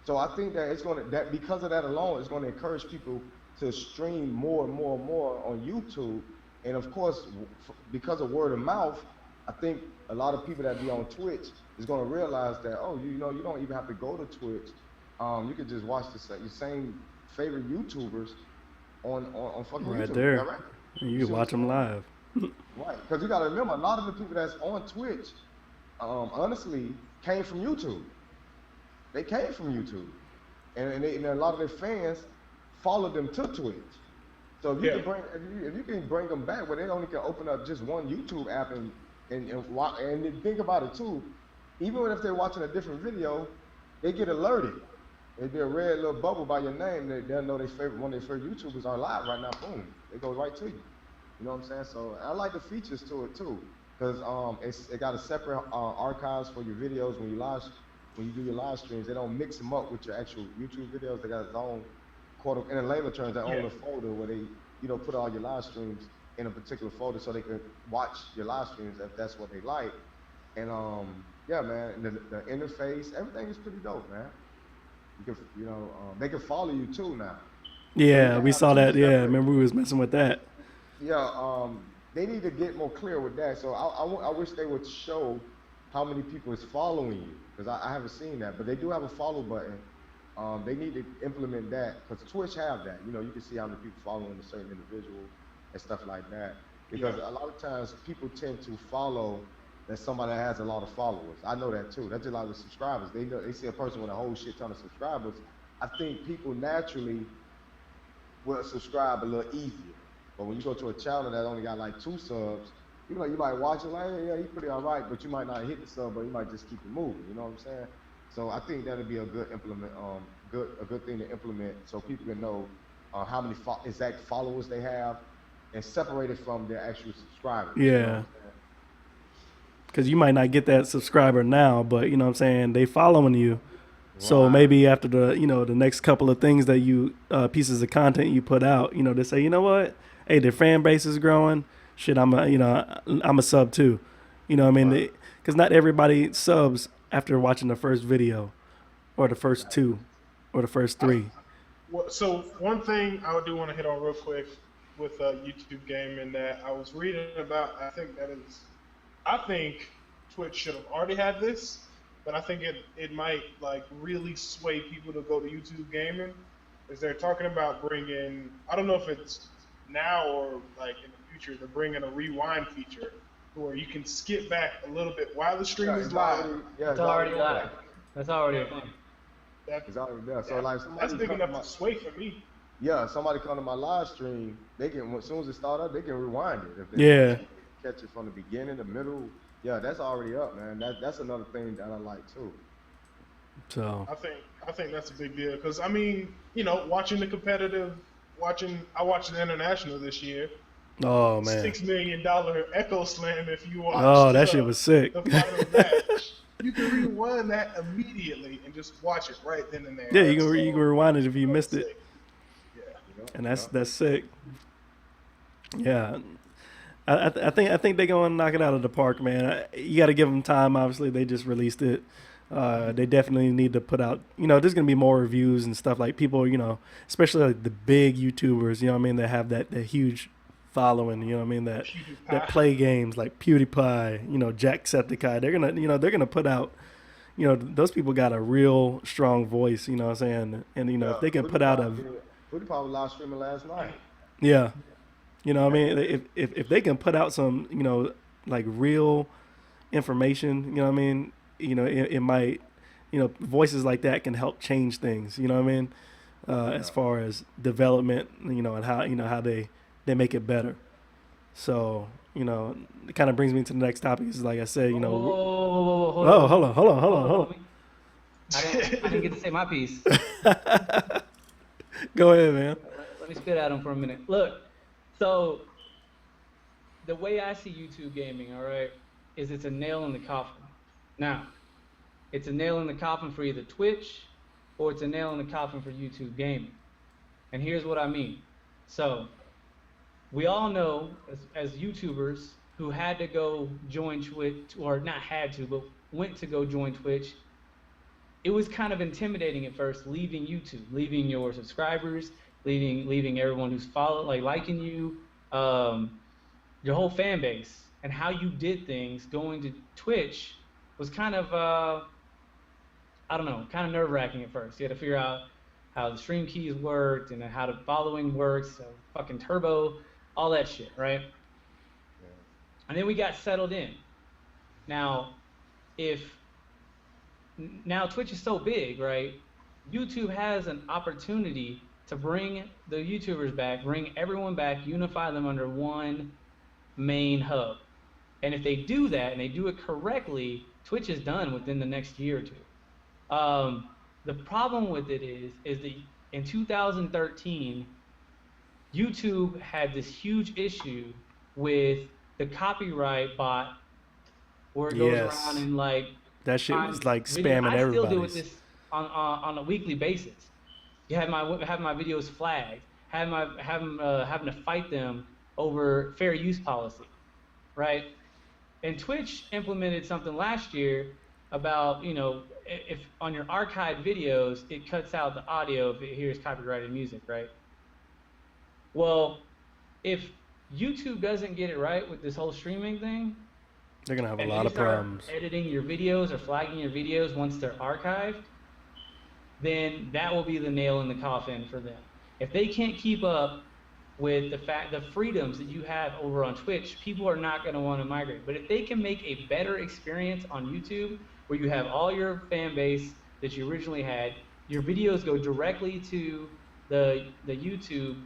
D: So I think that it's going to that because of that alone, it's going to encourage people to stream more and more and more on YouTube. And of course, because of word of mouth, I think a lot of people that be on Twitch is going to realize that, oh, you know, you don't even have to go to Twitch. You can just watch your same favorite YouTubers on fucking
A: Right
D: YouTube
A: there.
D: directly.
A: You
D: You
A: can
D: see what
A: watch
D: I'm
A: them
D: saying?
A: live.
D: Right. Because you got to remember, a lot of the people that's on Twitch, honestly, came from YouTube. They came from YouTube, and a lot of their fans followed them to Twitch. So if you
B: Yeah.
D: can if you can bring them back, where they only can open up just one YouTube app and then think about it too. Even if they're watching a different video, they get alerted. It'd be a red little bubble by your name. They'll know one of their favorite YouTubers are live right now. Boom, it goes right to you. You know what I'm saying? So I like the features to it too, because it got a separate archives for your videos when you do your live streams. They don't mix them up with your actual YouTube videos. They got its own in a layman terms, their own
B: Yeah.
D: little folder where they put all your live streams in a particular folder so they can watch your live streams if that's what they like. And yeah, man, the interface, everything is pretty dope, man. You can they can follow you too now. So you
A: Yeah,
D: can
A: we
D: have
A: saw
D: two
A: that. Yeah,
D: separate.
A: remember we was messing with that.
D: Yeah, they need to get more clear with that. So I wish they would show how many people is following you because I haven't seen that. But they do have a follow button. They need to implement that because Twitch have that. You know, you can see how many people following a certain individual and stuff like that. Because
B: Yeah.
D: a lot of times people tend to follow that somebody that has a lot of followers. I know that too. That's just like with subscribers. They see a person with a whole shit ton of subscribers. I think people naturally will subscribe a little easier. But when you go to a channel that only got like 2 subs, you might watch it like, hey, yeah, he's pretty all right, but you might not hit the sub, but you might just keep it moving. You know what I'm saying? So I think that'd be a good thing to implement, so people can know how many exact followers they have, and separate it from their actual subscribers. You know what
A: Yeah,
D: I'm saying?
A: because you might not get that subscriber now, but you know what I'm saying, they following you. So
D: Right.
A: maybe after the next couple of things that you pieces of content you put out, they say, you know what, hey, their fan base is growing. Shit, I'm a sub too. You know what I
D: Right.
A: mean? Because not everybody subs after watching the first video or the first two or the first
B: I,
A: three.
B: so one thing I do want to hit on real quick with YouTube gaming that I was reading about, I think Twitch should have already had this, but I think it might like really sway people to go to YouTube gaming, is they're talking about bringing, I don't know if it's now or like in the future, they're bringing a rewind feature where you can skip back a little bit while the stream
D: Yeah,
B: is live.
C: It's
D: it's already
C: already
D: on
C: live.
D: there.
C: That's already
B: Yeah,
C: a thing.
B: that,
D: It's already there. So
B: that
D: like
B: that's
D: somebody
B: big
D: come to
B: enough
D: my
B: to sway for me.
D: yeah, somebody come to my live stream, they can as soon as it start up, they can rewind it if they want
A: Yeah.
D: to. Catch it from the beginning, the middle. Yeah, that's already up, man. That's another thing that I like too.
A: So
B: I think that's a big deal because I mean, watching the competitive, I watched the international this year.
A: oh man,
B: $6 million Echo Slam if you
A: oh,
B: watched
A: that shit was sick.
B: the final match. You can rewind that immediately and just watch it right then and
A: Yeah,
B: there.
A: you can
B: So
A: rewind it if you
B: that was
A: missed it,
B: sick. Yeah.
D: Yep,
A: and that's
D: yep.
A: that's sick. Yeah, I think they're gonna knock it out of the park, man. You got to give them time. Obviously, they just released it. They definitely need to put out. There's gonna be more reviews and stuff like people. Especially like the big YouTubers. You know what I mean? That have that huge following. You know what I mean? That
B: PewDiePie.
A: play games like PewDiePie. Jacksepticeye. They're gonna put out. Those people got a real strong voice. You know what I'm saying? And if
D: Yeah,
A: they can put out a
D: PewDiePie was live streaming last night.
A: yeah. I mean, if they can put out some, like real information, what I mean, it might, voices like that can help change things. You know what I mean, as
D: Yeah.
A: far as development, and how they make it better. So it kind of brings me to the next topic. Is like I said,
C: Whoa, whoa, whoa, whoa, hold
A: oh,
C: on.
A: hold on.
C: Homie. I didn't get to say my piece.
A: Go ahead, man.
C: Let me spit at him for a minute. Look, so the way I see YouTube gaming, all right, is it's a nail in the coffin. Now, it's a nail in the coffin for either Twitch or it's a nail in the coffin for YouTube gaming. And here's what I mean. So we all know as YouTubers who had to go join Twitch, or not had to, but went to go join Twitch, it was kind of intimidating at first, leaving YouTube, leaving your subscribers, leaving everyone who's liking you, your whole fan base, and how you did things. Going to Twitch was kind of I don't know, kind of nerve-wracking at first. You had to figure out how the stream keys worked and how the following works, so fucking turbo, all that shit, right?
D: Yeah.
C: And then we got settled in. Now, now Twitch is so big, right? YouTube has an opportunity to bring the YouTubers back, bring everyone back, unify them under one main hub. And if they do that and they do it correctly, Twitch is done within the next year or two. The problem with it is that in 2013, YouTube had this huge issue with the copyright bot, where it goes around and like
A: that shit was like
C: video.
A: spamming
C: I still
A: everybody.
C: deal with this on a weekly basis. You have my videos flagged, having to fight them over fair use policy, right? And Twitch implemented something last year about, you know, if on your archived videos, it cuts out the audio if it hears copyrighted music, right? Well, if YouTube doesn't get it right with this whole streaming thing,
A: they're gonna have a
C: and
A: lot
C: they
A: of
C: start
A: problems.
C: editing your videos or flagging your videos once they're archived, then that will be the nail in the coffin for them. If they can't keep up with the freedoms that you have over on Twitch, people are not going to want to migrate. But if they can make a better experience on YouTube, where you have all your fan base that you originally had, your videos go directly to the YouTube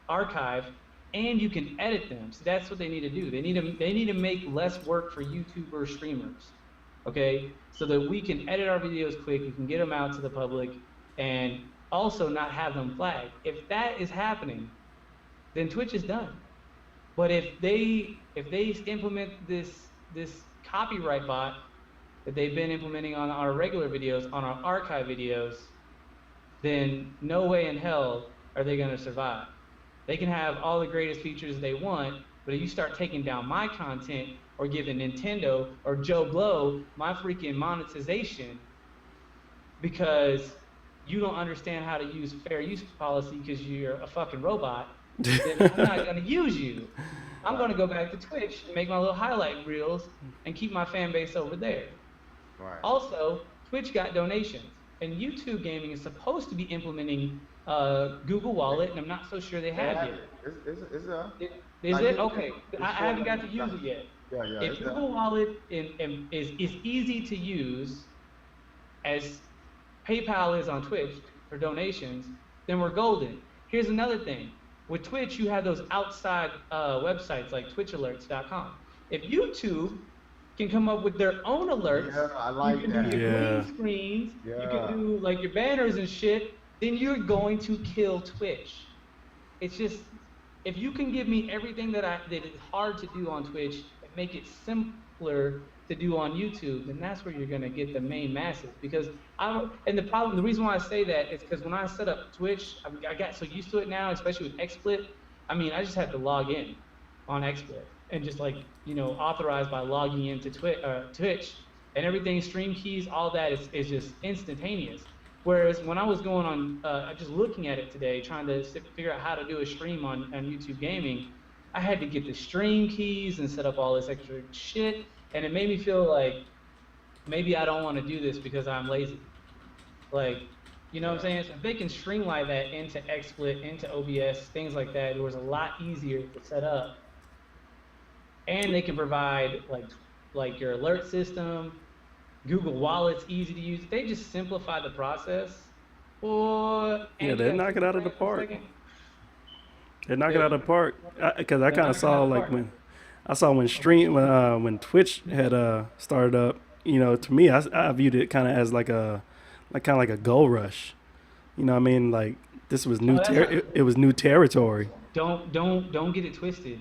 C: archive, and you can edit them. So that's what they need to do. They need to make less work for YouTuber streamers, okay? So that we can edit our videos quick, we can get them out to the public, and also not have them flagged. If that is happening, then Twitch is done. But if they implement this copyright bot that they've been implementing on our regular videos, on our archive videos, then no way in hell are they going to survive. They can have all the greatest features they want, but if you start taking down my content or giving Nintendo or Joe Blow my freaking monetization because you don't understand how to use fair use policy because you're a fucking robot, then I'm not going to use you. I'm going to go back to Twitch and make my little highlight reels and keep my fan base over there.
D: Right.
C: Also, Twitch got donations, and YouTube Gaming is supposed to be implementing Google Wallet, and I'm not so sure they have yet. Is it? Okay. I haven't got to use it yet.
D: Yeah,
C: if Google Wallet is easy to use as PayPal is on Twitch for donations, then we're golden. Here's another thing. With Twitch, you have those outside websites like twitchalerts.com. If YouTube can come up with their own alerts,
D: I like
C: you can do your green screens, you can do like your banners and shit, then you're going to kill Twitch. It's just, if you can give me everything that is hard to do on Twitch and make it simpler to do on YouTube, then that's where you're gonna get the main masses. Because the reason why I say that is because when I set up Twitch, I got so used to it now, especially with XSplit. I mean, I just have to log in on XSplit and just like, you know, authorized by logging into Twitch, and everything, stream keys, all that is just instantaneous. Whereas when I was going on, just looking at it today, trying to figure out how to do a stream on YouTube Gaming, I had to get the stream keys and set up all this extra shit, and it made me feel like maybe I don't want to do this because I'm lazy. Like, you know what I'm saying? So if they can streamline that into XSplit, into OBS, things like that, it was a lot easier to set up. And they can provide like your alert system, Google Wallet's easy to use. They just simplify the process.
A: They knock it out of the park. They knock it out of the park. Because I kind of saw like when Twitch had started up. You know, to me, I viewed it kind of as like a gold rush. You know what I mean? Like this was new. It was new territory.
C: Don't get it twisted.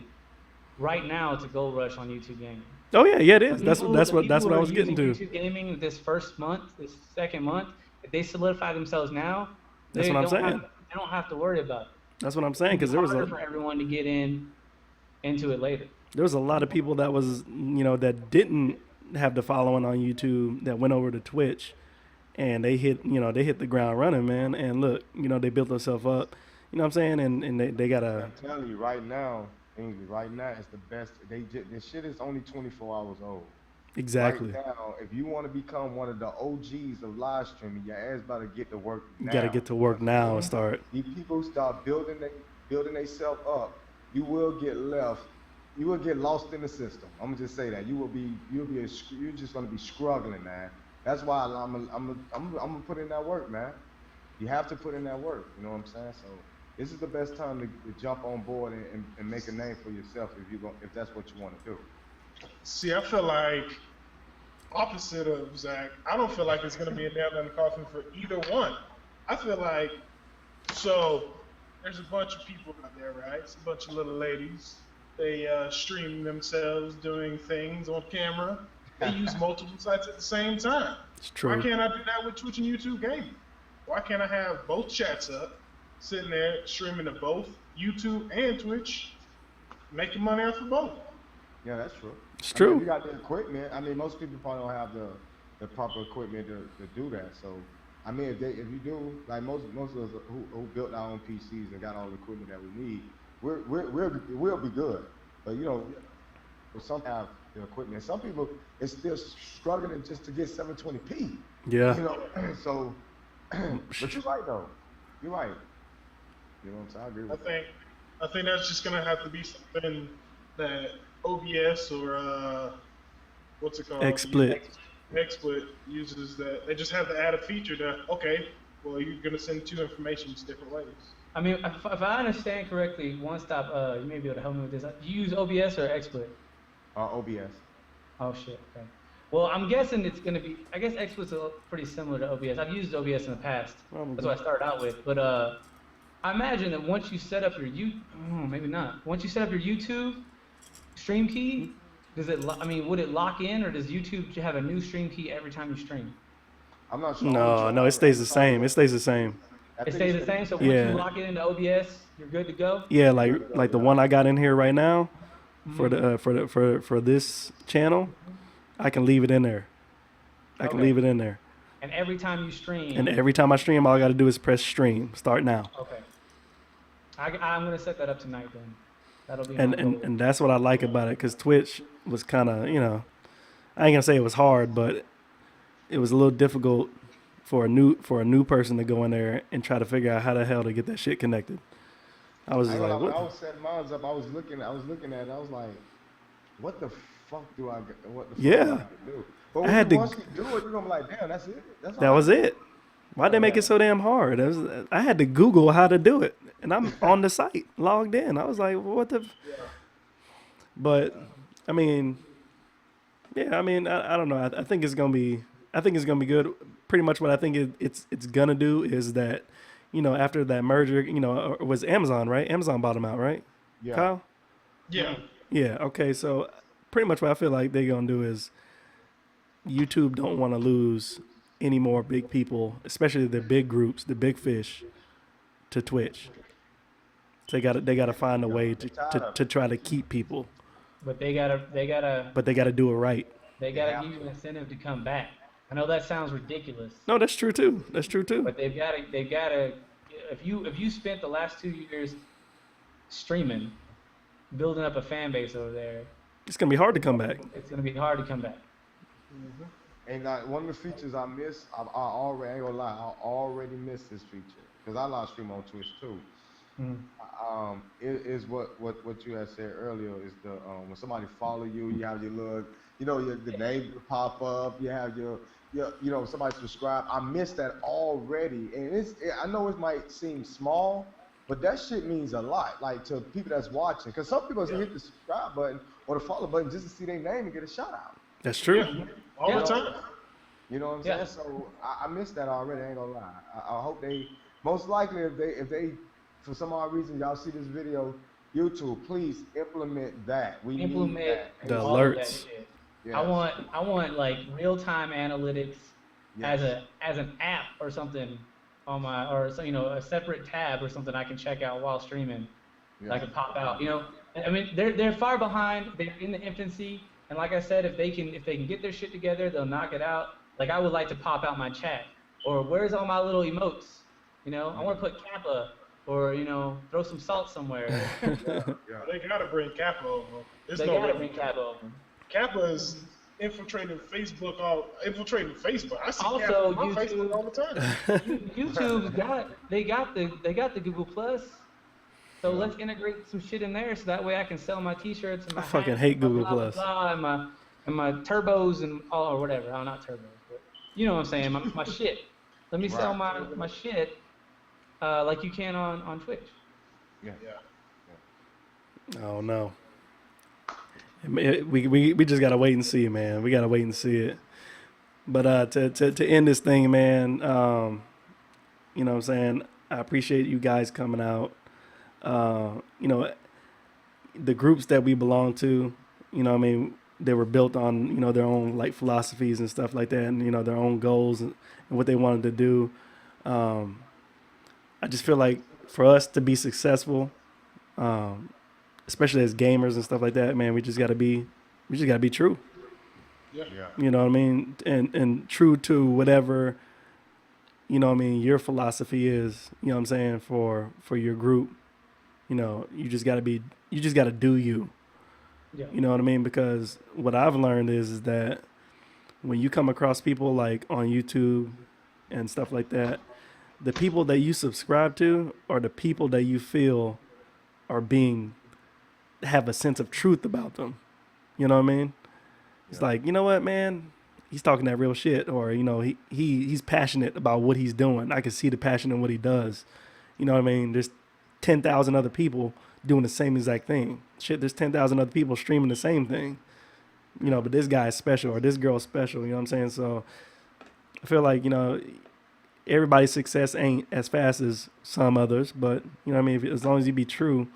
C: Right now, it's a gold rush on YouTube Gaming.
A: Oh yeah, it is. That's what I was getting to.
C: YouTube Gaming this first month, this second month, if they solidify themselves now,
A: That's
C: they
A: what I'm
C: don't have
A: saying.
C: they don't have to worry about it.
A: That's what I'm
C: It'll
A: saying.
C: be
A: Because there was
C: harder
A: a
C: for everyone to get into it later.
A: lot of people that was that didn't have the following on YouTube that went over to Twitch, and they hit the ground running, man. And look, they built themselves up. You know what I'm saying? And they got
D: And
A: a
D: I'm telling you right now, Ainsley, right now it's the best. This shit is only 24 hours old. Right
A: exactly.
D: now, if you want to become one of the OGs of live streaming, your ass about to get to work
A: You got to
D: now.
A: get to work now and
D: Once
A: start.
D: these people start building themselves up, you will get left. You will get lost in the system. I'm gonna just say that you're just gonna be struggling, man. That's why I'm gonna put in that work, man. You have to put in that work. You know what I'm saying? So this is the best time to jump on board and make a name for yourself if that's what you want to do.
B: See, I feel like opposite of Zach. I don't feel like it's gonna be a nail in the coffin for either one. I feel like so there's a bunch of people out there, right? It's a bunch of little ladies. They stream themselves doing things on camera. They use multiple sites at the same time.
A: It's
B: Why
A: true.
B: can't I do that with Twitch and YouTube gaming? Why can't I have both chats up, sitting there streaming to both YouTube and Twitch, making money off of both?
D: Yeah, that's true.
A: It's
D: I mean, if
A: true.
D: you got the equipment. I mean, most people probably don't have the proper equipment to do that. So, I mean, if you do, like most of us who built our own PCs and got all the equipment that we need, we'll be good. But some have the equipment. Some people is still struggling just to get 720p.
A: Yeah.
D: So, but you're right though. You're right. You know what I'm saying? I agree with that.
B: I think that's just gonna have to be something that OBS or what's it called?
A: XSplit.
B: XSplit uses that. They just have to add a feature that okay, well you're gonna send two informations different ways.
C: I mean, if I understand correctly, one stop. You may be able to help me with this. You use OBS or XSplit?
D: OBS.
C: Oh shit. Okay. Well, I'm guessing it's gonna be. I guess XSplit's pretty similar to OBS. I've used OBS in the past. That's what I started out with. But I imagine that once you set up your maybe not. Once you set up your YouTube stream key, would it lock in, or does YouTube have a new stream key every time you stream?
D: I'm not sure.
A: No, it stays the same. It stays the same.
C: It stays the same. So once
A: Yeah.
C: you lock it into OBS, you're good to go.
A: Yeah, like the one I got in here right now for the for this channel, I can leave it in there. I can
C: Okay.
A: leave it in there.
C: And every time you stream.
A: And every time I stream, all I got to do is press stream. Start now.
C: Okay. I'm gonna set that up tonight then. That'll be.
A: And that's what I like about it, because Twitch was kind of, I ain't gonna say it was hard, but it was a little difficult for a new person to go in there and try to figure out how the hell to get that shit connected. I was just
D: When
A: like,
D: I
A: what?
D: was setting mine up, I was looking at it, I was like, what the fuck do I get? What the fuck do I
A: Yeah.
D: have to do? But
A: I had to-
D: once you do it, you're gonna be like, damn, that's it. That's
A: That
D: all
A: was
D: right.
A: it. Why'd they make it so damn hard? I had to Google how to do it, and I'm on the site, logged in. I was like, what the? But, I mean, yeah, I don't know. I think it's gonna be good. Pretty much what I think it's gonna do is that, after that merger, it was Amazon, right? Amazon bought them out, right?
D: Yeah.
A: Kyle?
B: Yeah.
A: Yeah. Okay. So pretty much what I feel like they're gonna do is YouTube don't want to lose any more big people, especially the big groups, the big fish, to Twitch. They gotta find a way to try to keep people,
C: But they gotta
A: but they gotta do it right.
C: give you an incentive to come back. I know that sounds ridiculous,
A: No, that's true too. That's true too.
C: but they've gotta. If you spent the last 2 years streaming, building up a fan base over there,
A: It's gonna be hard to come back.
C: it's gonna be hard to come back.
D: And one of the features I miss, I already ain't gonna lie, I already missed this feature because I live stream on Twitch too. It is what you had said earlier is the when somebody follow you, you have your little, the name will pop up, you have your somebody subscribe. I missed that already, and I know it might seem small, but that shit means a lot, like to people that's watching, because some people hit the subscribe button or the follow button just to see their name and get a shout out.
A: That's true.
B: All the time.
D: You know what I'm
C: Yeah.
D: saying? So I missed that already. I ain't gonna lie. I hope they, most likely, if they, for some odd reason, y'all see this video, YouTube, please implement that. We
C: Implement
D: need that.
A: The
C: all of that
A: alerts.
C: shit.
D: Yes.
C: I want like real time analytics as
D: Yes.
C: an app or something on my, or so, a separate tab or something I can check out while streaming that I
D: Yeah.
C: can pop out. I mean, they're far behind. They're in the infancy, and like I said, if they can get their shit together, they'll knock it out. Like I would like to pop out my chat, or where's all my little emotes? I want to put Kappa, or throw some salt somewhere.
D: Yeah. Yeah.
B: They gotta bring Kappa over. There's
C: They
B: no
C: gotta
B: way.
C: bring Kappa over.
B: Kappa is infiltrating Facebook. I see Kappa
C: Also,
B: on my Facebook all the time.
C: YouTube's got the Google Plus. So
D: Yeah.
C: let's integrate some shit in there, so that way I can sell my T-shirts and
A: I
C: my
A: fucking
C: hats
A: hate
C: and my
A: Google
C: blah blah
A: Plus.
C: blah and my turbos and all or whatever. Oh, not turbos, but you know what I'm saying. My shit. Let me sell
D: Right.
C: my shit like you can on Twitch.
D: Yeah.
B: Yeah.
A: Oh no. We just gotta wait and see, man. We gotta wait and see it. But to end this thing, man, you know what I'm saying? I appreciate you guys coming out. You know, the groups that we belong to, I mean, they were built on, their own like philosophies and stuff like that, and their own goals and what they wanted to do. Um, I just feel like for us to be successful, um, especially as gamers and stuff like that, man, we just gotta be true.
B: Yeah.
D: Yeah.
A: You know what I mean? And true to whatever, what I mean, your philosophy is, you know what I'm saying, for your group. You just gotta do you.
C: Yeah.
A: You know what I mean? Because what I've learned is that when you come across people like on YouTube and stuff like that, the people that you subscribe to are the people that you feel are being have a sense of truth about them. You know what I mean? It's
D: Yeah.
A: like, you know what, man? He's talking that real shit, or he's passionate about what he's doing. I can see the passion in what he does. You know what I mean? There's 10,000 other people doing the same exact thing. Shit, there's 10,000 other people streaming the same thing. But this guy's special or this girl's special. You know what I'm saying? So I feel like everybody's success ain't as fast as some others, but you know what I mean. As long as you be true,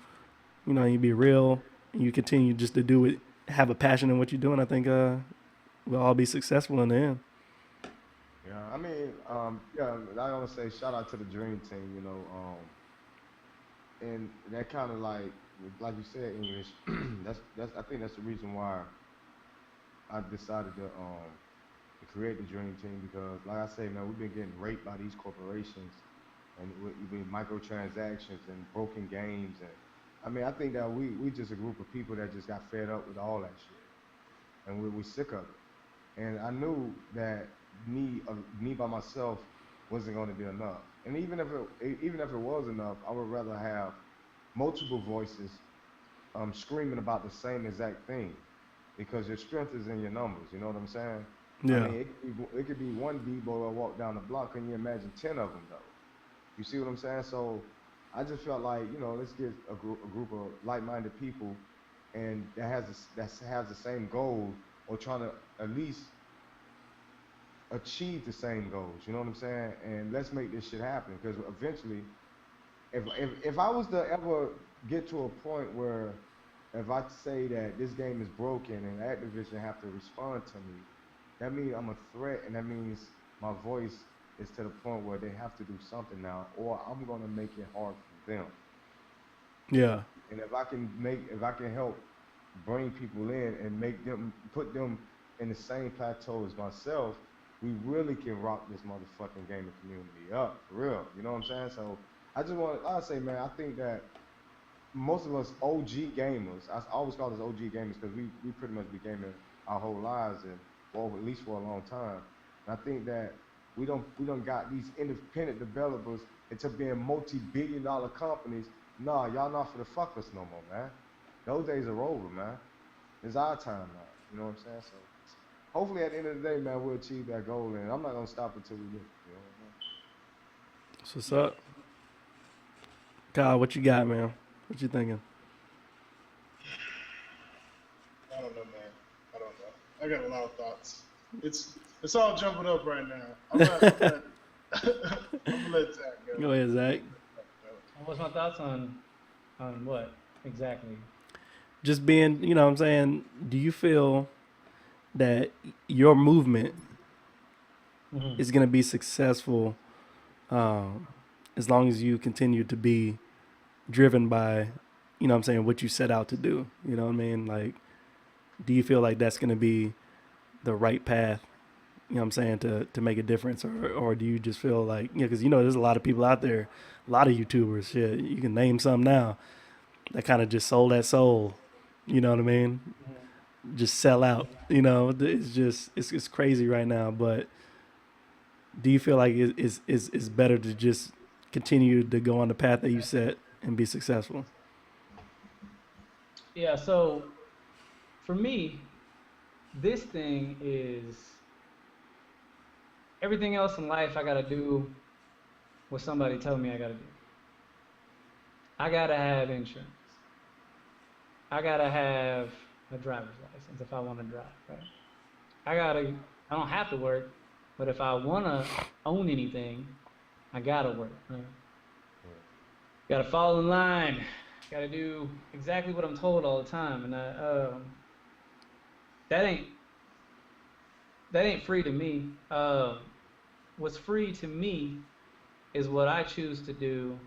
A: you be real, and you continue just to do it, have a passion in what you're doing. I think we'll all be successful in the end.
D: Yeah. I mean, yeah. I want to say shout out to the Dream Team. And that kind of like you said, English. That's I think that's the reason why I decided to create the Dream Team because, like I say, man, we've been getting raped by these corporations and with microtransactions and broken games and I mean, I think that we just a group of people that just got fed up with all that shit, and we sick of it. And I knew that me by myself wasn't going to be enough. And even if it was enough, I would rather have multiple voices screaming about the same exact thing, because your strength is in your numbers. You know what I'm saying? I
A: Yeah.
D: mean, it could be one b-boy that walk down the block. Can you imagine 10 of them though? You see what I'm saying? So I just felt like, let's get a group of like-minded people and that has the same goal or trying to at least achieve the same goals. You know what I'm saying? And let's make this shit happen because eventually, if I was to ever get to a point where if I say that this game is broken and Activision have to respond to me, that means I'm a threat, and that means my voice is to the point where they have to do something now, or I'm gonna make it hard for them.
A: Yeah.
D: And if I can help bring people in and put them in the same plateau as myself, we really can rock this motherfucking gaming community up for real. You know what I'm saying? So I say, man, I think that most of us OG gamers, I always call us OG gamers because we pretty much be gaming our whole lives and or at least for a long time. And I think that we don't got these independent developers into being multi-billion-dollar companies. Nah, y'all not for the fuck us no more, man. Those days are over, man. It's our time now. You know what I'm saying? So hopefully at the end of the day, man, we'll achieve that goal, and I'm not gonna stop until we do. You know what
A: So what's up, Kyle? What you got, man? What you thinking?
B: I don't know, man. I don't know. I got a lot of thoughts. It's all jumping up right now. I'm gonna let Zach go.
A: Go ahead, Zach.
C: What's my thoughts on what exactly?
A: Just being, what I'm saying, do you feel that your movement
C: Hmm.
A: is going to be successful um, as long as you continue to be driven by, you know what I'm saying, what you set out to do. You know what I mean? Like, do you feel like that's going to be the right path, you know what I'm saying, to make a difference? Or do you just feel like, you know, because, you know, there's a lot of people out there, a lot of YouTubers, shit, you can name some now, that kind of just sold that soul, you know what I mean?
C: Hmm.
A: Just sell out, you know, it's just, it's crazy right now. But do you feel like it's better to just continue to go on the path that you set and be successful?
C: Yeah. So for me, this thing is everything else in life. I gotta do what somebody tells me I gotta do. I gotta have insurance. I gotta have a driver's license if I want to drive, right? I gotta. I don't have to work, but if I wanna own anything, I gotta work, right? Gotta fall in line. Gotta do exactly what I'm told all the time, and that ain't that ain't free to me. What's free to me is what I choose to do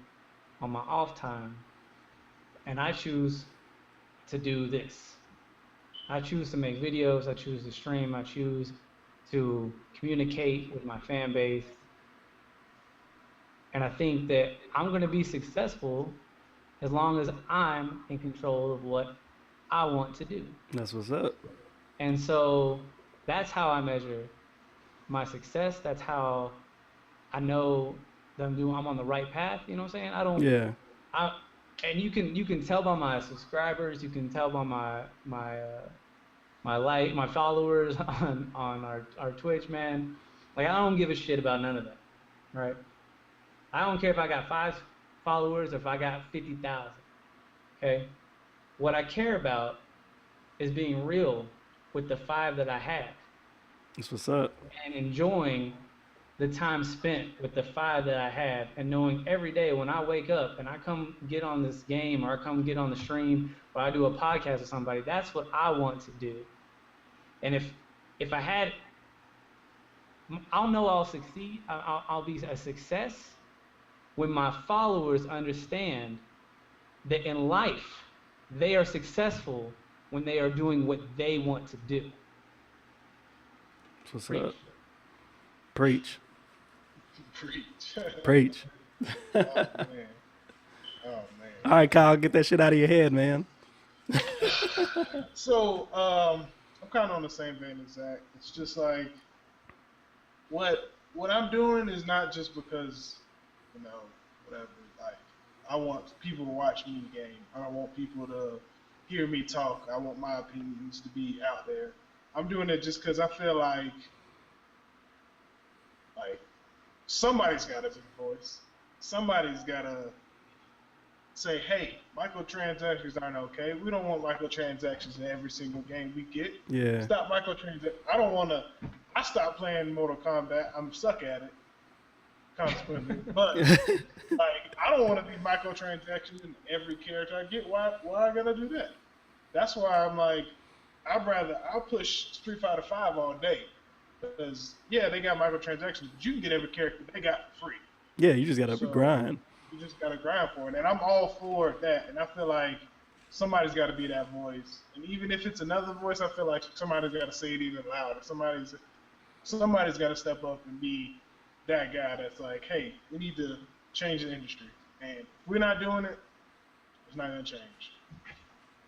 C: on my off time, and I choose to do this. I choose to make videos. I choose to stream. I choose to communicate with my fan base, and I think that I'm going to be successful as long as I'm in control of what I want to do.
A: That's what's up.
C: And so that's how I measure my success. That's how I know that I'm on the right path. You know what I'm saying?
A: Yeah.
C: I, and you can tell by my subscribers, you can tell by my followers on our Twitch, man. Like I don't give a shit about none of that, right? I don't care if I got 5 followers or if I got 50,000. Okay, what I care about is being real with the 5 that I have
A: That's what's up.
C: and enjoying the time spent with the 5 that I have and knowing every day when I wake up and I come get on this game or I come get on the stream or I do a podcast with somebody, that's what I want to do. And if I had, I'll know I'll succeed. I'll be a success when my followers understand that in life they are successful when they are doing what they want to do.
A: That's what's up.
C: Preach.
A: Preach.
B: Preach.
A: Preach.
B: Oh man. Oh
A: All
B: man.
A: right, Kyle, get that shit out of your head, man.
B: So I'm kind of on the same vein as Zach. It's just like what I'm doing is not just because you know whatever. Like I want people to watch me game. I don't want people to hear me talk. I want my opinions to be out there. I'm doing it just because I feel like somebody's got a big voice. Somebody's got to say, hey, microtransactions aren't okay. We don't want microtransactions in every single game we get.
A: Yeah.
B: Stop microtransactions. I don't want to. I stopped playing Mortal Kombat. I'm stuck at it, consequently. But like, I don't want to be microtransactions in every character I get. Why I gotta do that? That's why I'm like, I'll push Street Fighter Five all day because yeah, they got microtransactions, but you can get every character they got for free.
A: Yeah, you just gotta
B: So
A: grind.
B: you just gotta grind for it, and I'm all for that. And I feel like somebody's got to be that voice, and even if it's another voice, I feel like somebody's got to say it even louder. Somebody's got to step up and be that guy that's like, hey, we need to change the industry, and if we're not doing it, it's not gonna change.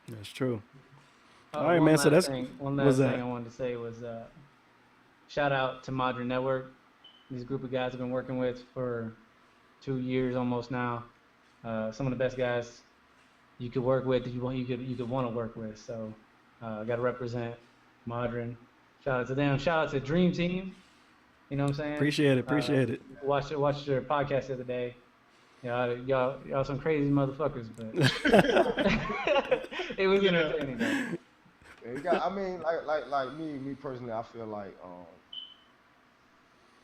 A: That's true. All
C: Uh,
A: right,
C: one
A: man. So
C: last
A: that's
C: thing. One
A: what's
C: last thing
A: that?
C: I wanted to say was shout out to Moddren Network. These group of guys I've been working with for 2 years almost now. Some of the best guys you could work with, you could want to work with. So I got to represent Moddren. Shout out to them. Shout out to Dream Team. You know what I'm saying?
A: Appreciate it.
C: Uh,
A: Appreciate it.
C: watched their podcast the other day. Y'all some crazy motherfuckers, but it was
B: Yeah,
C: entertaining though.
D: Yeah, you got. I mean, like me personally, I feel like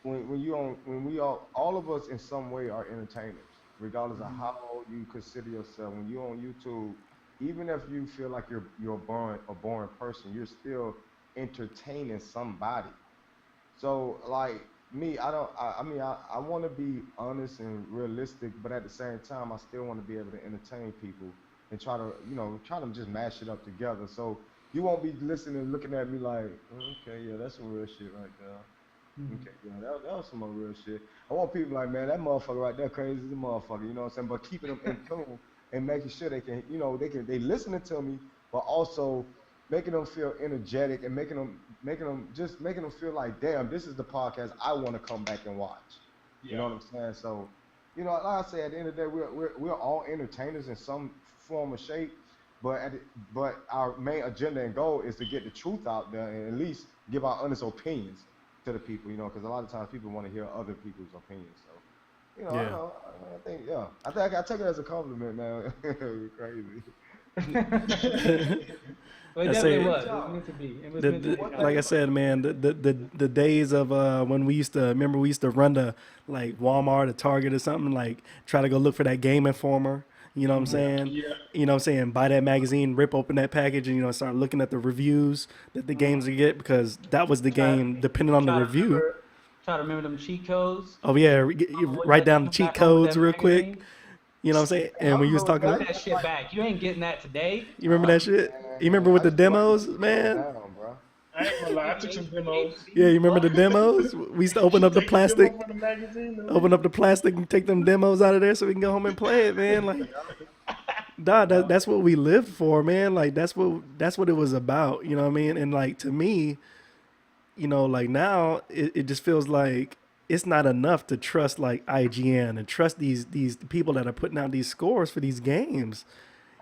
D: when you on when we all of us in some way are entertainers, regardless of how you consider yourself. When you're on YouTube, even if you feel like you're a boring person, you're still entertaining somebody. So like me, I don't. I mean, I want to be honest and realistic, but at the same time, I still want to be able to entertain people and try to, try to just mash it up together. So you won't be listening, and looking at me like, "Oh, okay, yeah, that's some real shit right there.
C: Mhm.
D: Okay, yeah, that was some more real shit." I want people like, man, that motherfucker right there, crazy as a motherfucker. You know what I'm saying? But keeping them in tune and making sure they can, they listening to me, but also making them feel energetic and making them feel like, damn, this is the podcast I want to come back and watch. You
B: Yeah.
D: know what I'm saying? So, like I say, at the end of the day, we're all entertainers in some form or shape, but but our main agenda and goal is to get the truth out there and at least give our honest opinions to the people. Because a lot of times people want to hear other people's opinions. So, I don't
A: Yeah.
D: know. I think, yeah, I take it as a compliment, man. Crazy.
C: Well, it
A: I
C: definitely
A: say
C: was. It was meant to be. It was
A: the,
C: meant to
A: the
C: be a
A: like I
C: compliment.
A: said, man, the days of when we used to remember we used to run to like Walmart or Target or something, like try to go look for that Game Informer. You know what I'm
C: Hmm.
A: saying?
B: Yeah.
A: You know what I'm saying? Buy that magazine, rip open that package, and start looking at the reviews that the games would get because that was the
C: Try,
A: game. Depending on the
C: try to
A: review.
C: remember them cheat codes.
A: Oh yeah, you
C: Always
A: write
C: had to
A: down the
C: come
A: cheat
C: back home with
A: codes
C: that
A: real quick.
C: magazine.
A: You know what I'm saying?
D: I
A: And when you was
D: remember
A: talking,
C: Run
D: that.
C: that
D: That's
C: shit
D: like,
C: back. You ain't getting that today.
A: you remember that shit? You remember with
D: I
A: the
D: used to write them
A: demos,
D: cheat codes
A: man?
D: down, bro.
B: I ain't gonna lie. I
C: You
B: took some
C: paid
B: demos.
A: Yeah, you remember the
C: $8.
A: demos? We used to open up the
B: Take the demo
A: plastic,
B: from the magazine and
A: open
B: read
A: up the plastic and take them demos out of there so we can go home and play it, man. Like, dog,
D: Yeah.
A: that's what we lived for, man. Like that's what it was about. You know what I mean? And like to me, like now it just feels like it's not enough to trust like IGN and trust these people that are putting out these scores for these games.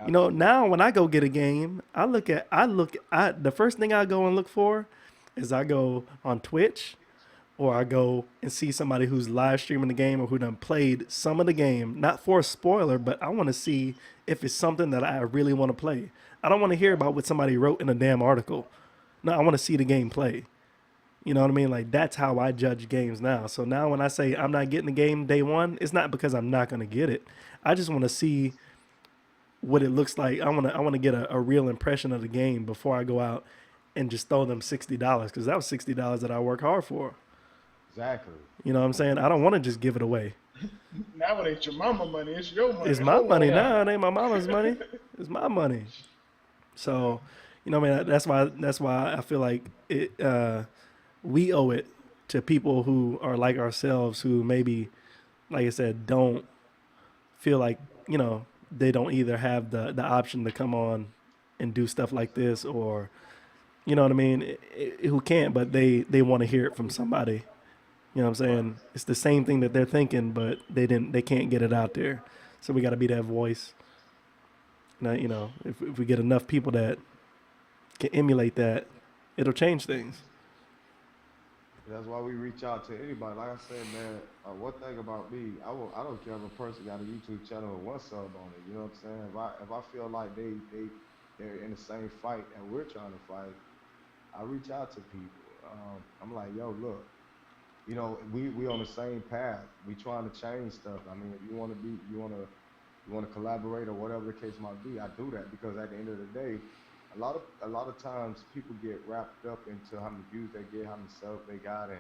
D: Absolutely.
A: Now when I go get a game, I the first thing I go and look for is I go on Twitch or I go and see somebody who's live streaming the game or who done played some of the game, not for a spoiler, but I want to see if it's something that I really want to play. I don't want to hear about what somebody wrote in a damn article. No, I want to see the game play. You know what I mean? Like that's how I judge games now. So now when I say I'm not getting the game day one, it's not because I'm not gonna get it. I just want to see what it looks like. I want to get a real impression of the game before I go out and just throw them $60 because that was $60 that I work hard for.
D: Exactly.
A: You know what I'm saying? I don't want to just give it away.
B: now it ain't your mama money. It's your
A: It's
B: money.
A: my
B: Hold
A: money
B: on.
C: Yeah.
A: now. It ain't my mama's money. It's my money. So, man, that's why I feel like it. We owe it to people who are like ourselves, who maybe, like I said, don't feel like they don't either have the option to come on and do stuff like this, or you know what I mean, who can't, but they want to hear it from somebody. You know what I'm
B: Right.
A: saying? It's the same thing that they're thinking, but they can't get it out there. So we got to be that voice. Now, if we get enough people that can emulate that, it'll change things.
D: That's why we reach out to anybody. Like I said, man, one thing about me, I don't care if a person got a YouTube channel with one sub on it. You know what I'm saying? If I feel like they're in the same fight that we're trying to fight, I reach out to people. I'm like, yo, look, we on the same path. We trying to change stuff. I mean, if you want to collaborate or whatever the case might be, I do that because at the end of the day, a lot of times people get wrapped up into how many views they get, how many subs they got, and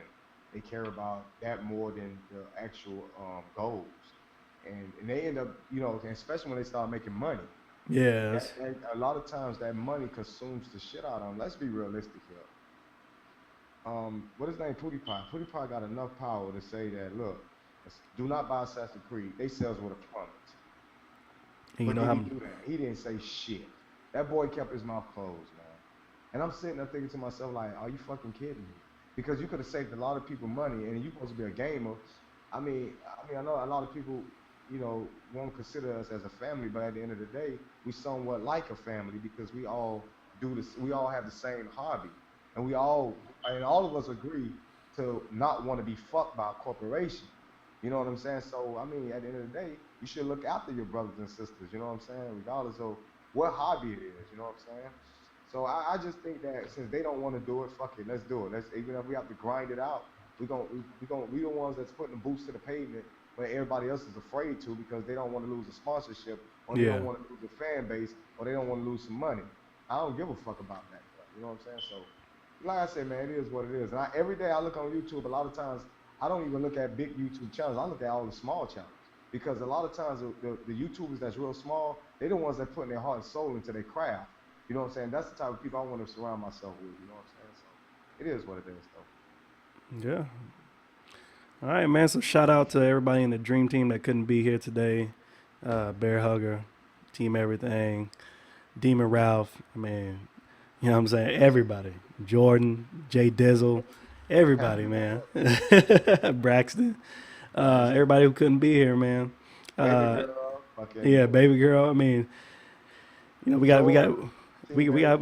D: they care about that more than the actual goals. And they end up, and especially when they start making money.
A: Yes.
D: A lot of times that money consumes the shit out of them. Let's be realistic here. What is his name? PewDiePie. PewDiePie got enough power to say that, look, do not buy Assassin's Creed. They sells with a promise.
A: And you
D: But
A: know
D: did he
A: how
D: do that? He didn't say shit. That boy kept his mouth closed, man. And I'm sitting there thinking to myself, like, are you fucking kidding me? Because you could have saved a lot of people money, and you supposed to be a gamer. I know a lot of people, won't consider us as a family, but at the end of the day, we somewhat like a family because we all do this. We all have the same hobby, and all of us agree to not want to be fucked by a corporation. You know what I'm saying? So, I mean, at the end of the day, you should look after your brothers and sisters, you know what I'm saying? Regardless of what hobby it is, you know what I'm saying? So I just think that since they don't want to do it, fuck it, let's do it. Let's even if we have to grind it out, we the ones that's putting the boots to the pavement, but everybody else is afraid to because they don't want to lose a sponsorship or they
A: yeah.
D: don't want to lose a fan base or they don't want to lose some money. I don't give a fuck about that, you know what I'm saying? So like I said, man, it is what it is. And every day I look on YouTube, a lot of times I don't even look at big YouTube channels. I look at all the small channels because a lot of times the YouTubers that's real small, they the ones that put their heart and soul into their craft. You know what I'm saying? That's the type of people I want to surround myself with. You know what I'm saying? So it is what it is, though.
A: Yeah. All right, man. So shout out to everybody in the Dream Team that couldn't be here today. Bear Hugger, Team Everything, Demon Ralph. I mean, you know what I'm saying? Everybody. Jordan, Jay Dizzle, everybody, man. Braxton. Everybody who couldn't be here, man.
D: Baby girl,
A: Yeah, baby girl. I mean, you know, we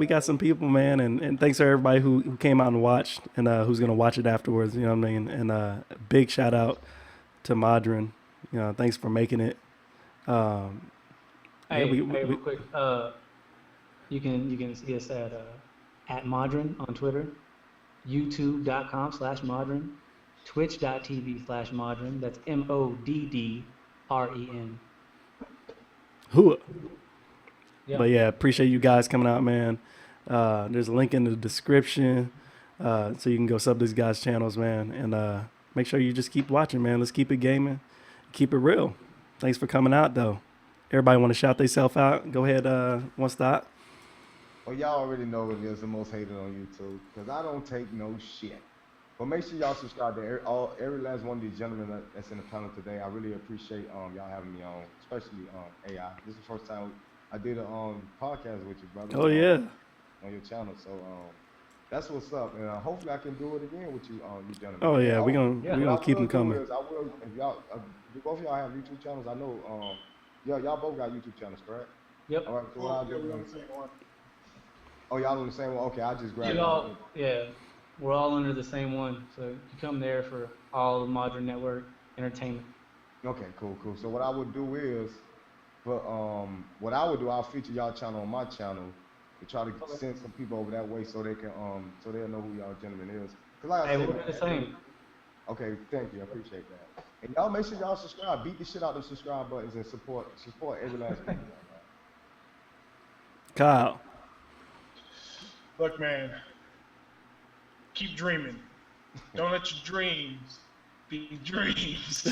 A: got some people, man, and thanks to everybody who came out and watched and who's gonna watch it afterwards. You know what I mean? And big shout out to Moddren. You know, thanks for making it.
C: Hey, real quick. You can see us at Moddren on Twitter, youtube.com/Moddren, twitch.tv/Moddren. That's MODDREN.
A: Who?
C: Yeah.
A: But yeah, appreciate you guys coming out, man. There's a link in the description, so you can go sub these guys' channels, man, and make sure you just keep watching, man. Let's keep it gaming, keep it real. Thanks for coming out, though. Everybody want to shout themselves out? Go ahead, one stop.
D: Well, y'all already know it is the most hated on YouTube because I don't take no shit. But make sure y'all subscribe to every last one of these gentlemen that's in the panel today. I really appreciate y'all having me on, especially AI. This is the first time I did a podcast with you, brother.
A: Oh yeah.
D: On your channel, so that's what's up, and hopefully I can do it again with you, you gentlemen.
A: Oh yeah, we gonna keep them coming.
D: I will, if y'all, both of y'all have YouTube channels. I know, y'all both got YouTube channels, correct?
C: Yep.
D: All right, so what I'll do. Oh, y'all on the same one? Okay, I just grabbed
C: it. We're all under the same one, so you come there for all the Moddren Network entertainment.
D: Okay, cool. So what I would do is, I'll feature y'all channel on my channel to try to send some people over that way so they can so they'll know who y'all gentlemen is. Cause like I said,
C: we're the same.
D: Okay, thank you. I appreciate that. And y'all make sure y'all subscribe. Beat the shit out of the subscribe buttons and support every last one.
A: Kyle.
B: Look, man, keep dreaming. Don't let your dreams be dreams.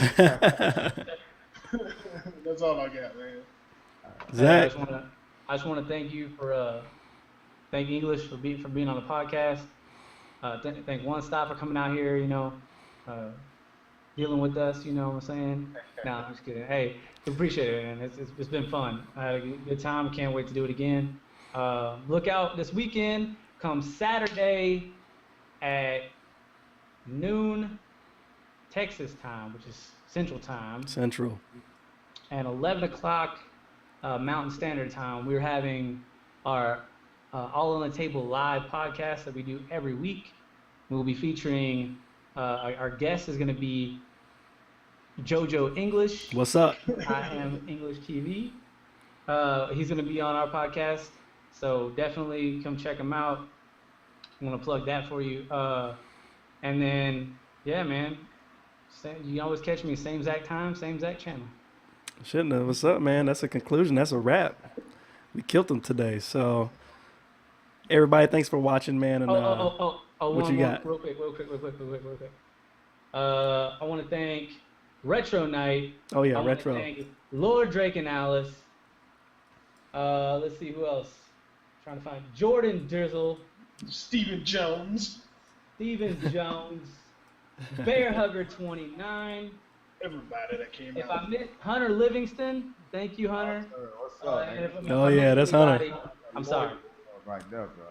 B: That's all I got, man.
A: Zach.
C: I just want to thank you for thank English for being on the podcast. Thank One Stop for coming out here. You know, dealing with us. You know what I'm saying? No, I'm just kidding. Hey, appreciate it, man. It's been fun. I had a good time. Can't wait to do it again. Look out this weekend. Come Saturday at noon Texas time, which is Central Time.
A: Central.
C: And 11 o'clock Mountain Standard Time, we're having our All on the Table live podcast that we do every week. We'll be featuring, our guest is going to be JoJo English.
A: What's up?
C: iAmEnglish TV. He's going to be on our podcast, so definitely come check him out. I'm going to plug that for you. And then, yeah, man, you always catch me same exact time, same exact channel.
A: Shouldn't have. What's up, man? That's a conclusion. That's a wrap. We killed them today. So, everybody, thanks for watching, man. And what you got?
C: Real quick. I want to thank Retro Night.
A: Oh yeah,
C: I
A: Retro.
C: Want to thank Lord Drake and Alice. Let's see who else. Trying to find Jordan Drizzle,
B: Stephen Jones,
C: Bear Hugger 29.
B: Everybody that came
C: If
B: out.
C: I missed Hunter Livingston, thank you, Hunter.
D: What's up, man?
A: Oh yeah, that's Hunter.
C: I'm sorry.
D: Right there, bro.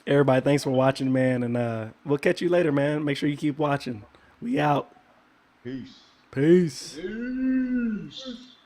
A: Everybody, thanks for watching, man, and we'll catch you later, man. Make sure you keep watching. We out.
D: Peace.
A: Peace.
B: Peace.